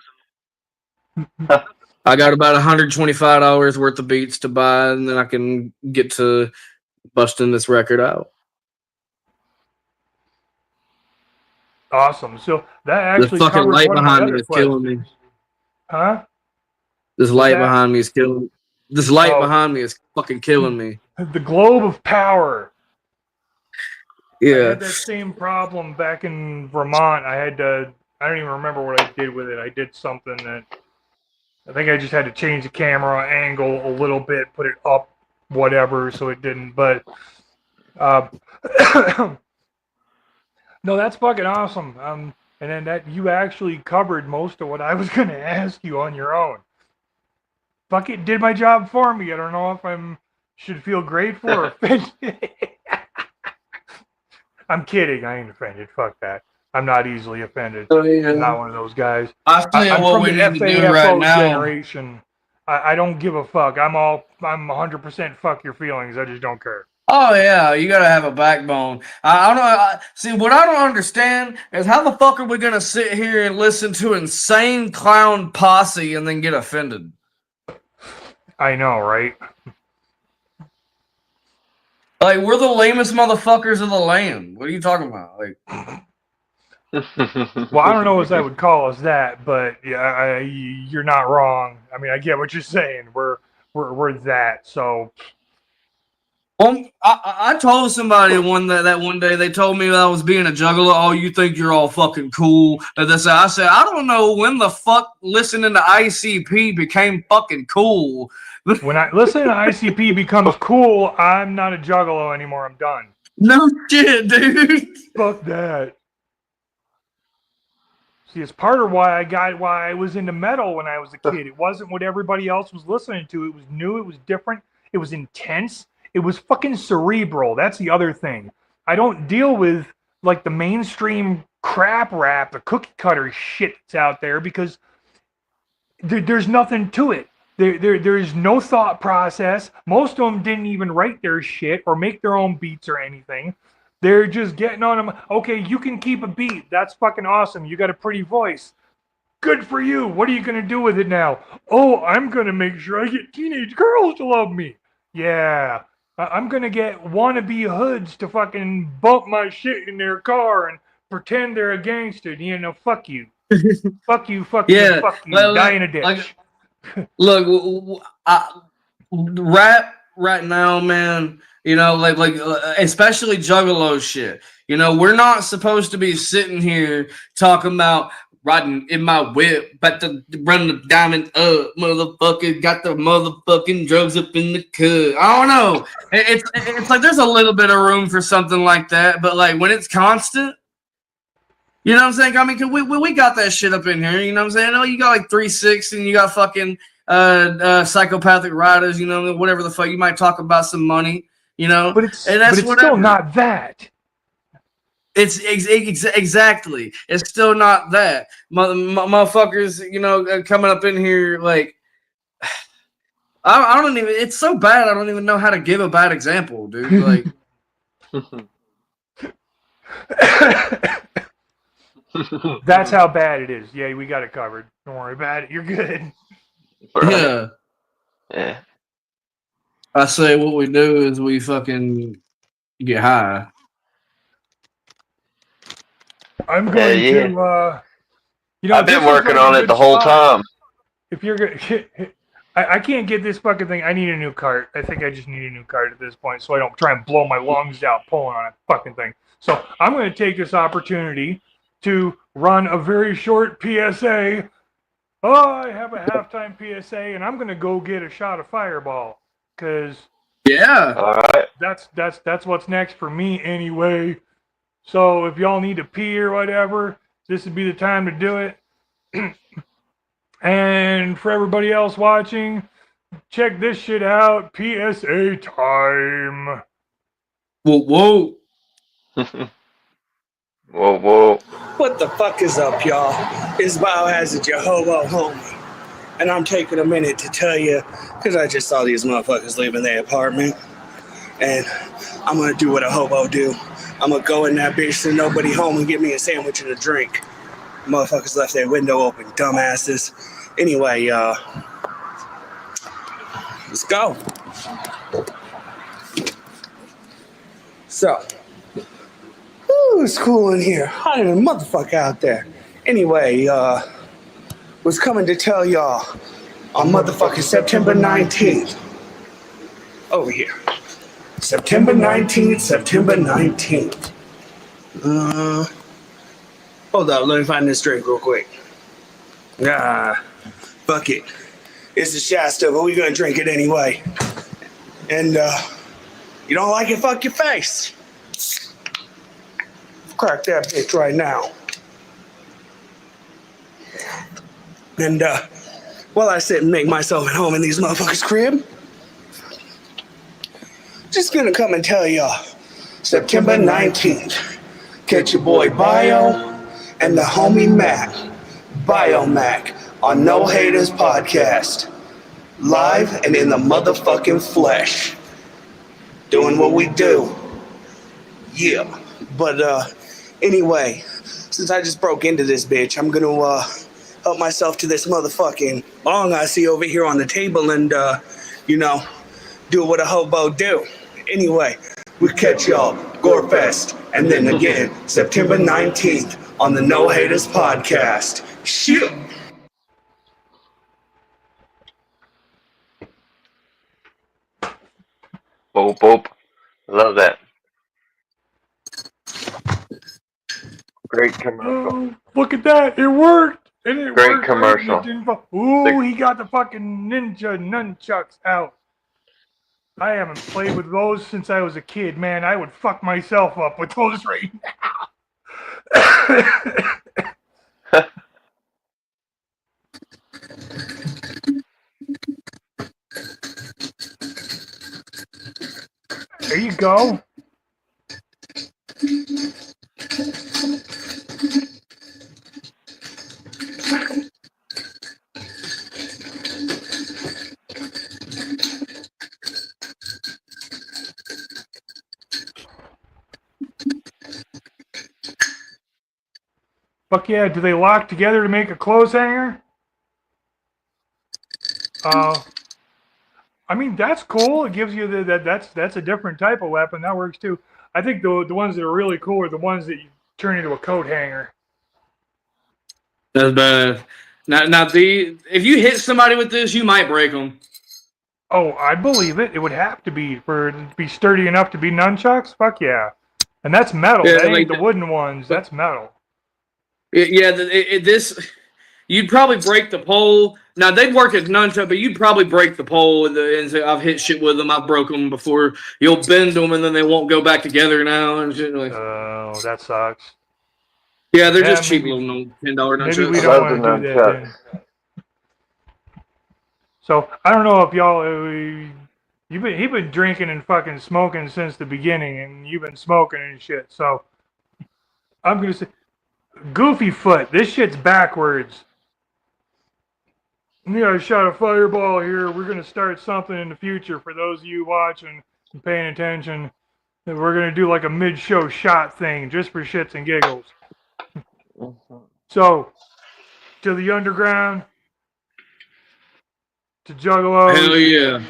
I got about $125 worth of beats to buy, and then I can get to busting this record out. Awesome. So that The actually fucking covers light one of my behind me other is killing me. questions. Huh? This What's light that? behind me is killing. This light Oh. behind me is fucking killing me. The globe of power. I Yeah. had that same problem back in Vermont. I don't even remember what I did with it. I did something that I think I just had to change the camera angle a little bit, put it up, whatever, so it didn't. But no, that's fucking awesome. And then that you actually covered most of what I was going to ask you on your own. Fuck it, did my job for me. I don't know if should feel grateful or offended. I'm kidding. I ain't offended. Fuck that. I'm not easily offended. Oh, yeah. I'm not one of those guys. I'll tell you I'm what from we the need to do FAFO right now. generation. I don't give a fuck. I'm 100% fuck your feelings. I just don't care. Oh yeah, you gotta have a backbone. I don't see what I don't understand is how the fuck are we gonna sit here and listen to Insane Clown Posse and then get offended? I know, right? Like we're the lamest motherfuckers of the land. What are you talking about? Like, well, I don't know if I would call us that, but yeah, you're not wrong. I mean, I get what you're saying. We're that. So. well, I told somebody that one day they told me that I was being a juggler. Oh, you think you're all fucking cool? And I said, I don't know when the fuck listening to ICP became fucking cool. When I listen to ICP becomes cool, I'm not a juggalo anymore. I'm done. No shit, dude. Fuck that. See, it's part of why I was into metal when I was a kid. It wasn't what everybody else was listening to. It was new. It was different. It was intense. It was fucking cerebral. That's the other thing. I don't deal with like the mainstream crap rap, the cookie cutter shit that's out there because there's nothing to it. There's no thought process. Most of them didn't even write their shit or make their own beats or anything. They're just getting on them. Okay, you can keep a beat. That's fucking awesome. You got a pretty voice. Good for you. What are you going to do with it now? Oh, I'm going to make sure I get teenage girls to love me. Yeah. I'm going to get wannabe hoods to fucking bump my shit in their car and pretend they're a gangster. You know, fuck you. Fuck you, fuck you, fuck you. Die in a ditch. Look, rap right now, man. You know, like especially Juggalo shit. You know, we're not supposed to be sitting here talking about riding in my whip, about to run the diamond up, motherfucker. Got the motherfucking drugs up in the cut. I don't know. It's like there's a little bit of room for something like that, but like when it's constant. You know what I'm saying? I mean, 'cause we got that shit up in here. You know what I'm saying? Oh, you got like 3-6 and you got fucking psychopathic riders. You know, whatever the fuck. You might talk about some money. You know, but it's still not that. It's exactly. It's still not that. Motherfuckers, you know, coming up in here like I don't even. It's so bad. I don't even know how to give a bad example, dude. Like. That's how bad it is. Yeah, we got it covered. Don't worry about it. You're good. Yeah. Yeah. I say what we do is we fucking get high. I'm going to, you know, I've been working on it the whole time. If you're good, I can't get this fucking thing. I need a new cart. I think I just need a new cart at this point, so I don't try and blow my lungs out pulling on a fucking thing. So I'm going to take this opportunity to run a very short PSA. Oh, I have a halftime PSA, and I'm going to go get a shot of Fireball. Because all right, that's what's next for me anyway. So if y'all need to pee or whatever, this would be the time to do it. And for everybody else watching, check this shit out. PSA time. Whoa. Whoa. What the fuck is up, y'all? It's Biohazard, your hobo homie. And I'm taking a minute to tell you, because I just saw these motherfuckers leaving their apartment. And I'm going to do what a hobo do. I'm going to go in that bitch to nobody home and get me a sandwich and a drink. Motherfuckers left their window open, dumbasses. Anyway, let's go. So, ooh, it's cool in here. Hot as a motherfucker out there. Anyway, was coming to tell y'all on motherfucking September 19th. Over here. September 19th, September 19th. Hold up, let me find this drink real quick. Fuck it. It's the Shasta, but we gonna drink it anyway. And, you don't like it, fuck your face. Crack that bitch right now. And, while I sit and make myself at home in these motherfuckers' crib, just gonna come and tell y'all, September 19th, catch your boy Bio and the homie Mac, Biomac, on No Haters Podcast, live and in the motherfucking flesh, doing what we do. Yeah, but anyway, since I just broke into this bitch, I'm gonna help myself to this motherfucking bong I see over here on the table and you know, do what a hobo do. Anyway, we catch y'all Gorefest and then again September 19th on the No Haters Podcast. Shit. Boop, boop. Love that. Great commercial. Oh, look at that. It worked. And it Great worked. commercial. Ooh, he got the fucking ninja nunchucks out. I haven't played with those since I was a kid, man. I would fuck myself up with those right now. There you go. Fuck yeah, do they lock together to make a clothes hanger? I mean, that's cool. It gives you that's a different type of weapon. That works too. I think the ones that are really cool are the ones that you turn into a coat hanger. That's bad. Now, if you hit somebody with this, you might break them. Oh, I believe it. It would have to be for it to be sturdy enough to be nunchucks. Fuck yeah, and that's metal. Yeah, that ain't like the wooden ones. That's metal. Yeah, this you'd probably break the pole. Now they'd work at nunchuck, but you'd probably break the pole and say, "I've hit shit with them. I've broke them before." You'll bend them, and then they won't go back together now. And shit like. Oh, that sucks. Yeah, they're just cheap little $10 nunchucks. Maybe we don't want to do that then. So I don't know if y'all he been drinking and fucking smoking since the beginning, and you've been smoking and shit. So I'm gonna say, Goofy Foot, this shit's backwards. Yeah, I shot a fireball here. We're gonna start something in the future for those of you watching and paying attention. That we're gonna do like a mid-show shot thing just for shits and giggles. So, to the underground, to Juggalos. Hell yeah.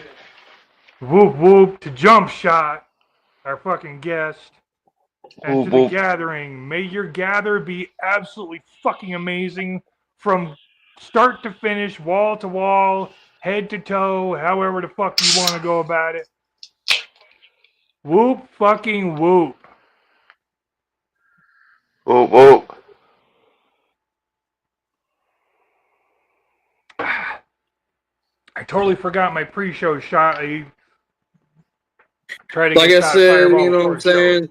Whoop whoop, to Jumpshot, our fucking guest. And to the gathering, may your gather be absolutely fucking amazing from start to finish, wall to wall, head to toe, however the fuck you want to go about it. Whoop fucking whoop. Whoop whoop. I totally forgot my pre-show shot. I tried to like get I said, Fireball you know what I'm saying?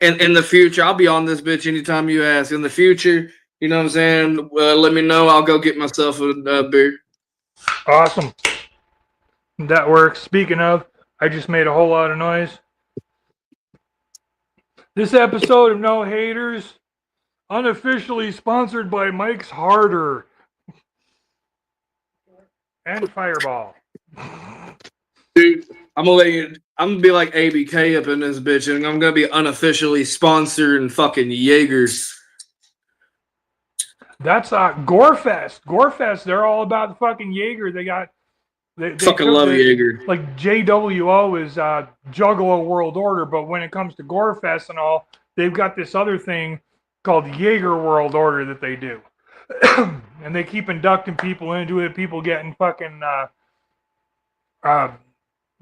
In the future, I'll be on this bitch anytime you ask. In the future, you know what I'm saying? Let me know. I'll go get myself a beer. Awesome. That works. Speaking of, I just made a whole lot of noise. This episode of No Haters, unofficially sponsored by Mike's Harder and Fireball. Dude, I'm gonna be like ABK up in this bitch, and I'm gonna be unofficially sponsoring fucking Jaegers. That's Gorefest. Gorefest, they're all about the fucking Jaeger. They got They Fucking took love the, Jaeger. like JWO is Juggalo World Order, but when it comes to Gorefest and all, they've got this other thing called Jaeger World Order that they do. And they keep inducting people into it, people getting fucking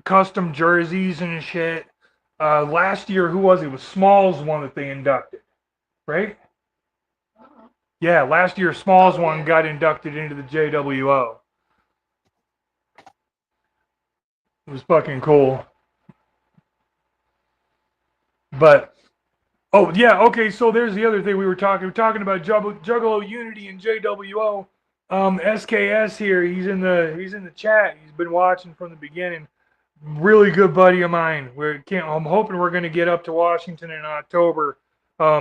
custom jerseys and shit. Last year, who was it? It was Smalls one that they inducted, right? Yeah, last year Smalls one got inducted into the JWO. It was fucking cool. But, oh yeah, okay, so there's the other thing we were talking about Juggalo Unity and JWO. SKS here, he's in the chat. He's been watching from the beginning. Really good buddy of mine. I'm hoping we're gonna get up to Washington in October.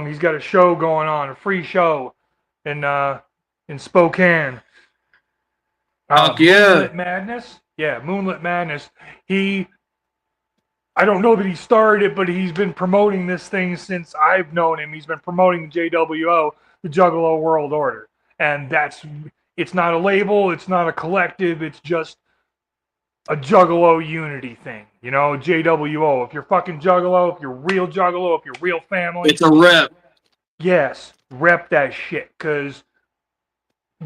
He's got a show going on, a free show in Spokane. Fuck yeah. Moonlit Madness? Yeah, Moonlit Madness. I don't know that he started it, but he's been promoting this thing since I've known him. He's been promoting the JWO, the Juggalo World Order. And it's not a label, it's not a collective, it's just a Juggalo unity thing. You know, JWO. If you're fucking Juggalo, if you're real Juggalo, if you're real family. It's a rep. Yes, rep that shit. Because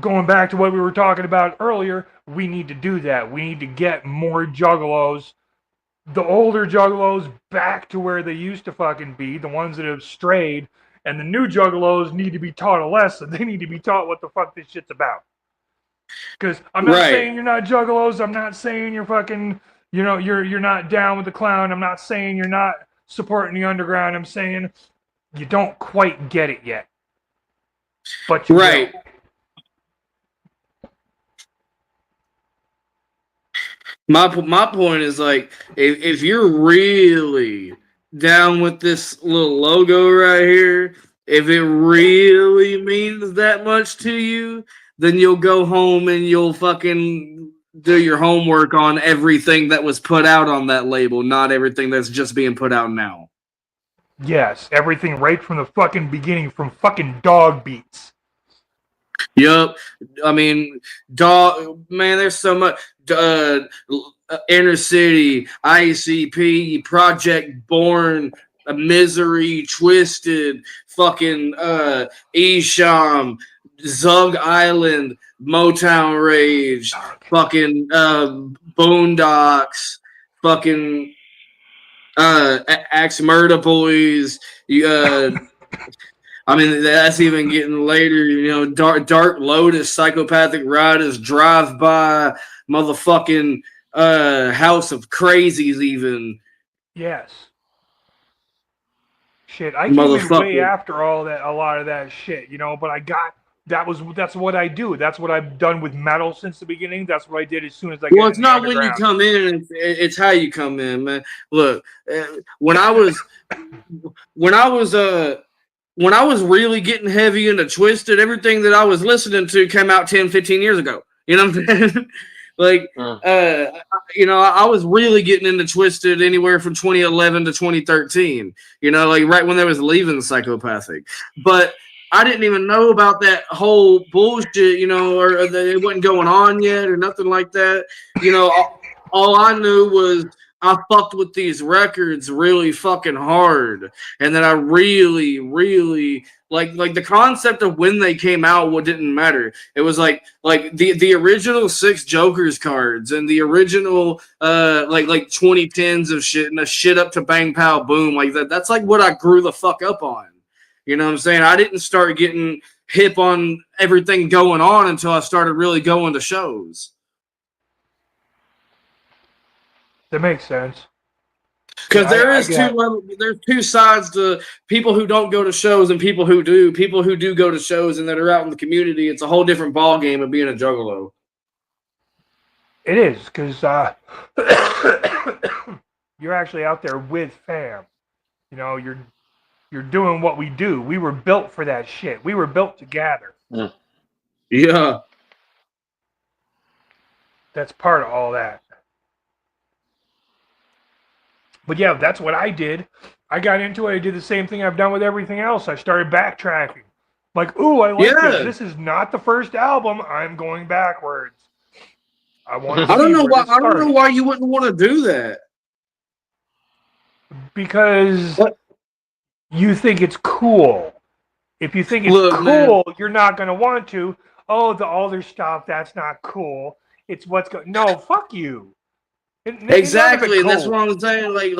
going back to what we were talking about earlier, we need to do that. We need to get more Juggalos, the older Juggalos, back to where they used to fucking be, the ones that have strayed, and the new Juggalos need to be taught a lesson. They need to be taught what the fuck this shit's about. Because I'm not saying you're not Juggalos. I'm not saying you're fucking, you know, you're not down with the clown. I'm not saying you're not supporting the underground. I'm saying you don't quite get it yet. But you will. My point is, like, if you're really down with this little logo right here, if it really means that much to you, then you'll go home and you'll fucking do your homework on everything that was put out on that label, not everything that's just being put out now. Yes, everything right from the fucking beginning, from fucking Dog Beats. Yup. I mean, man, there's so much. Inner City, ICP, Project Born, Misery, Twisted, fucking Esham, Zug Island, Motown Rage, fucking Boondocks, fucking Axe Murder Boys. I mean, that's even getting later. You know, Dark Lotus, Psychopathic Riders, Drive By, motherfucking House of Crazies, even. Yes. Shit, I came in way after all that, a lot of that shit, you know. But that's what I do. That's what I've done with metal since the beginning. That's what I did as soon as I. Well, it's not when you come in; it's how you come in, man. Look, when I was really getting heavy into Twisted, everything that I was listening to came out 10, 15 years ago. You know what I'm saying? Like, you know, I was really getting into Twisted anywhere from 2011 to 2013. You know, like right when they was leaving Psychopathic. But I didn't even know about that whole bullshit, you know, or it wasn't going on yet or nothing like that. You know, all I knew was I fucked with these records really fucking hard, and then I really, really like the concept of when they came out. What didn't matter. It was like the original 6 Jokers cards and the original like 2010s of shit and the shit up to Bang Pow Boom like that. That's like what I grew the fuck up on. You know what I'm saying? I didn't start getting hip on everything going on until I started really going to shows. That makes sense. Because there's two sides to people who don't go to shows and people who do. People who do go to shows and that are out in the community, it's a whole different ball game of being a juggalo. It is, because you're actually out there with fam. You know, you're doing what we do. We were built for that shit. We were built to gather. Yeah. That's part of all that. But yeah, that's what I did. I got into it. I did the same thing I've done with everything else. I started backtracking. Like, ooh, I like this. This is not the first album. I'm going backwards. I want to I see don't know where why. this I don't know started. why you wouldn't want to do that. Because you think it's cool. If you think it's Look, cool, you're not going to want to. Oh, the older stuff, that's not cool. It's what's going. No, fuck you. Exactly, and that's what I'm saying. Like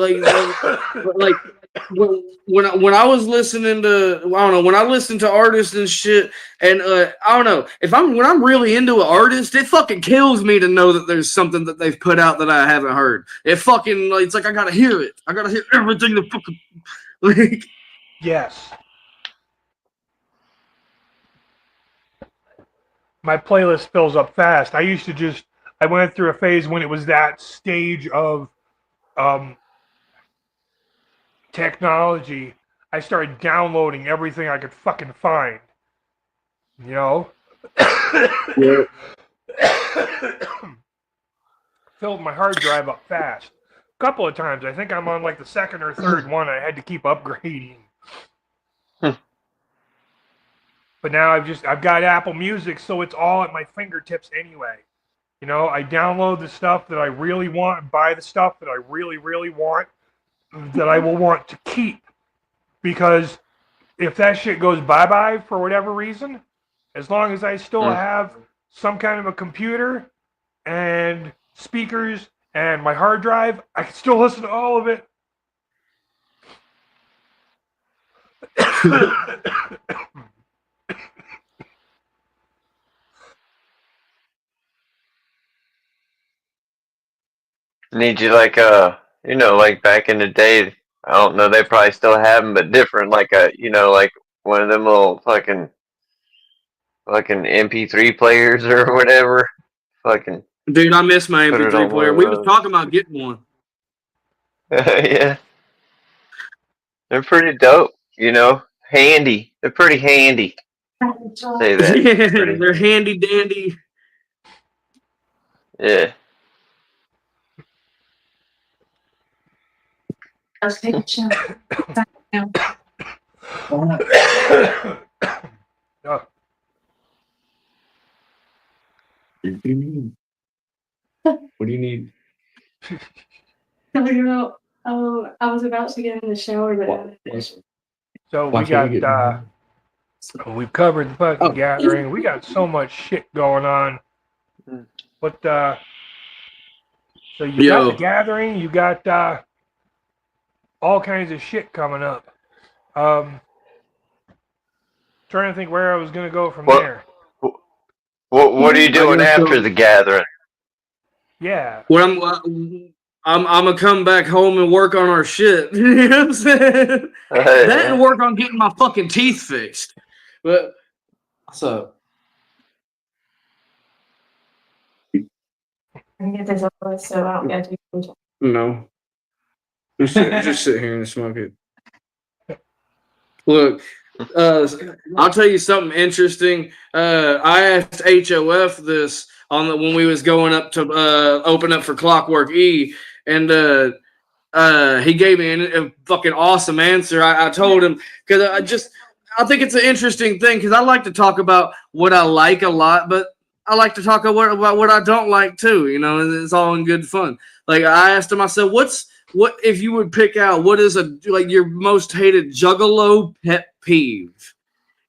when I was listening to, I don't know, when I listen to artists and shit, and I don't know, when I'm really into an artist, it fucking kills me to know that there's something that they've put out that I haven't heard. It fucking, it's like I gotta hear it. I gotta hear everything that fucking like. Yes. My playlist fills up fast. I went through a phase when it was that stage of technology. I started downloading everything I could fucking find. You know? Yeah. Filled my hard drive up fast. A couple of times. I think I'm on like the second or third one. I had to keep upgrading. But now I've got Apple Music, so it's all at my fingertips anyway. You know, I download the stuff that I really want and buy the stuff that I really, really want that I will want to keep. Because if that shit goes bye-bye for whatever reason, as long as I still have some kind of a computer and speakers and my hard drive, I can still listen to all of it. Need you like like back in the day. I don't know. They probably still have them, but different. Like like one of them little fucking MP3 players or whatever. Fucking Dude, I miss my put it MP3 on one player. of We was those. talking about getting one. Yeah, they're pretty dope. Handy. They're pretty handy. Say that. Yeah, Pretty. they're handy dandy. Yeah. Let's take a chill. Oh. What do you need? What do you need? I was about to get in the shower, but So we've covered the fucking gathering. We got so much shit going on. But so you got the gathering, you got all kinds of shit coming up. Trying to think where I was gonna go from there. What are you doing after the gathering? Yeah. Well, I'm gonna come back home and work on our shit. You know what I'm saying? That and work on getting my fucking teeth fixed. But what's up? I get this over with, so I don't get to. No. Just sit here and smoke it. Look, I'll tell you something interesting. I asked HOF this when we was going up to open up for Clockwork E, and he gave me a fucking awesome answer. I told him because I think it's an interesting thing because I like to talk about what I like a lot, but I like to talk about what I don't like too. You know, it's all in good fun. Like I asked him, I said, what if you would pick out what is your most hated juggalo pet peeve?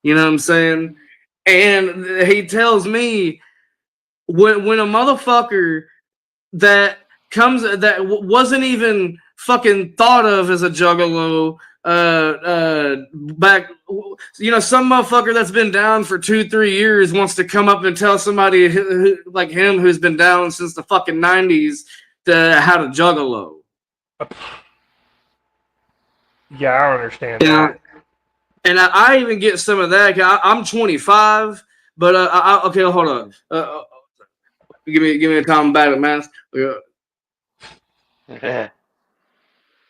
You know what I'm saying? And he tells me when a motherfucker that wasn't even fucking thought of as a juggalo back, some motherfucker that's been down for 2-3 years wants to come up and tell somebody like him who's been down since the fucking 90s how to juggalo. Yeah, I don't understand that. And I even get some of that. I'm 25, but okay, hold on. Give me a time back at math. Yeah.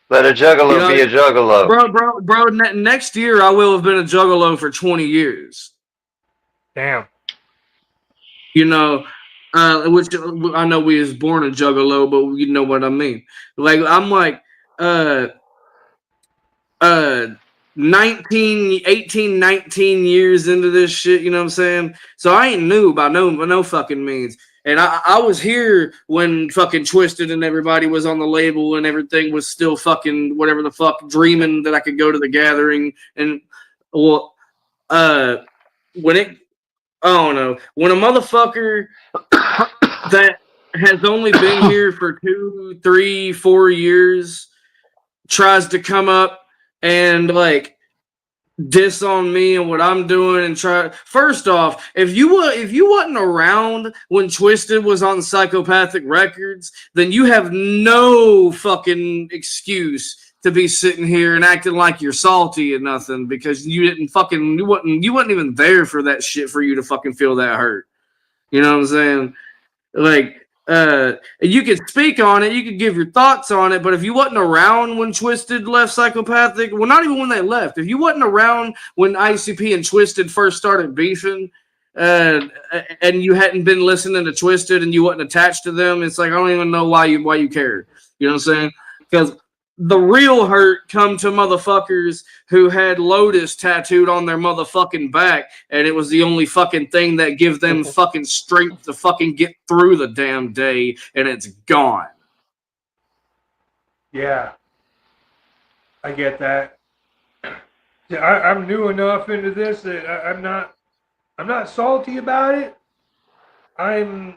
Let a juggalo be a juggalo. Bro, next year I will have been a juggalo for 20 years. Damn. Which I know we was born a juggalo, but you know what I mean. Like, I'm like, 19 years into this shit, you know what I'm saying? So I ain't new by no fucking means. And I was here when fucking Twisted and everybody was on the label and everything was still fucking whatever the fuck, dreaming that I could go to the gathering. And well, when it, I don't know, when a motherfucker that has only been here for 2, 3, 4 years tries to come up and like diss on me and what I'm doing and try. First off, if you wasn't around when Twisted was on Psychopathic Records, then you have no fucking excuse to be sitting here and acting like you're salty and nothing, because you wasn't even there for that shit for you to fucking feel that hurt. You know what I'm saying? Like, you could speak on it, you could give your thoughts on it, but if you wasn't around when Twisted left Psychopathic, well, not even when they left, if you wasn't around when ICP and Twisted first started beefing, and you hadn't been listening to Twisted and you wasn't attached to them, it's like I don't even know why you care. You know what I'm saying? Because the real hurt come to motherfuckers who had Lotus tattooed on their motherfucking back, and it was the only fucking thing that give them fucking strength to fucking get through the damn day, and it's gone. Yeah, I get that. I'm new enough into this that I'm not salty about it. I'm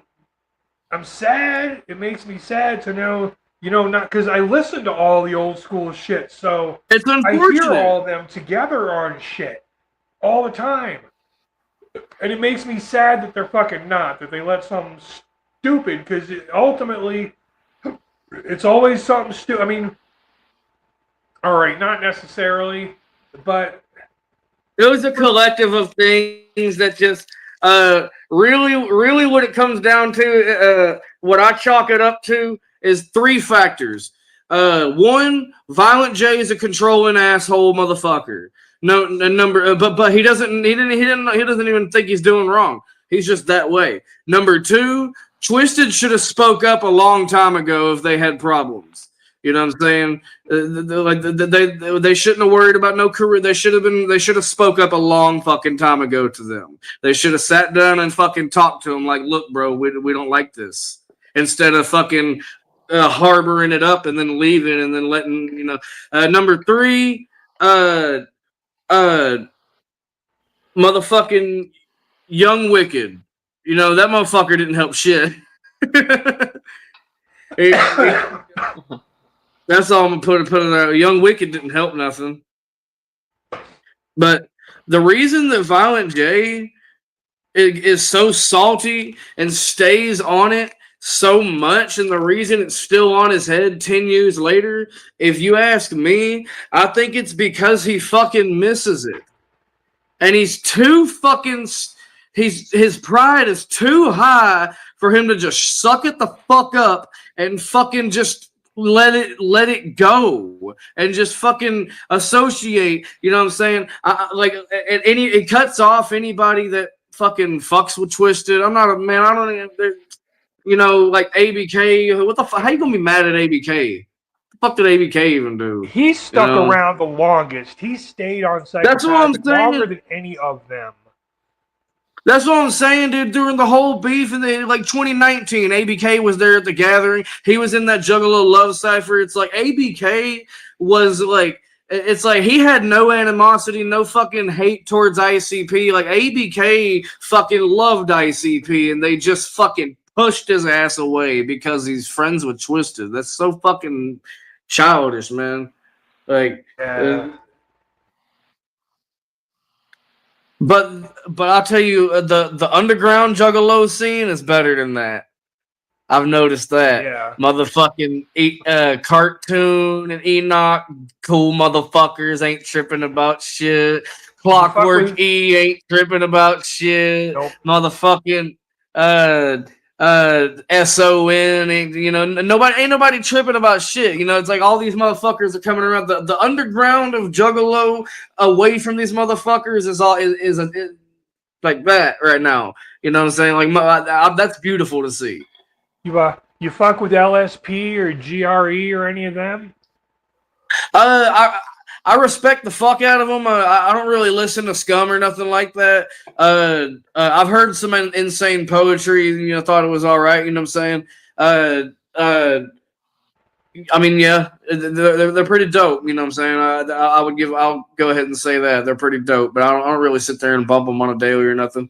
sad. It makes me sad to know. You know, not because I listen to all the old school shit, so it's unfortunate. I hear all of them together on shit all the time. And it makes me sad that they're fucking not, that they let something stupid, because ultimately, it's always something stupid. I mean, all right, not necessarily, but it was a collective of things that just really what it comes down to, what I chalk it up to, is 3 factors. 1, Violent J is a controlling asshole motherfucker. No number, but he doesn't even think he's doing wrong. He's just that way. Number 2, Twisted should have spoke up a long time ago if they had problems. You know what I'm saying? They shouldn't have worried about no career. They should have spoke up a long fucking time ago to them. They should have sat down and fucking talked to them like, look, bro, we don't like this. Instead of fucking harboring it up and then leaving and then letting, you know. Number 3, motherfucking Young Wicked. You know, that motherfucker didn't help shit. That's all I'm gonna put in there. Young Wicked didn't help nothing. But the reason that Violent J is so salty and stays on it so much, and the reason it's still on his head 10 years later, if you ask me, I think it's because he fucking misses it. And he's too fucking, his pride is too high for him to just suck it the fuck up and fucking just let it go and just fucking associate. You know what I'm saying? It cuts off anybody that fucking fucks with Twisted. I'm not a man. I don't even, you know, like ABK. What the fuck? How you gonna be mad at ABK? The fuck did ABK even do? He stuck around the longest. He stayed on Psychopathic That's what I'm saying. Longer than any of them. That's what I'm saying, dude. During the whole beef in the 2019, ABK was there at the gathering. He was in that Juggalo Love Cipher. It's like ABK was like, it's like he had no animosity, no fucking hate towards ICP. Like ABK fucking loved ICP, and they just fucking pushed his ass away because he's friends with Twisted. That's so fucking childish, man. Like, but I'll tell you, the underground Juggalo scene is better than that. I've noticed that. Yeah. Motherfucking Cartoon and Enoch, cool motherfuckers, ain't tripping about shit. Clockwork E ain't tripping about shit. Nope. Motherfucking SON, you know, ain't nobody tripping about shit. You know, it's like all these motherfuckers are coming around. The underground of Juggalo away from these motherfuckers is like that right now. You know what I'm saying? Like that's beautiful to see. You fuck with LSP or GRE or any of them? I respect the fuck out of them. I don't really listen to Scum or nothing like that. I've heard some insane poetry. You know, thought it was all right. You know what I'm saying? I mean, yeah, they're pretty dope. You know what I'm saying? I'll go ahead and say that they're pretty dope. But I don't really sit there and bump them on a daily or nothing.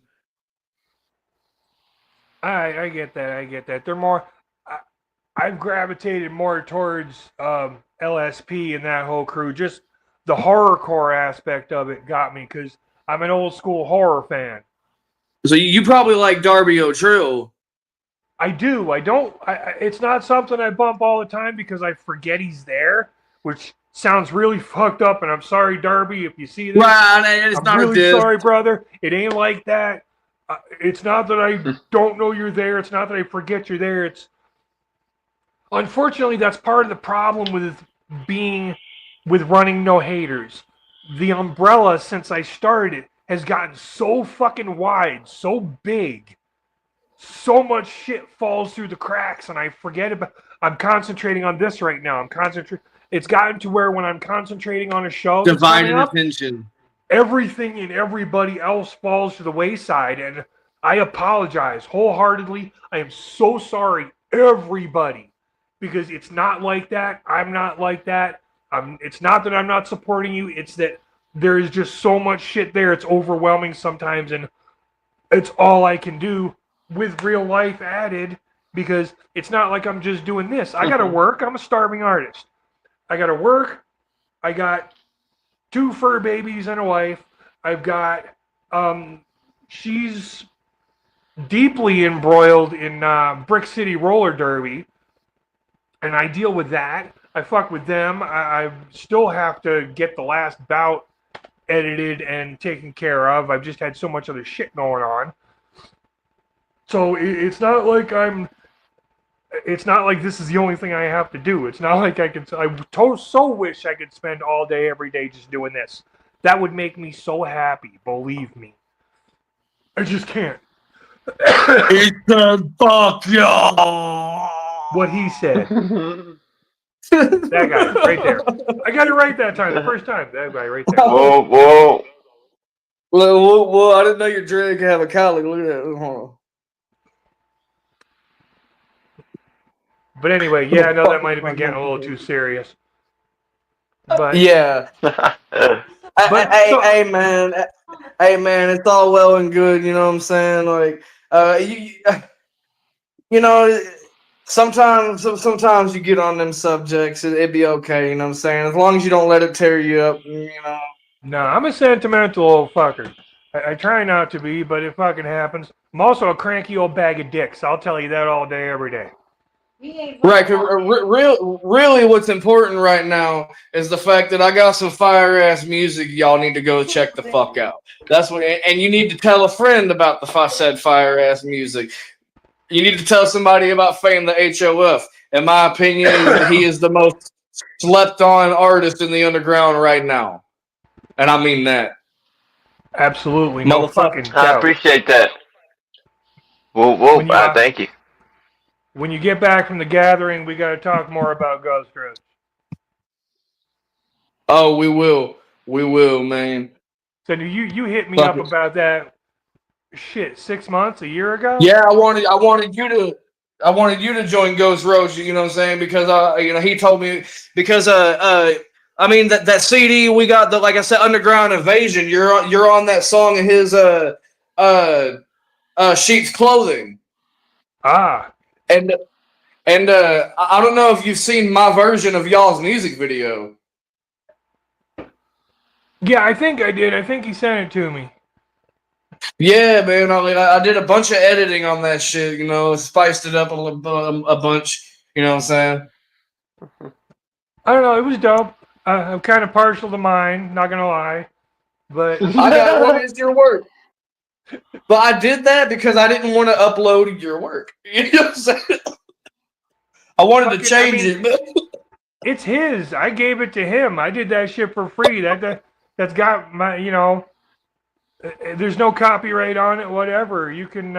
I get that. I get that. They're more. I've gravitated more towards LSP and that whole crew. Just the horrorcore aspect of it got me because I'm an old school horror fan. So you probably like Darby O'Trill. I do. I don't. It's not something I bump all the time because I forget he's there, which sounds really fucked up. And I'm sorry, Darby, if you see this. Right, it's I'm not really a sorry, brother. It ain't like that. It's not that I don't know you're there. It's not that I forget you're there. It's unfortunately that's part of the problem with running No Haters. The umbrella since I started has gotten so fucking wide, so big. So much shit falls through the cracks, and I forget about. I'm concentrating on this right now. It's gotten to where when I'm concentrating on a show, Divided attention. Everything and everybody else falls to the wayside, and I apologize wholeheartedly. I am so sorry, everybody, because it's not like that. I'm not like that. It's not that I'm not supporting you. It's that there is just so much shit there. It's overwhelming sometimes, and it's all I can do with real life added, because it's not like I'm just doing this. I gotta work. I'm a starving artist. I gotta work. I got 2 fur babies and a wife. I've got she's deeply embroiled in Brick City roller derby, and I deal with that. I fuck with them. I still have to get the last bout edited and taken care of. I've just had so much other shit going on. So it's not like it's not like this is the only thing I have to do. It's not like I so wish I could spend all day, every day just doing this. That would make me so happy, believe me. I just can't. He said, fuck y'all. What he said. That guy, right there. I got it right that time, the first time. That guy right there. Whoa. Well, I didn't know your dread could have a colleague. Look at that. Hold on. But anyway, yeah, I know that might have been getting a little too serious. But yeah. Hey, man, it's all well and good. You know what I'm saying? Like, you know, sometimes you get on them subjects, it'd be okay. You know what I'm saying? As long as you don't let it tear you up. You know. No, I'm a sentimental old fucker. I try not to be, but it fucking happens. I'm also a cranky old bag of dicks. I'll tell you that all day, every day. Right, really what's important right now is the fact that I got some fire-ass music y'all need to go check the fuck out. That's what, and you need to tell a friend about the said fire-ass music. You need to tell somebody about Fame the HOF. In my opinion, he is the most slept-on artist in the underground right now. And I mean that. Absolutely, no fucking doubt. I appreciate that. Whoa, thank you. When you get back from the gathering, we got to talk more about Ghostroach. Oh, we will, man. So you hit me up about that shit 6 months, a year ago? Yeah, I wanted you to join Ghostroach. You know what I'm saying? Because he told me because I mean that CD we got, the, like I said, Underground Invasion. You're on that song of his Sheep's Clothing. Ah. And I don't know if you've seen my version of y'all's music video. Yeah, I think I did. I think he sent it to me. Yeah, man. I did a bunch of editing on that shit. You know, spiced it up a bunch. You know what I'm saying? I don't know. It was dope. I'm kind of partial to mine. Not gonna lie, but I got what is your work? But I did that because I didn't want to upload your work. You know what I'm saying? I wanted to change it. It's his. I gave it to him. I did that shit for free. That's got my, there's no copyright on it, whatever. You can,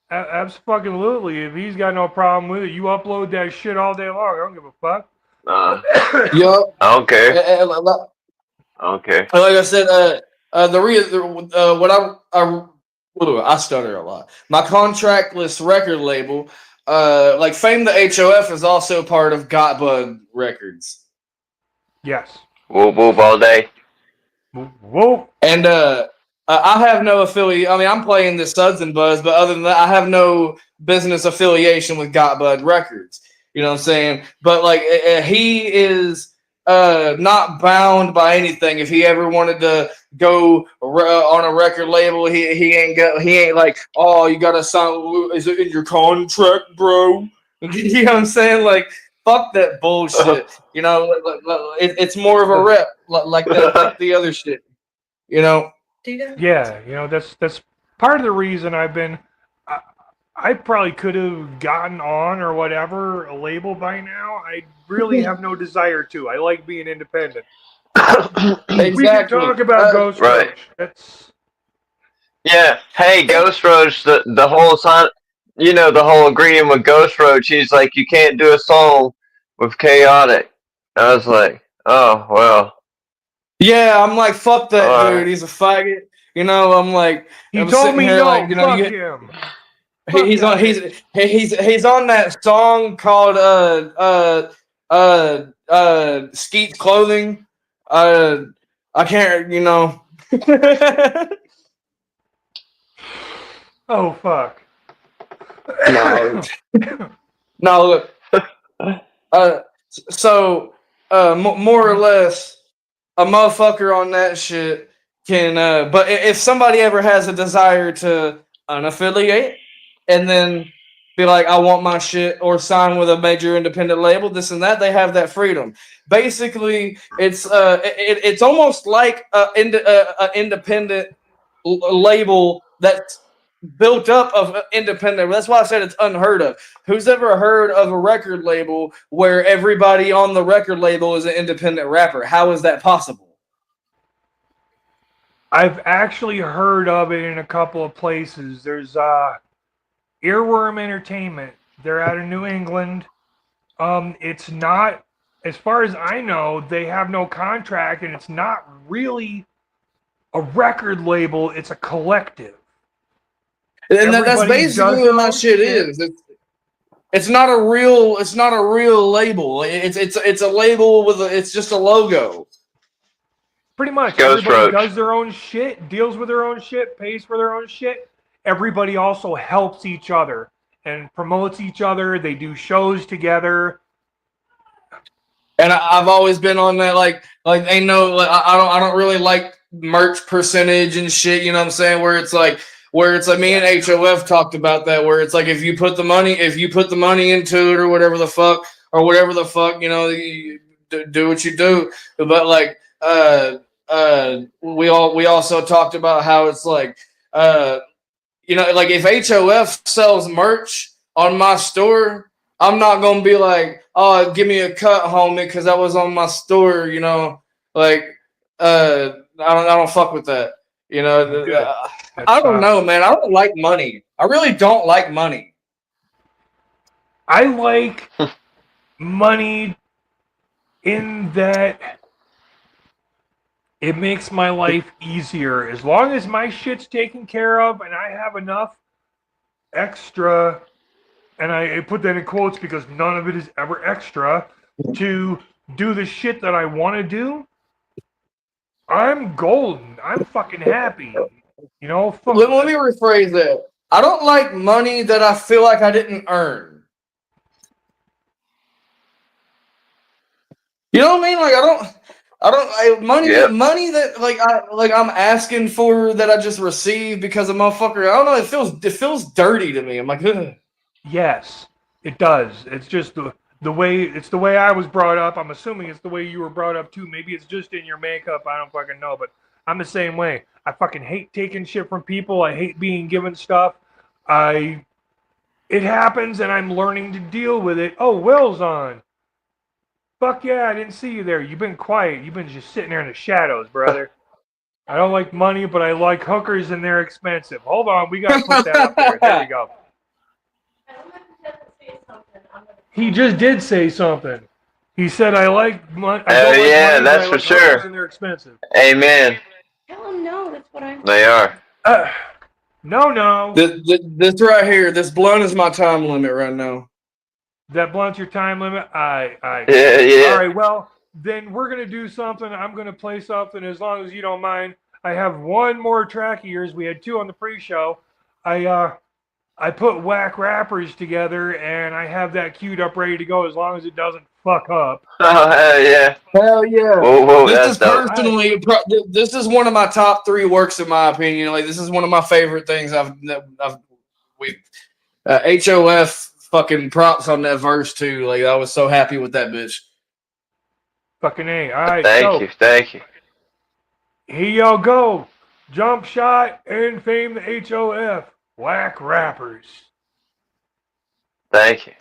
absolutely, if he's got no problem with it, you upload that shit all day long. I don't give a fuck. I don't care. Okay. Like I said, I stutter a lot. My contractless record label, like Fame the HOF, is also part of Got Bud Records. Yes. Whoop whoop all day. Whoa. And I have no affiliate. I mean, I'm playing the Suds and Buzz, but other than that, I have no business affiliation with Got Bud Records. You know what I'm saying? But like, he is not bound by anything. If he ever wanted to go on a record label, he ain't like, oh, you gotta sign. Is it in your contract, bro? You know what I'm saying? Like, fuck that bullshit. You know, it's more of a rep, like the other shit. You know. Yeah, you know, that's part of the reason I've been. I probably could have gotten on or whatever a label by now. I really have no desire to. I like being independent. Exactly. We can talk about Ghostroach. Right. That's Yeah. Hey, Ghostroach, the whole sign, you know, the whole agreement with Ghostroach, he's like, you can't do a song with Chaotic. I was like, oh, well. Yeah, I'm like, fuck that All dude. right. He's a faggot. You know, I'm like, he I'm told sitting me here no. like, you know, Fuck him. he's on he's on that song called Skeet's Clothing. I can't, you know. Oh fuck. No. No, look. So more or less, a motherfucker on that shit can. But if somebody ever has a desire to unaffiliate and then be like, I want my shit, or sign with a major independent label, this and that, they have that freedom. Basically, it's almost like an independent label that's built up of independent. That's why I said it's unheard of. Who's ever heard of a record label where everybody on the record label is an independent rapper? How is that possible? I've actually heard of it in a couple of places. There's Earworm Entertainment. They're out of New England. It's not, as far as I know, they have no contract, and it's not really a record label. It's a collective. And that's basically what my shit is. It's not a real label. It's a label with it's just a logo. Pretty much. Everybody does their own shit, deals with their own shit, pays for their own shit. Everybody also helps each other and promotes each other. They do shows together. And I've always been on that, like they know, like, I don't really like merch percentage and shit. You know what I'm saying? Where it's like me and HOF talked about that, where it's like if you put the money into it or whatever the fuck, you know, you do what you do. But like we also talked about how it's like you know, like if HOF sells merch on my store, I'm not gonna be like, oh, give me a cut, homie, because that was on my store. You know, like I don't fuck with that. You know, I don't know, man. I don't like money. I really don't like money. I like money in that it makes my life easier. As long as my shit's taken care of and I have enough extra, and I put that in quotes because none of it is ever extra, to do the shit that I want to do, I'm golden. I'm fucking happy. You know? Let me rephrase that. I don't like money that I feel like I didn't earn. You know what I mean? Like money that I'm asking for that I just received because a motherfucker. I don't know. It feels dirty to me. I'm like, ugh. Yes, it does. It's just the way I was brought up. I'm assuming it's the way you were brought up too. Maybe it's just in your makeup. I don't fucking know, but I'm the same way. I fucking hate taking shit from people. I hate being given stuff. It happens, and I'm learning to deal with it. Oh, Will's on. Fuck yeah, I didn't see you there. You've been quiet. You've been just sitting there in the shadows, brother. I don't like money, but I like hookers, and they're expensive. Hold on, we gotta put that up there. There we go. He just did say something. He said, "I like money. Hell yeah, that's for sure. And they're expensive." Amen. Tell him no. That's what I'm. They are. No. This right here, this blunt is my time limit right now. That blunt's your time limit? Yeah. All right, well, then we're going to do something. I'm going to play something as long as you don't mind. I have one more track of yours. We had 2 on the pre-show. I put whack rappers together, and I have that queued up ready to go as long as it doesn't fuck up. Oh, hell yeah. Hell yeah. Whoa, this that's is dope. personally, this is one of my top 3 works in my opinion. Like, this is one of my favorite things HOF fucking props on that verse too. Like, I was so happy with that bitch. Fucking A. All right. Thank you. Here y'all go. Jumpshot and Fame the HOF. Whack rappers. Thank you.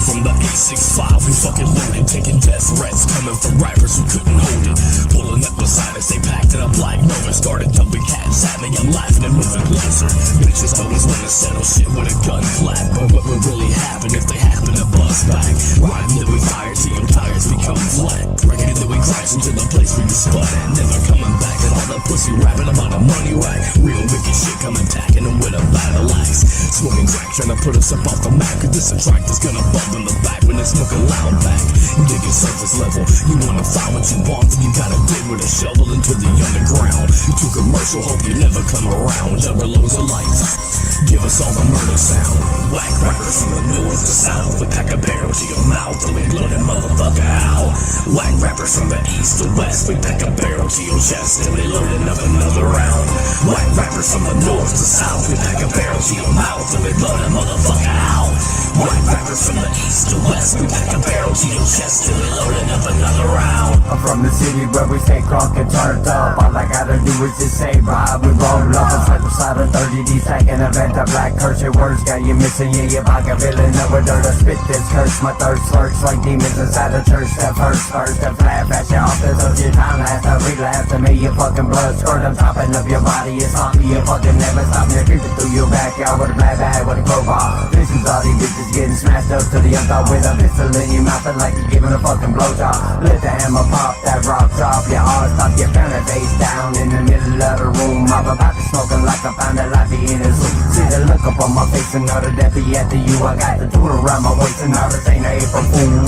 From the 865, we fucking loaded, taking death threats coming from rappers who couldn't hold it. Pulling up beside us, they packed it up like Nova. Started dumping cats at me, I'm laughing and moving closer. Bitches always wanna settle shit with a gun clap, but what would really happen if they happen to bust back? Riding that we fire till your tires become flat. Breaking that we crash into the place where you spud at. Never coming back at all the pussy rapping about a money rack. Real wicked shit coming attacking them with a battle axe. Smoking crack trying to put us up off the map, cause this a track that's gonna bump in the back when it's smoking loud back. You digging surface level, you wanna find what you want, then you gotta dig with a shovel into the underground. You too commercial, hope you never come around. Double loads of lights, give us all the murder sound. Whack rappers from the north to south, we pack a barrel to your mouth and we blow that motherfucker out. Whack rappers from the east to west, we pack a barrel to your chest and we loading up another round. Whack rappers from the north to south, we pack a barrel to your mouth and we blow that motherfucker out. Whack rappers from the east to west, we pack a barrel to your chest and we loading up another round. I'm from the city where we stay crunk and turned up. All I gotta do is just say ride, we roll up a cycle side of 30D second event. A black curse, your words got you missing, yeah, your pocket filling up with dirt. I spit this curse, my thirst lurks like demons inside a church. That first that laugh at you off this of your time last. I relapse to me, your fucking blood squirt on top of your body. It's sloppy, you fucking never stop me. Creeping through your backyard with a black bag with a crowbar. This is all these bitches getting smashed up to the unthought with a pistol in your mouth and like you're giving a fucking blowjob. Let the hammer pop, that rock's off your arm, stop your pounding face down in the middle of the room. I'm about to smoking like I found a life in his room. See the look up on my face and know that be after you. I got the tool around my waist and all this ain't a April Fool.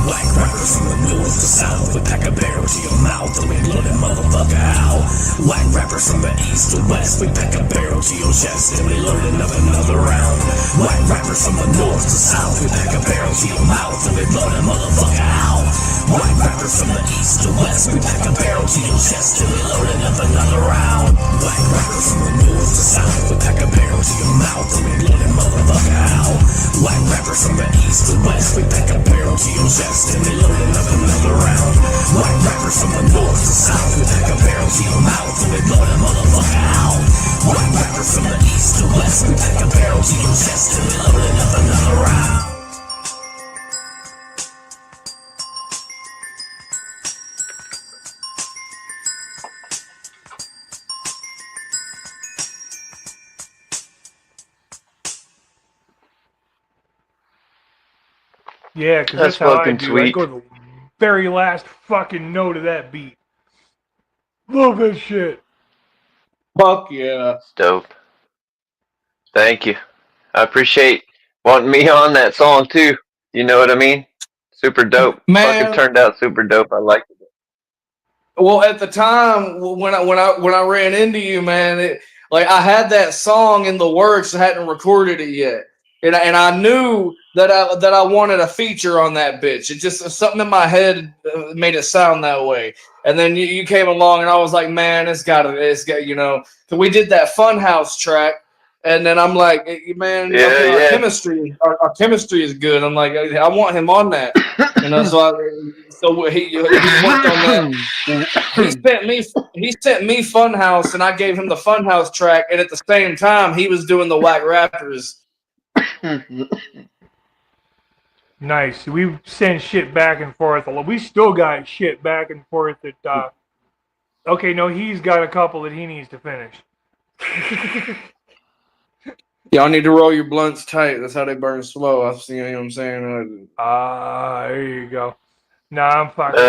Black rappers from the north to south, we pack a barrel to your mouth and we blow that motherfucker out. Whack rappers from the east to west, we pack a barrel to your chest and we loading up another round. Whack rappers from the north to south, we pack a barrel to your mouth and we blow that motherfucker out. Whack rappers from the east to west, we pack a barrel to your chest and we loading up another round. Black rappers from the north to south, we pack a barrel to your mouth and we blow that motherfucker out. Whack rappers from the east to west, we pack a barrel to your chest and we loading up another round. Whack rappers from the north to south, we pack a barrel to your mouth and we blow that motherfucker out. Whack rappers from the east to west, we pack a barrel to your chest and we loading up another round. Yeah, because That's that's how I fucking do. I sweet. go to the very last fucking note of that beat. Love that shit. Fuck yeah. Dope. Thank you. I appreciate wanting me on that song too. You know what I mean? Super dope. Man. Fucking turned out super dope. I like it. Well, at the time when I ran into you, man, like I had that song in the works, I hadn't recorded it yet, and I knew that I wanted a feature on that bitch. It just something in my head made it sound that way. And then you came along, and I was like, man, it's got you know. So we did that Funhouse track, and then I'm like, man, our chemistry is good. I'm like, I want him on that, you know. So he worked on that. He sent me Funhouse, and I gave him the Funhouse track. And at the same time, he was doing the Whack Rappers Nice. We send shit back and forth. We still got shit back and forth that, okay, no, he's got a couple that he needs to finish. Y'all need to roll your blunts tight. That's how they burn slow. You know what I'm saying? There you go. Nah, I'm fucking.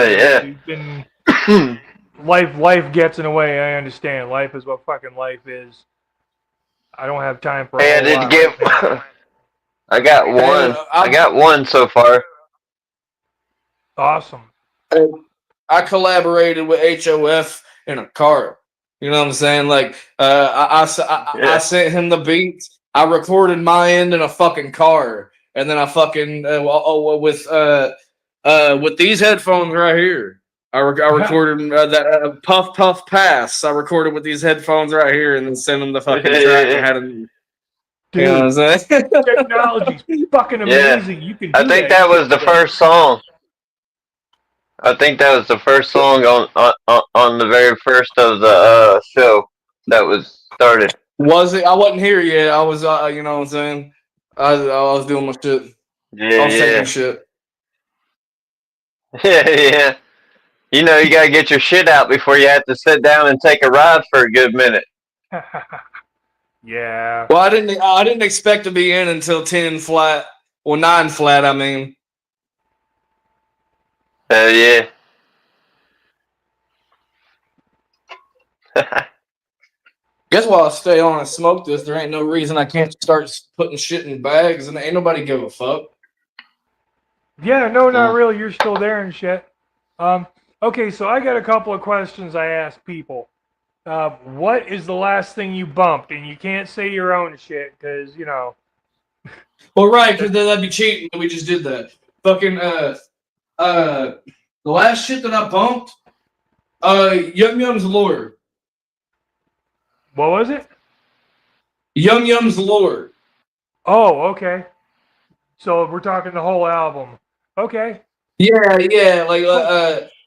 Yeah. Life gets in the way. I understand. Life is what fucking life is. I don't have time for. Hey, I did get. I got one. I got one so far. Awesome. I collaborated with HOF in a car. You know what I'm saying? Like, I sent him the beats. I recorded my end in a fucking car, and then I fucking with these headphones right here. I recorded that Puff Puff Pass. I recorded with these headphones right here, and then sent them the fucking track and had them. Dude, you know what I'm saying? Technology's fucking amazing. You can. I think that was the first song. I think that was the first song on the very first of the show that was started. Was it? I wasn't here yet. I was, you know what I'm saying? I was doing my shit. Yeah, I was taking shit. Yeah. You know, you gotta get your shit out before you have to sit down and take a ride for a good minute. Yeah. Well, I didn't expect to be in until 10 flat. Well, 9 flat. I mean. Hell yeah. Guess while I stay on and smoke this, there ain't no reason I can't start putting shit in bags, and ain't nobody give a fuck. Yeah, no, not really. You're still there and shit. Okay, so I got a couple of questions I ask people. What is the last thing you bumped? And you can't say your own shit, because, you know. Well, right, because that'd be cheating. We just did that. Fucking, the last shit that I bumped, Yum Yum's Lord. What was it? Yum Yum's Lord. Oh, okay. So we're talking the whole album. Okay. Yeah, like,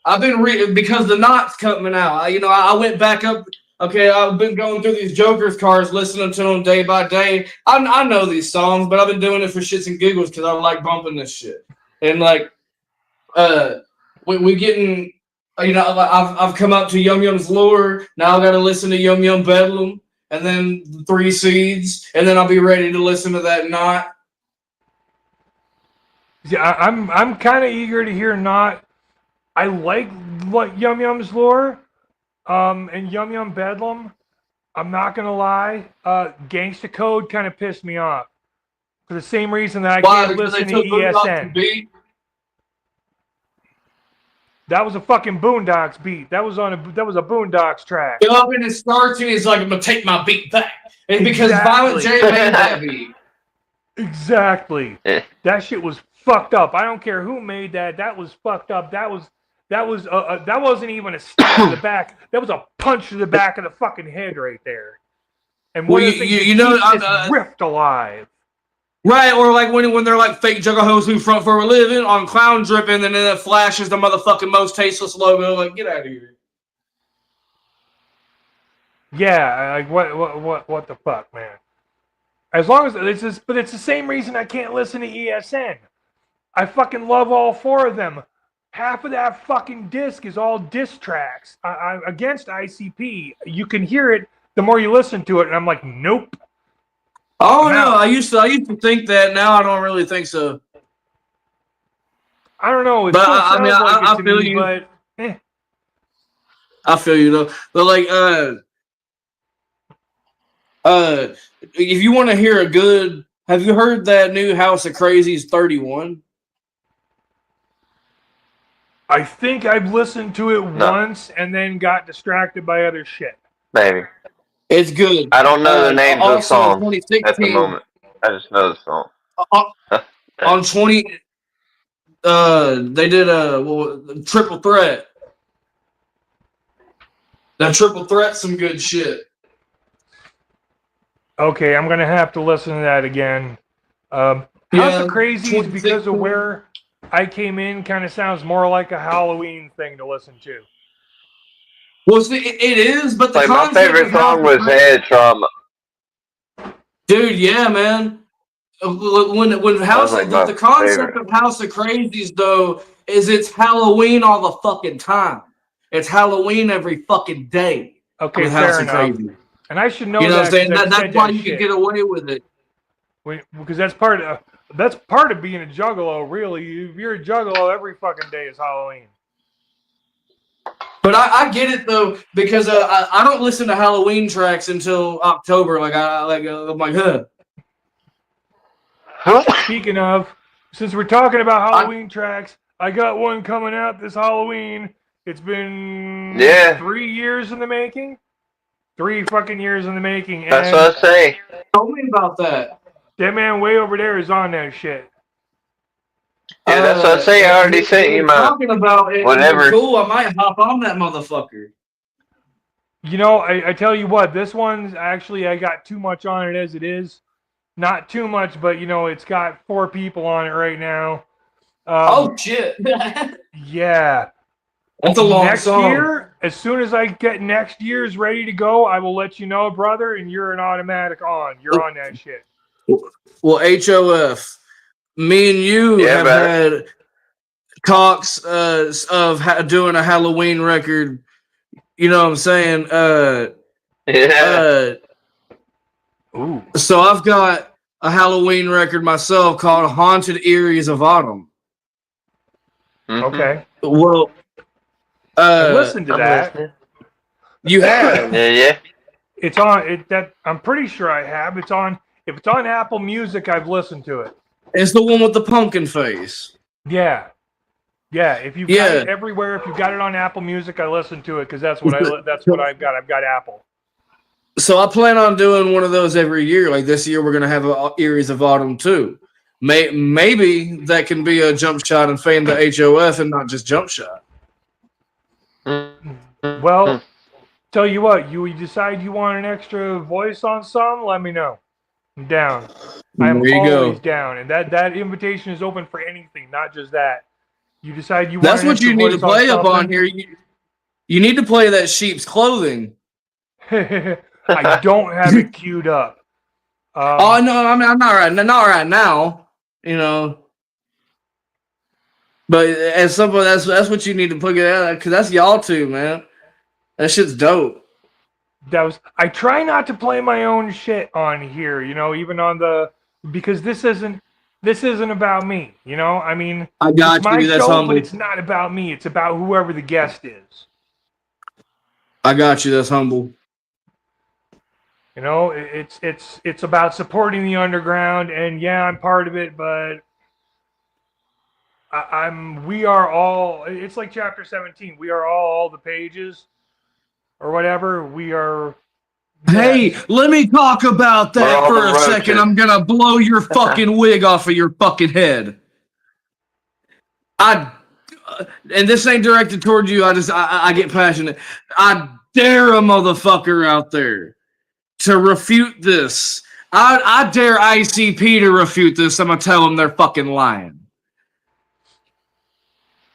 I've been because the Knot's coming out. I went back up. Okay, I've been going through these Joker's cars, listening to them day by day. I know these songs, but I've been doing it for shits and giggles because I like bumping this shit. And like, we getting, I've come up to Yum Yum's Lure. Now I got to listen to Yum Yum Bedlam, and then 3 Seeds, and then I'll be ready to listen to that Knot. Yeah, I'm kind of eager to hear Knot. I like what Yum Yum's Lure, and Yum Yum Bedlam. I'm not gonna lie, Gangsta Code kind of pissed me off for the same reason that I can't listen to ESN. That was a fucking Boondocks beat. That was a Boondocks track. Up and it starts and it's like, I'm gonna take my beat back. It's because Violent J made that beat. Exactly. That shit was fucked up. I don't care who made that. That was fucked up. That wasn't even a stab to the back. That was a punch to the back of the fucking head right there. And one of the things ripped alive. Right, or like when they're like fake juggalos who front for a living on Clown Dripping, and then it flashes the motherfucking Most Tasteless logo. Like, get out of here. Yeah, like what the fuck, man? As long as but it's the same reason I can't listen to ESN. I fucking love all 4 of them. Half of that fucking disc is all diss tracks against ICP. You can hear it the more you listen to it, and I'm like, nope. Oh no, I used to think that. Now I don't really think so. I don't know. It but still I mean, sounds like I it to feel me, you. But I feel you though. But like, if you want to hear a good, have you heard that new House of Crazies 31? I think I've listened to it once and then got distracted by other shit. Maybe. It's good. I don't know the names of the songs 2016, at the moment. I just know the song. On 20, they did Triple Threat. That Triple Threat's some good shit. Okay, I'm gonna have to listen to that again. House of Crazies, because of where I came in, kind of sounds more like a Halloween thing to listen to. Well, it is, but the like my favorite song was Head Trauma. Dude, yeah, man. when House like the my concept favorite. of House of Crazies though is it's Halloween all the fucking time. It's Halloween every fucking day. Okay, with fair House of enough. Crazy. And I should know You know what I'm that saying? because I've That's said why that you shit. can get away with it. Because that's part of being a juggalo. Really, if you're a juggalo, every fucking day is Halloween. But I get it though because I don't listen to Halloween tracks until October. I'm like, huh. Speaking of, since we're talking about Halloween tracks, I got one coming out this Halloween. It's been 3 years in the making. 3 fucking years in the making. And That's what I say. Tell me about that. That man way over there is on that shit. Yeah, that's what I say. I already sent you my talking about it. whatever. Cool, I might hop on that motherfucker. You know, I tell you what, this one's actually I got too much on it as it is. Not too much, but you know, it's got 4 people on it right now. Oh shit! Yeah. That's a long next song. year, as soon as I get next year's ready to go, I will let you know, brother, and you're an automatic on. You're on that shit. Well, HOF, me and you have had talks of doing a Halloween record. You know what I'm saying? Ooh. So I've got a Halloween record myself called Haunted Eries of Autumn. Okay. Well, listen to that. Listening. You have? Yeah. It's on that. I'm pretty sure I have. It's on. If it's on Apple Music, I've listened to it. It's the one with the pumpkin face. Yeah. If you've got it everywhere, if you've got it on Apple Music, I listen to it because that's what I've got. I've got Apple. So I plan on doing one of those every year. Like this year, we're gonna have an Eries of Autumn too. Maybe that can be a jump shot and fame to HOF and not just jump shot. Well, tell you what, you decide you want an extra voice on some, let me know. I'm down. I'm always down, and that invitation is open for anything, not just that. You decide you want. That's what you need to play up on here. You need to play that Sheep's Clothing. I don't have it queued up. Oh no, I mean I'm not right now. You know, but as somebody, that's what you need to put it out because that's y'all too, man. That shit's dope. I try not to play my own shit on here, you know, even on because this isn't about me, you know. I mean, I got it's my you. That's show, humble. but it's not about me. It's about whoever the guest is. I got you. That's humble. You know, it's about supporting the underground, and yeah, I'm part of it, but we are all. It's like chapter 17. We are all the pages, or whatever. We are. Hey, let me talk about that for a second. I'm gonna blow your fucking wig off of your fucking head. And this ain't directed toward you. I get passionate. I dare a motherfucker out there to refute this. I dare ICP to refute this. I'm gonna tell them they're fucking lying.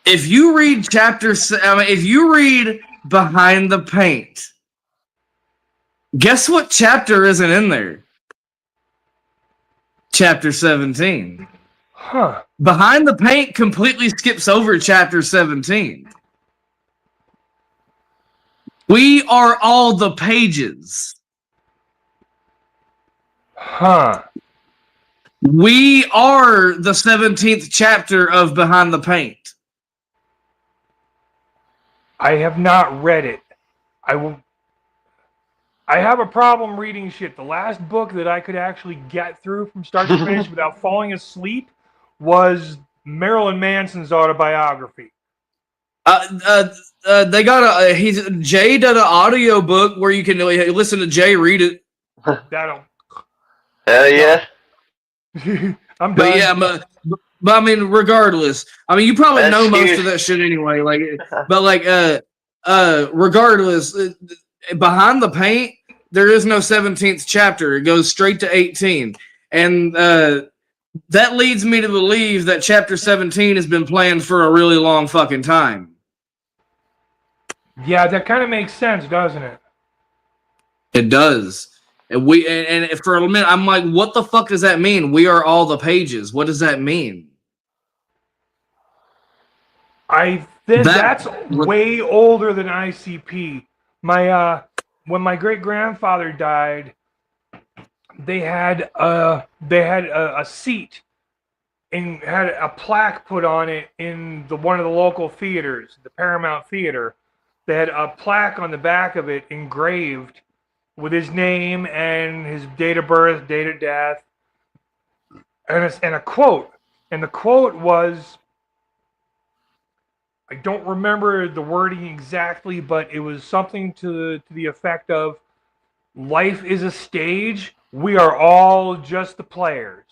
If you read if you read Behind the Paint, guess what chapter isn't in there? Chapter 17. Huh. Behind the Paint completely skips over chapter 17. We are all the pages. Huh. We are the 17th chapter of Behind the Paint. I have not read it. I have a problem reading shit. The last book that I could actually get through from start to finish without falling asleep was Marilyn Manson's autobiography. They got Jay did an audio book where you can listen to Jay read it. That'll. Hell yeah. I'm done. But yeah, but I mean, regardless, I mean, you probably That's know most huge. of that shit anyway. Regardless, Behind the Paint, there is no 17th chapter. It goes straight to 18, and that leads me to believe that chapter 17 has been planned for a really long fucking time. Yeah, that kind of makes sense, doesn't it? It does. And and for a minute, I'm like, what the fuck does that mean? We are all the pages. What does that mean? I think that's way older than ICP. When my great grandfather died, they had a seat and had a plaque put on it in one of the local theaters, the Paramount Theater. They had a plaque on the back of it engraved with his name and his date of birth, date of death, and a quote. And the quote was, I don't remember the wording exactly, but it was something to the effect of, life is a stage, we are all just the players.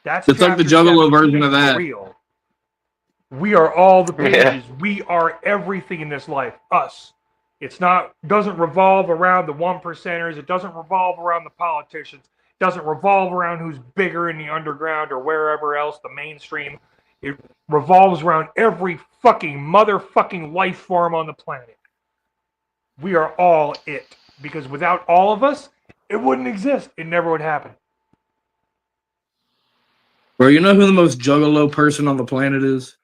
It's like the Juggalo version of that. Real. We are all the pages. Yeah. We are everything in this life. Us. Doesn't revolve around the 1%ers. It doesn't revolve around the politicians. It doesn't revolve around who's bigger in the underground or wherever else, the mainstream. It revolves around every fucking motherfucking life form on the planet. We are all it. Because without all of us, it wouldn't exist. It never would happen. Bro, you know who the most Juggalo person on the planet is?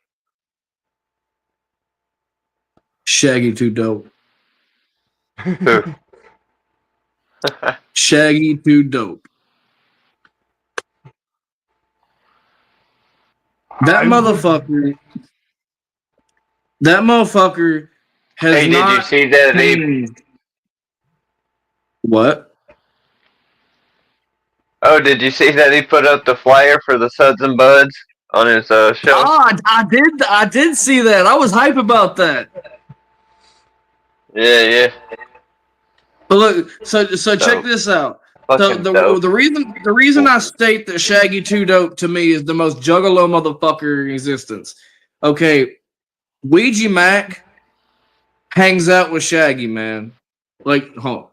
Shaggy Too Dope. Shaggy Too Dope. That motherfucker has Hey, did you see that? What? Oh, did you see that he put up the flyer for the Suds and Buds on his show? Oh, I did see that. I was hype about that. Yeah. But look, so check this out. So the reason I state that Shaggy Too Dope to me is the most Juggalo motherfucker in existence. Okay, Ouija Mac hangs out with Shaggy, man. Like, hold on.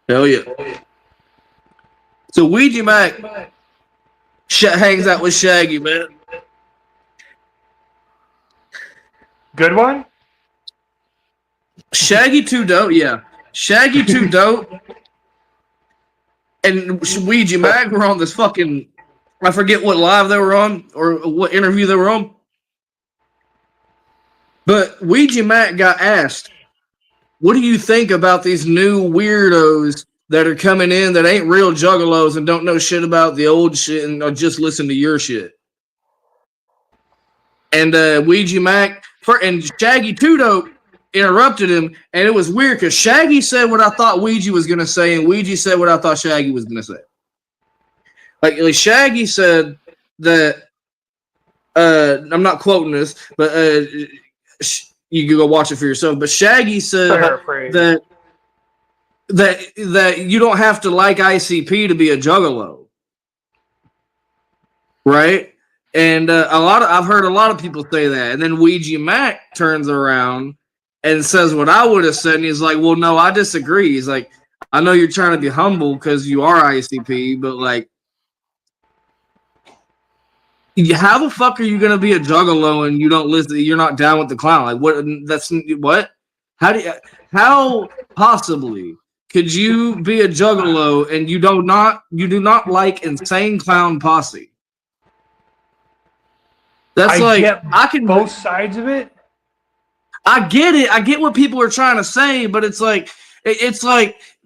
Hell yeah. So Ouija Mac hangs out with Shaggy, man. Good one? Shaggy Too Dope, yeah. Shaggy Too Dope and Ouija Mac were on this fucking, I forget what live they were on or what interview they were on. But Ouija Mac got asked, what do you think about these new weirdos that are coming in that ain't real juggalos and don't know shit about the old shit and just listen to your shit? And Ouija Mac and Shaggy Too Dope interrupted him, and it was weird because Shaggy said what I thought Ouija was gonna say, and Ouija said what I thought Shaggy was gonna say. Like Shaggy said that I'm not quoting this, but you can go watch it for yourself. But Shaggy said that you don't have to like ICP to be a juggalo, right? And I've heard a lot of people say that, and then Ouija Mac turns around and says what I would have said, and he's like, "Well, no, I disagree." He's like, "I know you're trying to be humble because you are ICP, but like, how the fuck are you gonna be a juggalo and you don't listen? You're not down with the clown? Like, what? That's what? How possibly could you be a juggalo and you do not like Insane Clown Posse?" That's I can both sides of it. I get it. I get what people are trying to say, but it's like,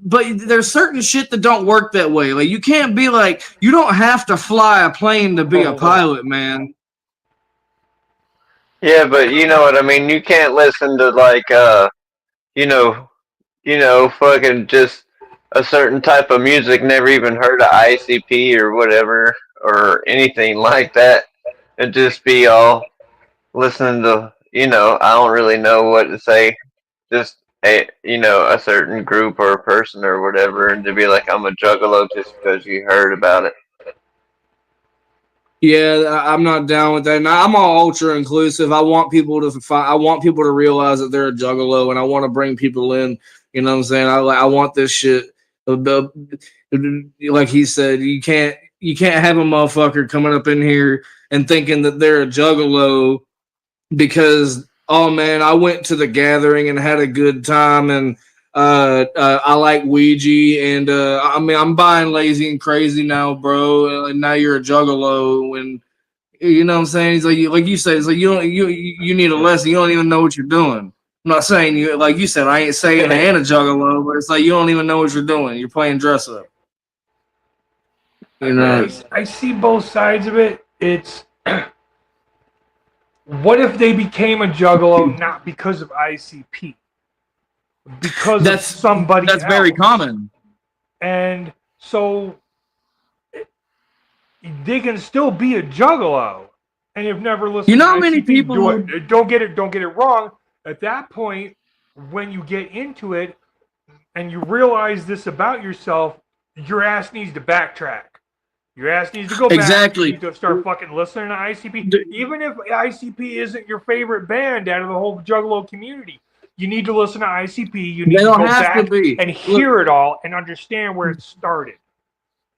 but there's certain shit that don't work that way. Like, you can't be like, you don't have to fly a plane to be a pilot, man. Yeah, but you know what I mean. You can't listen to like, fucking just a certain type of music. Never even heard of ICP or whatever or anything like that. And just be all listening to, I don't really know what to say. Just a certain group or a person or whatever, and to be like, I'm a juggalo just because you heard about it. Yeah, I'm not down with that. And I'm all ultra inclusive. I want people to realize that they're a juggalo, and I want to bring people in. You know what I'm saying? I want this shit. Like he said, you can't you can't have a motherfucker coming up in here and thinking that they're a juggalo because, oh man, I went to the gathering and had a good time and I like Ouija and I mean I'm buying Lazy and Crazy now, bro. And now you're a juggalo, and you know what I'm saying? He's like you said, it's like you need a lesson. You don't even know what you're doing. I'm not saying you, like you said, I ain't saying I ain't a juggalo, but it's like you don't even know what you're doing. You're playing dress up. You know, I see both sides of it. It's what if they became a juggalo not because of ICP, because of somebody else? That's very common. And so they can still be a juggalo, and you've never listened. You know how to many ICP, people don't get it wrong. At that point, when you get into it and you realize this about yourself, your ass needs to backtrack. Your ass needs to go back. Exactly. You need to start fucking listening to ICP. Even if ICP isn't your favorite band out of the whole Juggalo community, you need to listen to ICP. You need to go back and hear it all and understand where it started.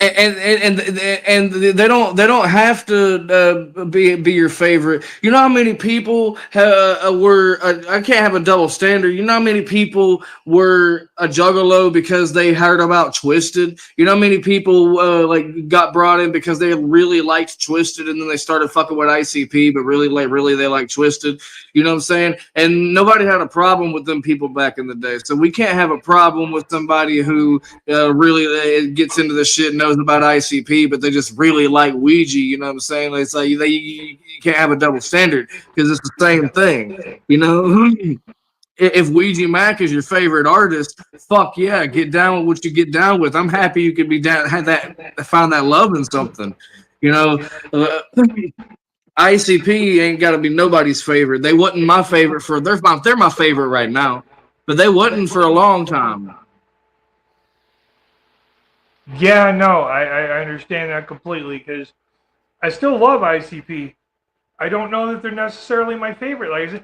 And they don't have to be your favorite. You know how many people were I can't have a double standard. You know how many people were a juggalo because they heard about Twisted. You know how many people like got brought in because they really liked Twisted and then they started fucking with ICP, but really they like Twisted. You know what I'm saying? And nobody had a problem with them people back in the day. So we can't have a problem with somebody who really gets into the shit and knows about ICP, but they just really like Ouija. You know what I'm saying? It's like you can't have a double standard because it's the same thing. You know, if Ouija Mac is your favorite artist, fuck yeah, get down with what you get down with. I'm happy you could be down, found that love in something. You know, ICP ain't got to be nobody's favorite. They wasn't my favorite they're my favorite right now, but they wasn't for a long time. Yeah, no, I understand that completely because I still love ICP. I don't know that they're necessarily my favorite. Like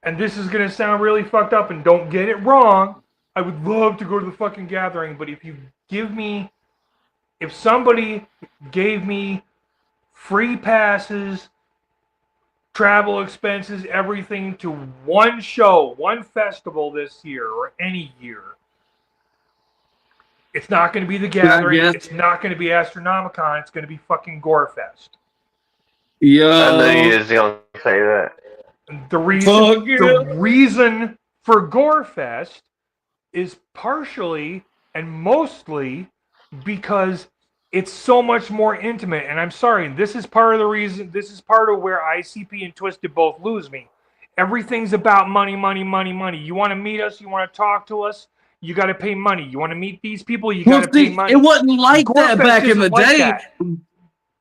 and this is gonna sound really fucked up, and don't get it wrong. I would love to go to the fucking gathering, but if somebody gave me free passes, travel expenses, everything to one show, one festival this year or any year. It's not going to be the gathering. It's not going to be Astronomicon. It's going to be fucking Gorefest. Yeah. I knew you was going to say that. The reason for Gorefest is partially and mostly because it's so much more intimate. And I'm sorry, this is part of the reason. This is part of where ICP and Twisted both lose me. Everything's about money, money, money, money. You want to meet us? You want to talk to us? You got to pay money. You want to meet these people? You got to pay money. It wasn't like that back in the day.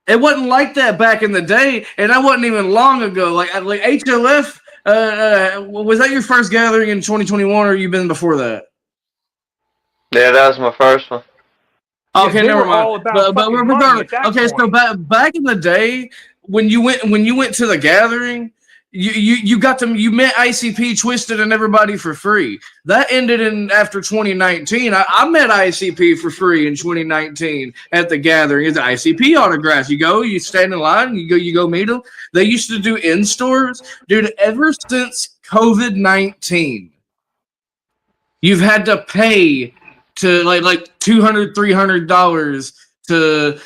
It wasn't like that back in the day, and that wasn't even long ago. Like HLF, was that your first gathering in 2021, or you been before that? Yeah, that was my first one. Okay, never mind. But regardless, okay, so back in the day, when you went to the gathering, you met ICP, Twisted, and everybody for free. That ended after 2019. I met ICP for free in 2019 at the gathering. It's ICP autographs. You stand in line, you go meet them. They used to do in stores, dude. Ever since COVID-19, you've had to pay to like $200, $300 to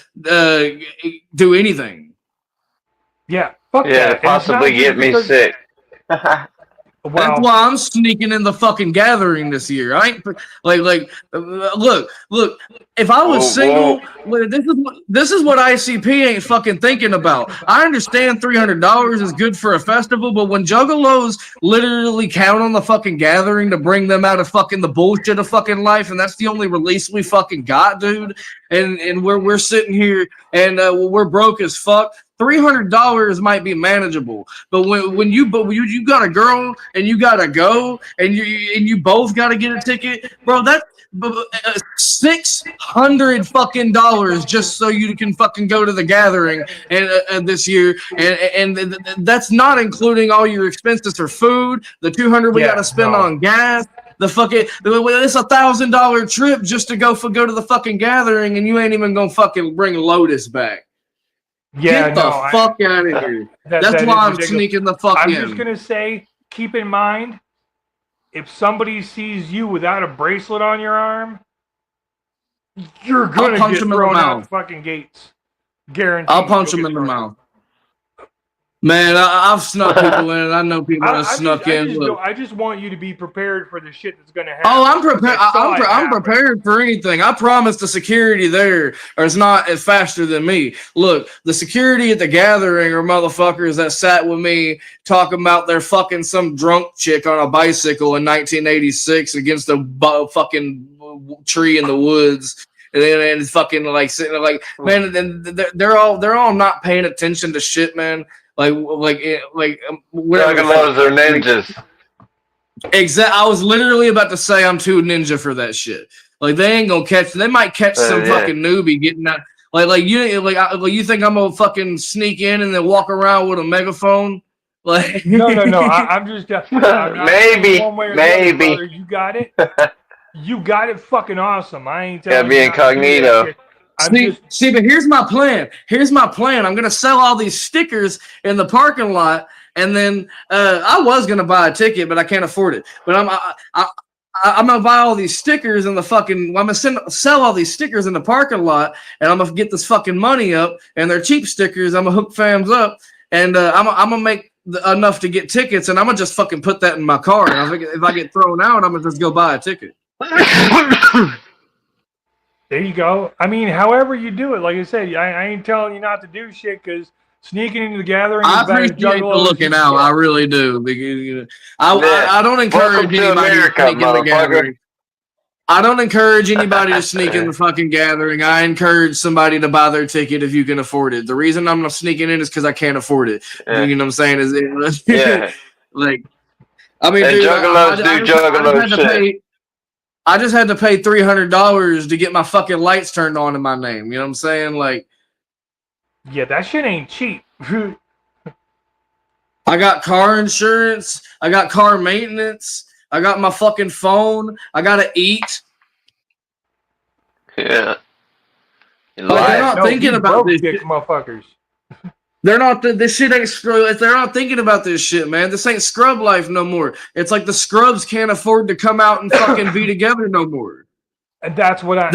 do anything. Yeah. Fuck yeah, that. possibly get me sick. That's why I'm sneaking in the fucking gathering this year. I ain't look. If I was single, this is what ICP ain't fucking thinking about. I understand $300 is good for a festival, but when juggalos literally count on the fucking gathering to bring them out of fucking the bullshit of fucking life, and that's the only release we fucking got, dude. And we're sitting here and we're broke as fuck. $300 might be manageable, but when you got a girl and you gotta go and you both gotta get a ticket, bro. That's $600 fucking dollars just so you can fucking go to the gathering and this year, and that's not including all your expenses for food, the $200 we gotta spend on gas. the fucking it's $1,000 trip just to go to the fucking gathering, and you ain't even gonna fucking bring Lotus back. Yeah, Get the fuck out of here. That's why I'm sneaking the fuck in. I'm just gonna say, keep in mind, if somebody sees you without a bracelet on your arm, you're gonna get thrown out the fucking gates. Guaranteed. I'll punch him in the mouth. Man, I've snuck people in. I know people that snuck in. I just want you to be prepared for the shit that's going to happen. Oh, I'm prepared. I'm prepared for anything. I promise the security there is not faster than me. Look, the security at the gathering are motherfuckers that sat with me talking about they're fucking some drunk chick on a bicycle in 1986 against a fucking tree in the woods. And fucking like sitting there like, man, they're all not paying attention to shit, man. Whatever. They're ninjas. Exactly. I was literally about to say I'm too ninja for that shit. Like they ain't gonna catch. They might catch some fucking newbie getting that. You think I'm gonna fucking sneak in and then walk around with a megaphone? Like no. I'm just maybe. Brother, you got it. You got it. Fucking awesome. I ain't telling you. Be incognito. See, but here's my plan. I'm gonna sell all these stickers in the parking lot, and then I was gonna buy a ticket, but I can't afford it. But I'm gonna buy all these stickers in the fucking. I'm gonna sell all these stickers in the parking lot, and I'm gonna get this fucking money up. And they're cheap stickers. I'm gonna hook fams up, and I'm gonna make enough to get tickets, and I'm gonna just fucking put that in my car. And if I get thrown out, I'm gonna just go buy a ticket. There you go. I mean, however you do it, like I said, I ain't telling you not to do shit because sneaking into the gathering. I appreciate you looking out. I really do. Because, I don't encourage anybody to sneak in the gathering. I don't encourage anybody to sneak in the fucking gathering. I encourage somebody to buy their ticket if you can afford it. The reason I'm not sneaking in is because I can't afford it. Yeah. You know what I'm saying? Yeah. Like, I mean, and dude, juggalos do juggalo shit. I just had to pay $300 to get my fucking lights turned on in my name. You know what I'm saying? Like, yeah, that shit ain't cheap. I got car insurance. I got car maintenance. I got my fucking phone. I gotta eat. Yeah. They're not thinking about this shit, motherfuckers. They're not. This shit ain't scrub. They're not thinking about this shit, man. This ain't scrub life no more. It's like the scrubs can't afford to come out and fucking be together no more. And that's what I.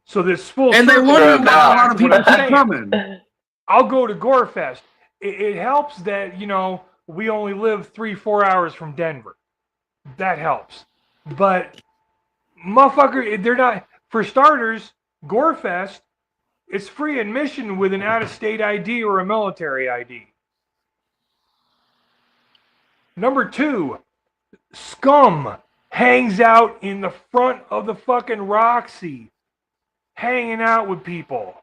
So this full. And they wonder why a lot of people keep coming. I'll go to Gorefest. It helps that we only live 3-4 hours from Denver. That helps. But motherfucker, they're not. For starters, Gorefest. It's free admission with an out-of-state ID or a military ID. Number 2, scum hangs out in the front of the fucking Roxy, hanging out with people.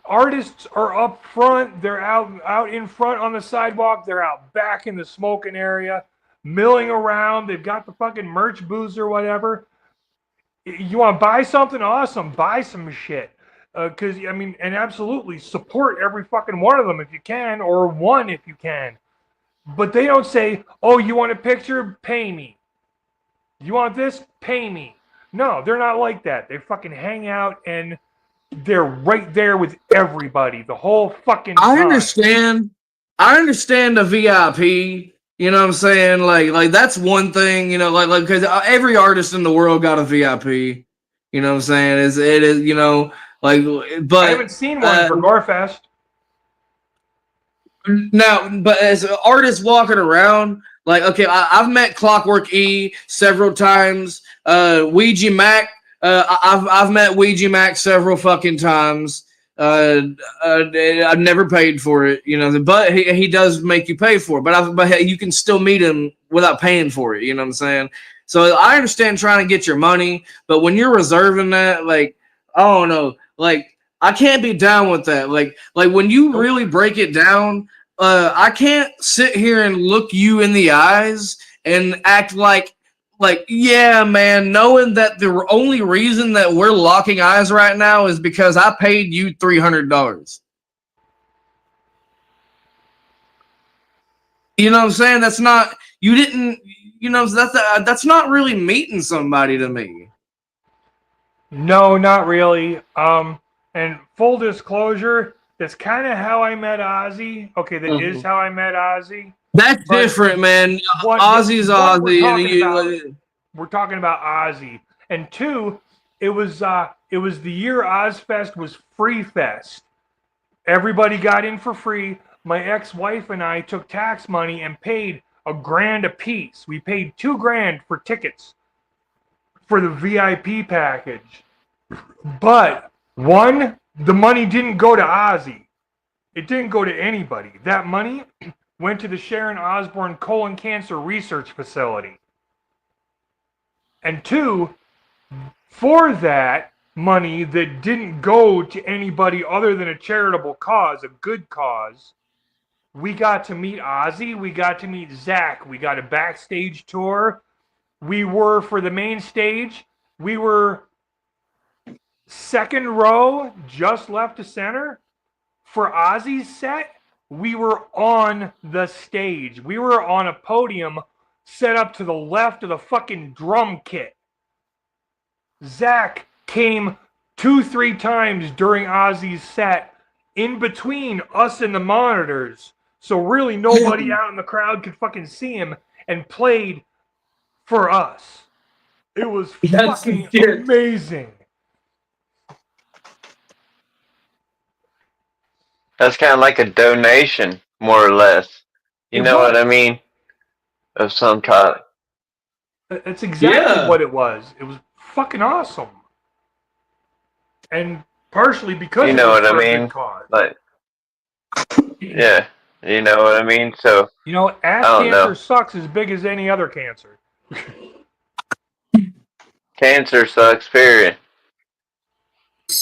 Artists are up front. They're out in front on the sidewalk. They're out back in the smoking area, milling around. They've got the fucking merch booths or whatever. You want to buy something? Awesome. Buy some shit. Because, and absolutely support every fucking one of them if you can, or one if you can. But they don't say, oh, you want a picture? Pay me. You want this? Pay me. No, they're not like that. They fucking hang out and they're right there with everybody the whole fucking time. I understand the VIP. You know what I'm saying? Like that's one thing, because every artist in the world got a VIP. You know what I'm saying? It is, but I haven't seen one for Gorefest. Now, but as artists walking around, I've met Clockwork E several times. Ouija Mac, I've met Ouija Mac several fucking times. I've never paid for it, but he does make you pay for it. But you can still meet him without paying for it. You know what I'm saying? So I understand trying to get your money, but when you're reserving that, I don't know, I can't be down with that. Like when you really break it down, I can't sit here and look you in the eyes and act like, yeah, man, knowing that the only reason that we're locking eyes right now is because I paid you $300. You know what I'm saying? That's not, you didn't, you know, that's not really meeting somebody to me. No, not really. And full disclosure, that's kind of how I met Ozzy. Okay, that is how I met Ozzy. That's different, man. Ozzy's Ozzy. We're talking about Ozzy. And two, it was the year Ozfest was Free Fest. Everybody got in for free. My ex-wife and I took tax money and paid $1,000 a piece. We paid $2,000 for tickets for the VIP package. But one, the money didn't go to Ozzy. It didn't go to anybody. That money went to the Sharon Osbourne Colon Cancer Research Facility. And two, for that money that didn't go to anybody other than a charitable cause, a good cause, we got to meet Ozzy, we got to meet Zach, we got a backstage tour. We were, for the main stage, we were second row, just left of center. For Ozzy's set, we were on the stage. We were on a podium set up to the left of the fucking drum kit. Zach came 2-3 times during Ozzy's set in between us and the monitors. So really nobody out in the crowd could fucking see him, and played for us. It was fucking amazing. That's kind of like a donation, more or less. You know what I mean? Of some kind. That's exactly what it was. It was fucking awesome. And partially because you know it was what I for a mean? good cause. Like, yeah, you know what I mean? So, you know, ass cancer sucks as big as any other cancer. Cancer sucks, period.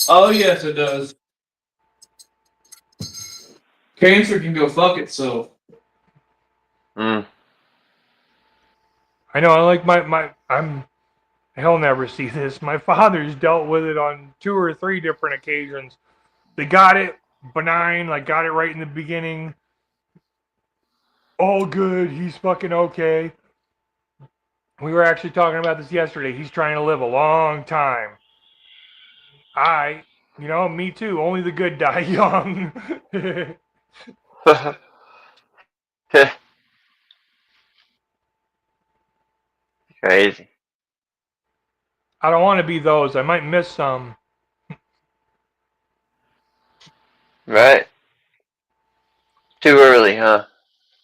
Oh, yes, it does. Cancer can go fuck itself. Mm. I know, I like he'll never see this. My father's dealt with it on 2 or 3 different occasions. They got it benign, like got it right in the beginning. All good, he's fucking okay. We were actually talking about this yesterday. He's trying to live a long time. Me too. Only the good die young. Crazy. I don't want to be those. I might miss some. Right. Too early, huh?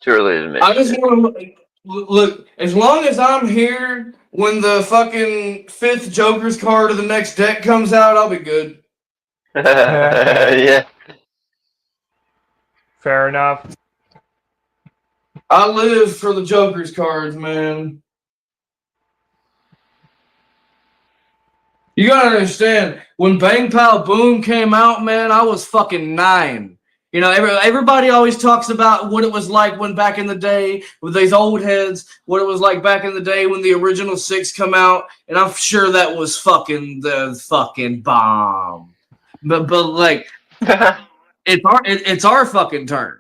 Too early to miss. I just want to look. As long as I'm here when the fucking 5th Joker's card of the next deck comes out, I'll be good. Yeah. Fair enough. I live for the Joker's cards, man. You gotta understand, when Bang Pow Boom came out, man, I was fucking 9. You know, everybody always talks about what it was like when back in the day with these old heads, what it was like back in the day when the original 6 come out, and I'm sure that was fucking the fucking bomb. But like, it's our fucking turn.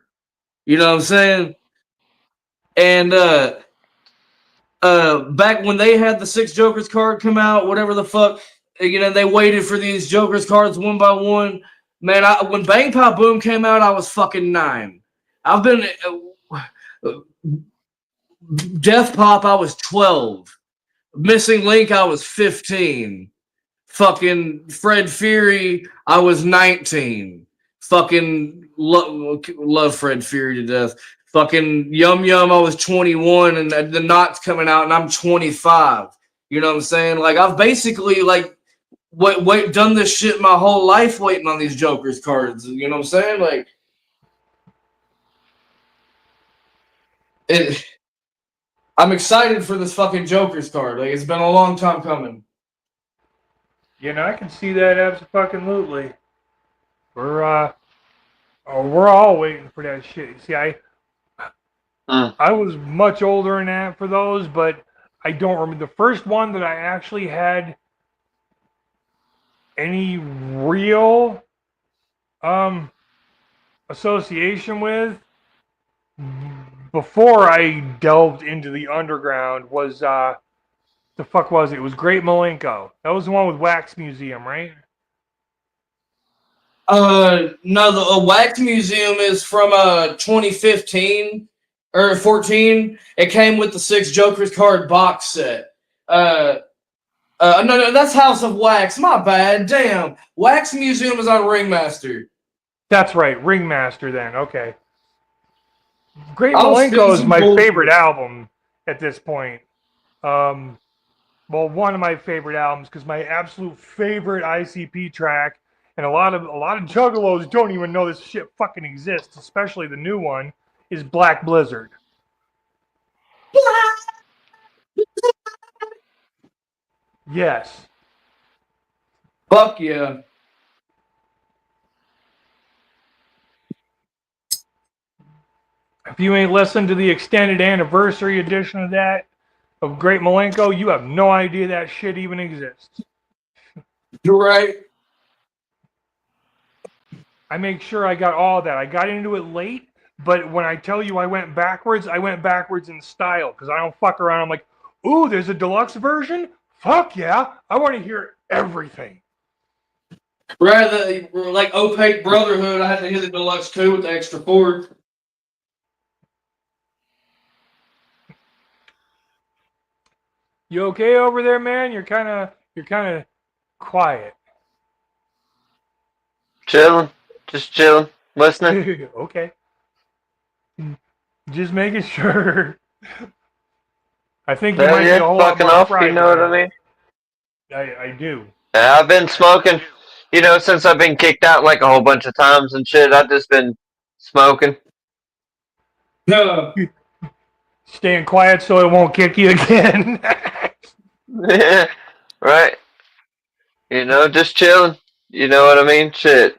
You know what I'm saying? And back when they had the 6 Jokers card come out, whatever the fuck, you know, they waited for these Jokers cards one by one. Man, when Bang Pow Boom came out, I was fucking 9. I've been Death Pop, I was 12. Missing Link, I was 15. Fucking Fred Fury, I was 19. Fucking love Fred Fury to death. Fucking Yum Yum, I was 21, and the Knot's coming out, and I'm 25. You know what I'm saying? Like, I've basically, like, done this shit my whole life waiting on these Joker's cards. You know what I'm saying? Like, I'm excited for this fucking Joker's card. Like, it's been a long time coming. You know, I can see that absolutely. We're all waiting for that shit. See, I was much older than that for those, but I don't remember the first one that I actually had any real association with. before I delved into the underground was the fuck was it? It was Great Malenko. That was the one with Wax Museum, right? No, the Wax Museum is from 2015 or 14. It came with the 6 Joker's card box set. No, that's House of Wax. My bad. Damn. Wax Museum is on Ringmaster. That's right, Ringmaster then. Okay. Great I was Malenko is feeling my some favorite album at this point. Well, one of my favorite albums because my absolute favorite ICP track, and a lot of juggalos don't even know this shit fucking exists, especially the new one, is Black Blizzard. Yes. Fuck yeah. If you ain't listened to the extended anniversary edition of that, of Great Malenko, you have no idea that shit even exists. You're right. I make sure I got all that. I got into it late, but when I tell you I went backwards in style, because I don't fuck around. I'm like, ooh, there's a deluxe version? Fuck yeah. I want to hear everything. Rather, like Opaque Brotherhood, I had to hear the deluxe too with the extra 4. You okay over there, man? You're kind of quiet. Chilling. Just chilling. Listening. Okay. Just making sure. I think you might be a whole lot fucking more off, fried you know what now. I mean? I do. I've been smoking, since I've been kicked out like a whole bunch of times and shit. I've just been smoking. No. Staying quiet so it won't kick you again. Yeah, right. Just chilling. You know what I mean? Shit.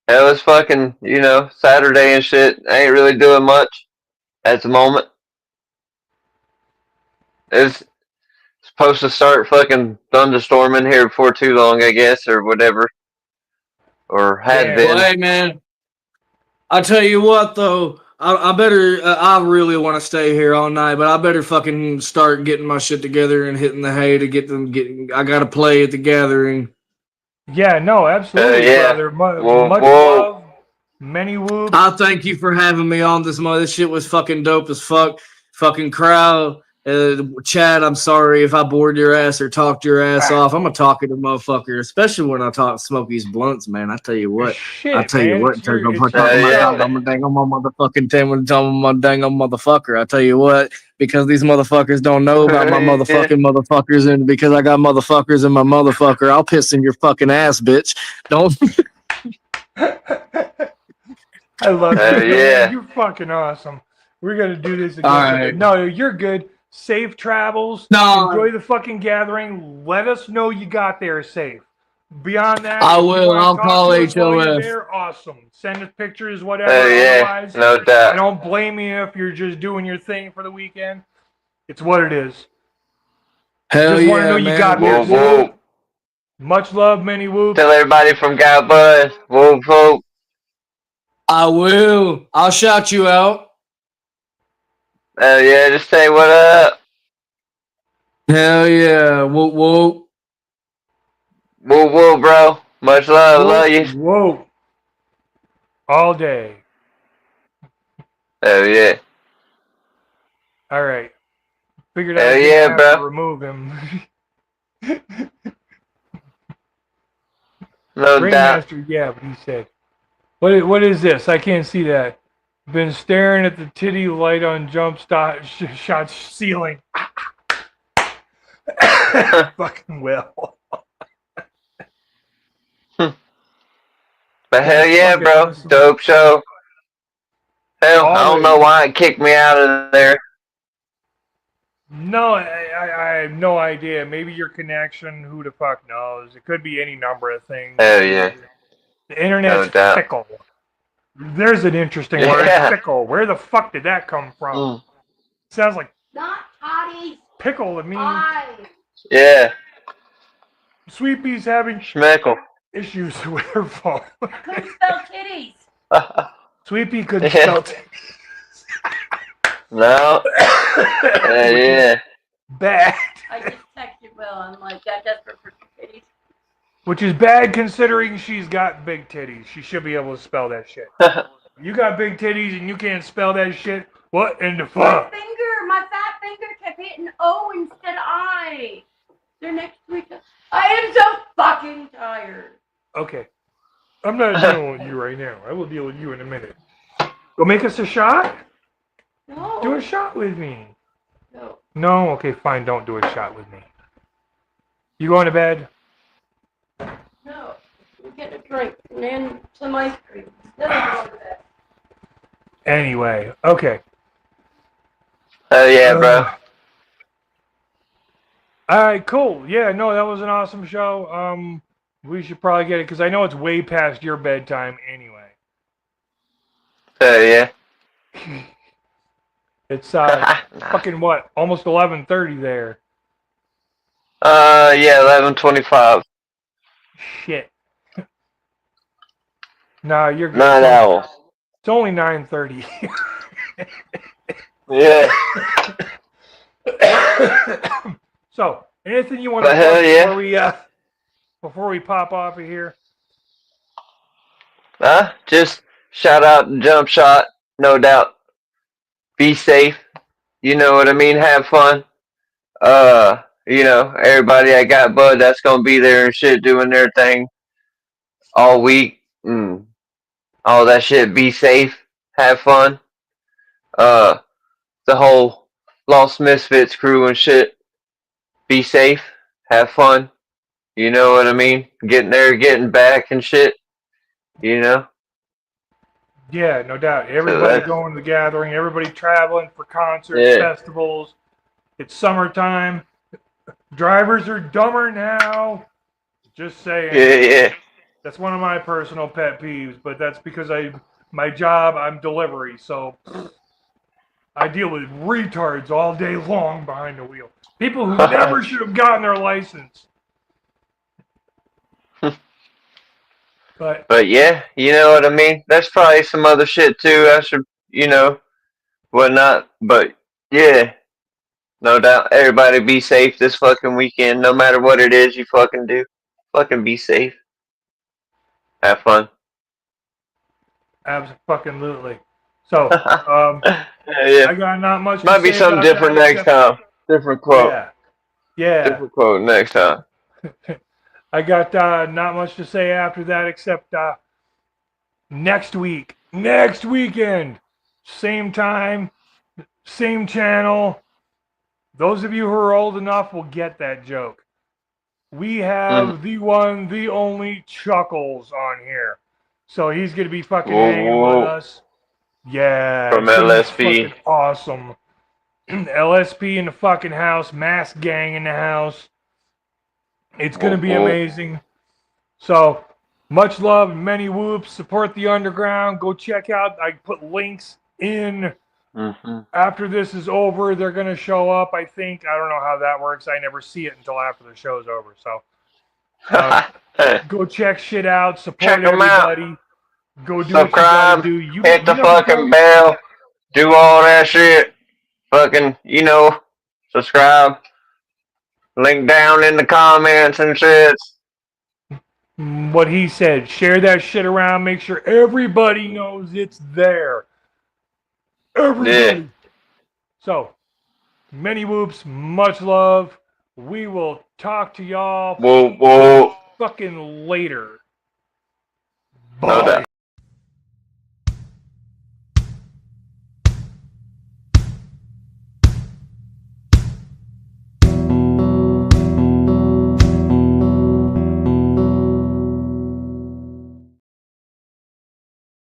It was fucking, Saturday and shit. I ain't really doing much at the moment. It's supposed to start fucking thunderstorming here before too long, I guess, or whatever. Or had been. Well, hey, man. I tell you what, though. I better, I really want to stay here all night, but I better fucking start getting my shit together and hitting the hay to I gotta play at the gathering. Yeah, no, absolutely, yeah. brother. Whoa, Much whoa. love, many whoops. I thank you for having me on this month. This shit was fucking dope as fuck. Fucking crowd. Chad, I'm sorry if I bored your ass or talked your ass off. I'm a talkative motherfucker, especially when I talk Smokey's blunts, man. I tell you what. I tell you what. Until I'm put talking my dog, I'm a dang on my motherfucking team when I'm my dang on motherfucker. I tell you what, because these motherfuckers don't know about my motherfucking motherfuckers, and because I got motherfuckers in my motherfucker, I'll piss in your fucking ass, bitch. Don't. I love you. Yeah. You're fucking awesome. We're gonna do this again. All right. No, you're good. Safe travels. No. Enjoy the fucking gathering. Let us know you got there safe. Beyond that, I if you will. wanna I'll talk call to us while you're HOF. there, awesome. Send us pictures, whatever. Yeah, Otherwise, no doubt. I don't blame you if you're just doing your thing for the weekend. It's what it is. Hell just want to yeah, know you man. got there. Whoop, whoop. Much love, many whoops. Tell everybody from God Buzz. Whoop, whoop. I will. I'll shout you out. Yeah, just say what up. Hell yeah. Whoop, whoop. Whoop, whoop, bro. Much love. Love you. Whoa. All day. Oh, yeah. All right. Figured Hell out I yeah, have bro. to remove him. No doubt. Ringmaster, yeah, but he said. What is this? I can't see that. Been staring at the titty light on Jumpshot ceiling. Fucking well. But hell yeah, bro. Dope show. Hell, I don't know why it kicked me out of there. No, I have no idea. Maybe your connection, who the fuck knows? It could be any number of things. Hell yeah. The internet's No doubt. fickle. There's an interesting word, fickle. Where the fuck did that come from? Sounds like Not Toddy's pickle to me. Yeah. Sweet Pea's having Schmeckle. issues with her phone. Couldn't spell titties. Sweet Pea couldn't Yeah. spell titties. No. Yeah. Bad. I just texted Will. I'm like, got desperate for titties. Which is bad considering she's got big titties. She should be able to spell that shit. You got big titties and you can't spell that shit? What in the fuck? My fat finger kept hitting O instead of I. They're next to each other. I am so fucking tired. Okay. I'm not dealing with you right now. I will deal with you in a minute. Go make us a shot? No. Do a shot with me. No. No? Okay, fine. Don't do a shot with me. You going to bed? No. I'm getting a drink and then some ice cream. Then I'm going to bed. Anyway, okay. Oh yeah, bro. All right, cool. Yeah, no, that was an awesome show. We should probably get it because I know it's way past your bedtime anyway. Oh yeah. It's fucking what? Almost 11:30 there. Yeah, 11:25. Shit. Nah, you're good. Night owl. It's only 9:30. Yeah. So, anything you want to hell plug yeah. before we pop off of here? Just shout out to Jumpshot, no doubt. Be safe. You know what I mean? Have fun. You know, everybody I got bud that's gonna be there and shit doing their thing all week. All that shit. Be safe. Have fun. The whole Lost Misfits crew and shit. Be safe. Have fun. You know what I mean? Getting there, getting back and shit. You know? Yeah, no doubt. Everybody going to the gathering. Everybody traveling for concerts, festivals. It's summertime. Drivers are dumber now. Just saying. Yeah. That's one of my personal pet peeves, but that's because my job, I'm delivery, so I deal with retards all day long behind the wheel. People who never should have gotten their license. But yeah, you know what I mean? There's probably some other shit too. I should, you know, whatnot. But yeah, no doubt. Everybody be safe this fucking weekend. No matter what it is you fucking do, fucking be safe. Have fun. Absolutely. So, yeah. I got not much. Might be something different next time. Different quote. Yeah. Different quote next time. I got not much to say after that except next weekend, same time, same channel. Those of you who are old enough will get that joke. We have the one, the only Chuckles on here. So he's going to be fucking hanging with us. Yeah. From it's LSP. fucking awesome. LSP in the fucking house, Mask Gang in the house. It's going to be amazing. So, much love, many whoops. Support the underground. Go check out. I put links in. After this is over, they're going to show up, I think. I don't know how that works. I never see it until after the show's over. So, go check shit out. Support everybody. Out. Go do Subscribe. what you gotta do. Hit the fucking bell. Do all that shit. Fucking, you know, subscribe. Link down in the comments and shit. What he said. Share that shit around. Make sure everybody knows it's there. Everybody. Yeah. So, many whoops. Much love. We will talk to y'all fucking later. Bye. No doubt.